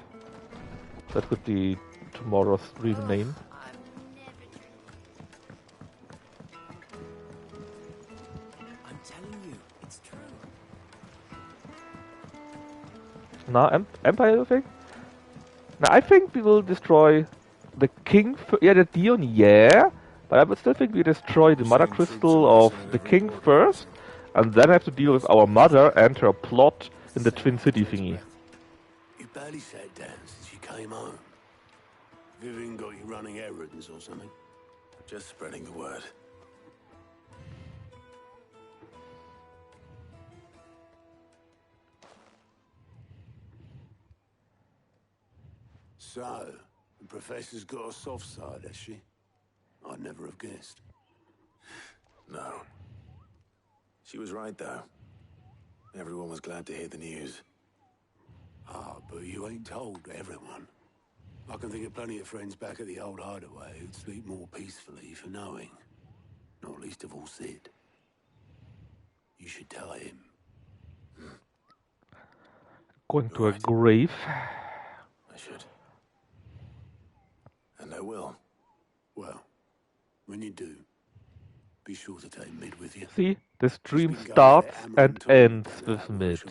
That could be tomorrow's stream name. I'm telling you, it's true. Now, Empire, you think? Now, I think we will destroy the king. Yeah, the Dion, yeah. But I would still think we destroy the mother crystal of the king first, and then have to deal with our mother and her plot in the Twin City thingy. You barely sat down since you came home. Vivian got you running errands or something? Just spreading the word. So, the professor's got a soft side, has she? I'd never have guessed. No. She was right, though. Everyone was glad to hear the news. Ah, but you ain't told everyone. I can think of plenty of friends back at the old hideaway who'd sleep more peacefully for knowing. Not least of all Sid. You should tell him. Going to a grave. I should. And I will. Well, when you do, be sure to take Mid with you. See, the stream starts and ends with Mid.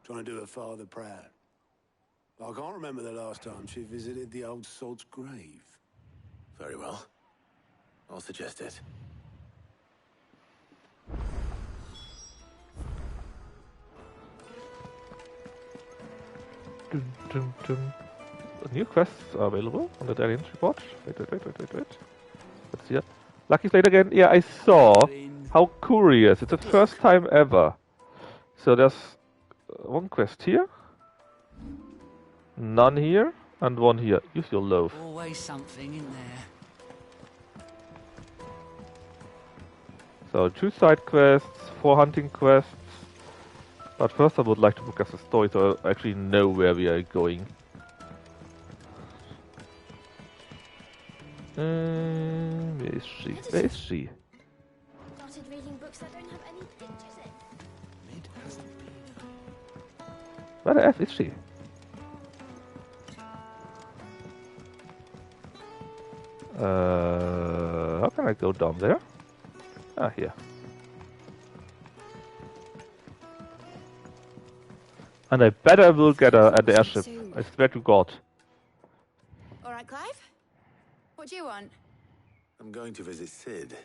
Trying to do her father proud. I can't remember the last time she visited the old sod's grave. Very well. I'll suggest it. Dun, dun, dun. New quests are available on the Daily Entry report. Wait. Let's see it. Lucky Slate again. Yeah, I saw. How curious. It's the first time ever. So there's one quest here. None here. And one here. Use your loaf. Always something in there. So 2 side quests, 4 hunting quests. But first I would like to book us a story so I actually know where we are going. Where is she? Where is she? Started reading books that don't have any pictures in. Mid hasn't been. Where the F is she? How can I go down there? Ah, here. And I bet I will get an airship. I swear to God. All right, Clive? What do you want? I'm going to visit Sid,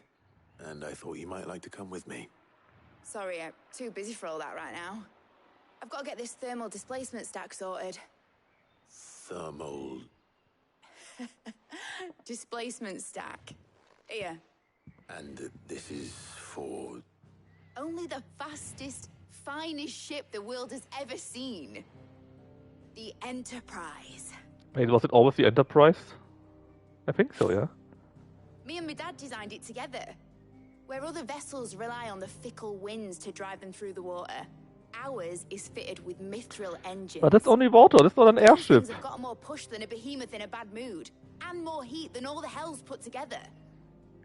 and I thought you might like to come with me. Sorry, I'm too busy for all that right now. I've got to get this thermal displacement stack sorted. Thermal... Displacement stack. Here. And this is for... Only the fastest, finest ship the world has ever seen. The Enterprise. Wait, was it always the Enterprise? I think so, yeah. Me and my dad designed it together. Where other vessels rely on the fickle winds to drive them through the water, ours is fitted with mithril engines. But that's only water, that's not an airship. Things have got more push than a behemoth in a bad mood, and more heat than all the hells put together.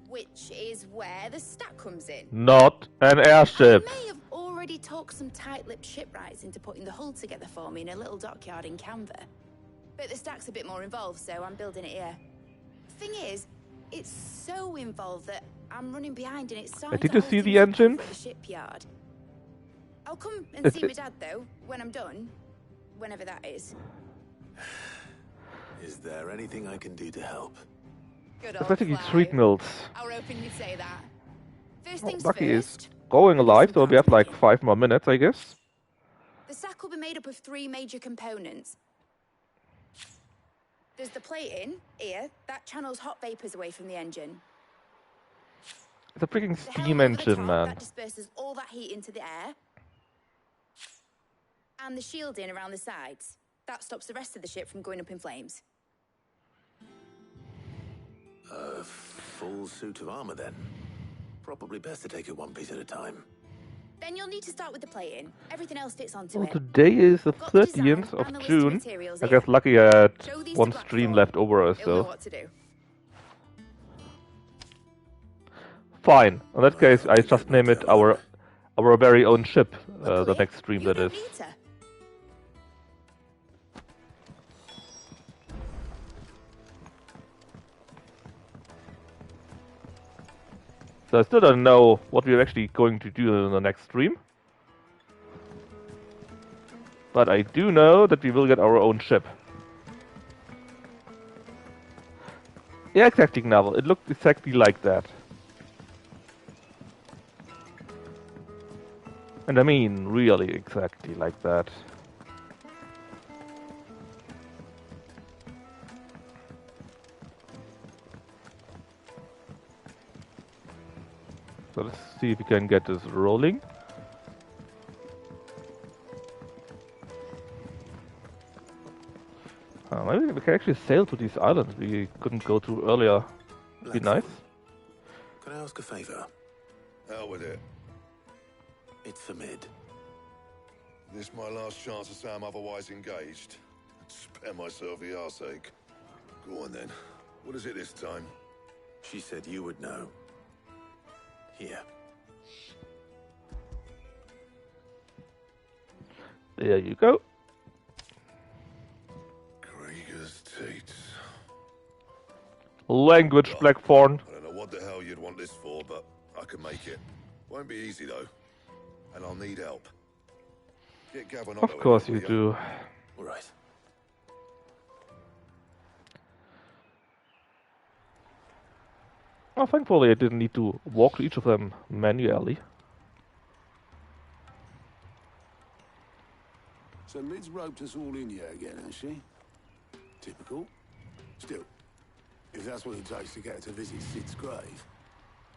Which is where the stack comes in. Not an airship. I may have already talked some tight-lipped shipwrights into putting the hull together for me in a little dockyard in Canva. But the stack's a bit more involved, so I'm building it here. Thing is, it's so involved that I'm running behind and it's starting Did to you hold see the things up engines? over at the shipyard. I'll come and see my dad, though, when I'm done. Whenever that is. Is there anything I can do to help? Good It's old basically Clive. treadmills. I were hoping you'd say that. First Oh, things Bucky is first. going alive, so we have like 5 more minutes, I guess. The stack will be made up of 3 major components. There's the plating, here, that channels hot vapors away from the engine. It's a freaking The steam helm over the engine, top, man. that disperses all that heat into the air. And the shielding around the sides. That stops the rest of the ship from going up in flames. A full suit of armor, then. Probably best to take it one piece at a time. Then you'll need to start with the plating. Everything else fits onto Well, it. today is the Got the design 30th of and the list of June. materials I here. guess Lucky had Show these one to stream Blackthorn. left over or He'll know so. what to do. Fine. In that case, I just name it our very own ship. The next stream, that is. So I still don't know what we're actually going to do in the next stream. But I do know that we will get our own ship. Yeah, exactly, Navel. It looked exactly like that. And I mean, really exactly like that. So let's see if we can get this rolling. Maybe we can actually sail to these islands we couldn't go to earlier. Would be nice. Can I ask a favor? Out with it. It's for Mid. This my last chance to say I'm otherwise engaged. Spare myself the arseache. Go on then. What is it this time? She said you would know. Here. There you go. Krieger's teats. Language, Blackthorn. I don't know what the hell you'd want this for, but I can make it. Won't be easy though. And I'll need help. Get Gavin Of course you do. All right. Well, thankfully I didn't need to walk to each of them manually. So Mid's roped us all in here again, has she? Typical. Still, if that's what it takes to get her to visit Sid's grave,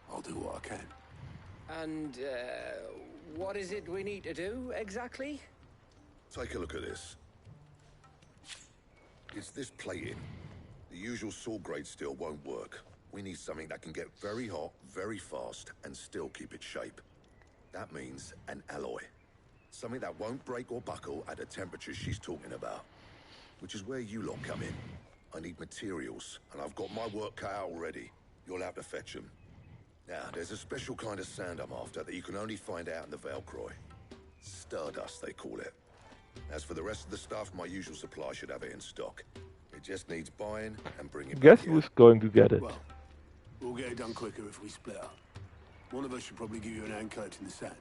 I'll do what I can. And, what is it we need to do, exactly? Take a look at this. It's this plating. The usual saw grade steel won't work. We need something that can get very hot, very fast, and still keep its shape. That means an alloy. Something that won't break or buckle at the temperatures she's talking about. Which is where you lot come in. I need materials, and I've got my work cut out already. You'll have to fetch them. Now, there's a special kind of sand I'm after that you can only find out in the Valcroy. Stardust, they call it. As for the rest of the stuff, my usual supply should have it in stock. It just needs buying and bringing Guess back here. who's going to get it? Well, we'll get it done quicker if we split up. One of us should probably give you an hand collecting the sand.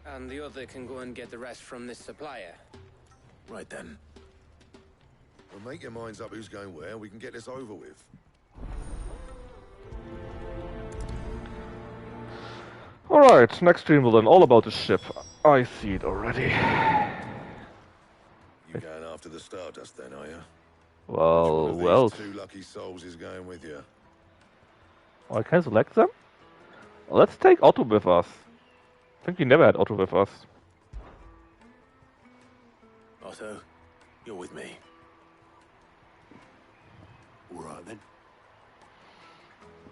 And the other can go and get the rest from this supplier. Right then. Well, make your minds up who's going where, and we can get this over with. Alright, next stream will then all about the ship. I see it already. You going after the Stardust then, are you? Well, Which one well. of these 2 lucky souls is going with you? I can select them? Let's take Otto with us. I think we never had Otto with us. Otto, you're with me. All right then.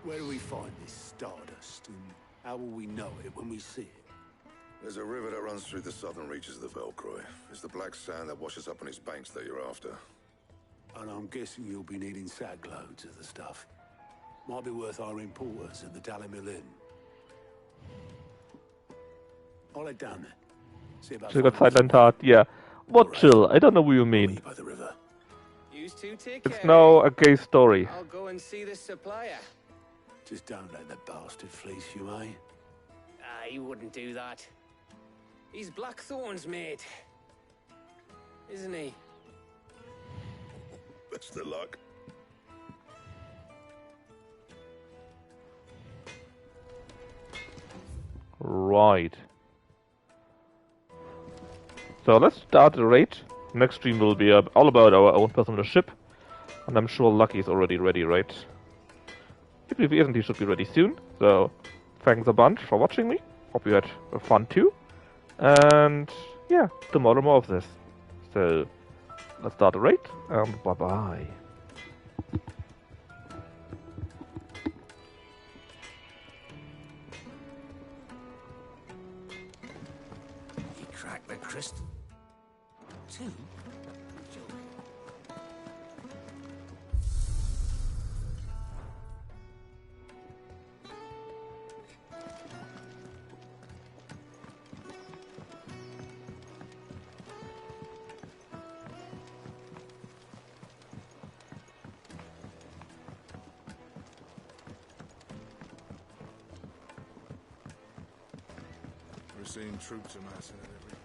Where do we find this Stardust, and how will we know it when we see it? There's a river that runs through the southern reaches of the Velcroy. It's the black sand that washes up on its banks that you're after. And I'm guessing you'll be needing sack loads of the stuff. Might be worth hiring porters at the Dalimil Inn. I'll head down there. See about She got silent heart, yeah. What chill? I don't know what you mean. By the river. You two take It's care. now a gay story. I'll go and see the supplier. Just don't let the bastard fleece you, eh? He wouldn't do that. He's Blackthorn's mate. Isn't he? Best of luck. Right. So let's start the raid. Next stream will be all about our own personal ship. And I'm sure Lucky is already ready, right? If he isn't, he should be ready soon. So, thanks a bunch for watching me. Hope you had fun too. And yeah, tomorrow more of this. So, let's start the raid, and bye-bye. You cracked the crystal. 2? We're seeing troops amassing at every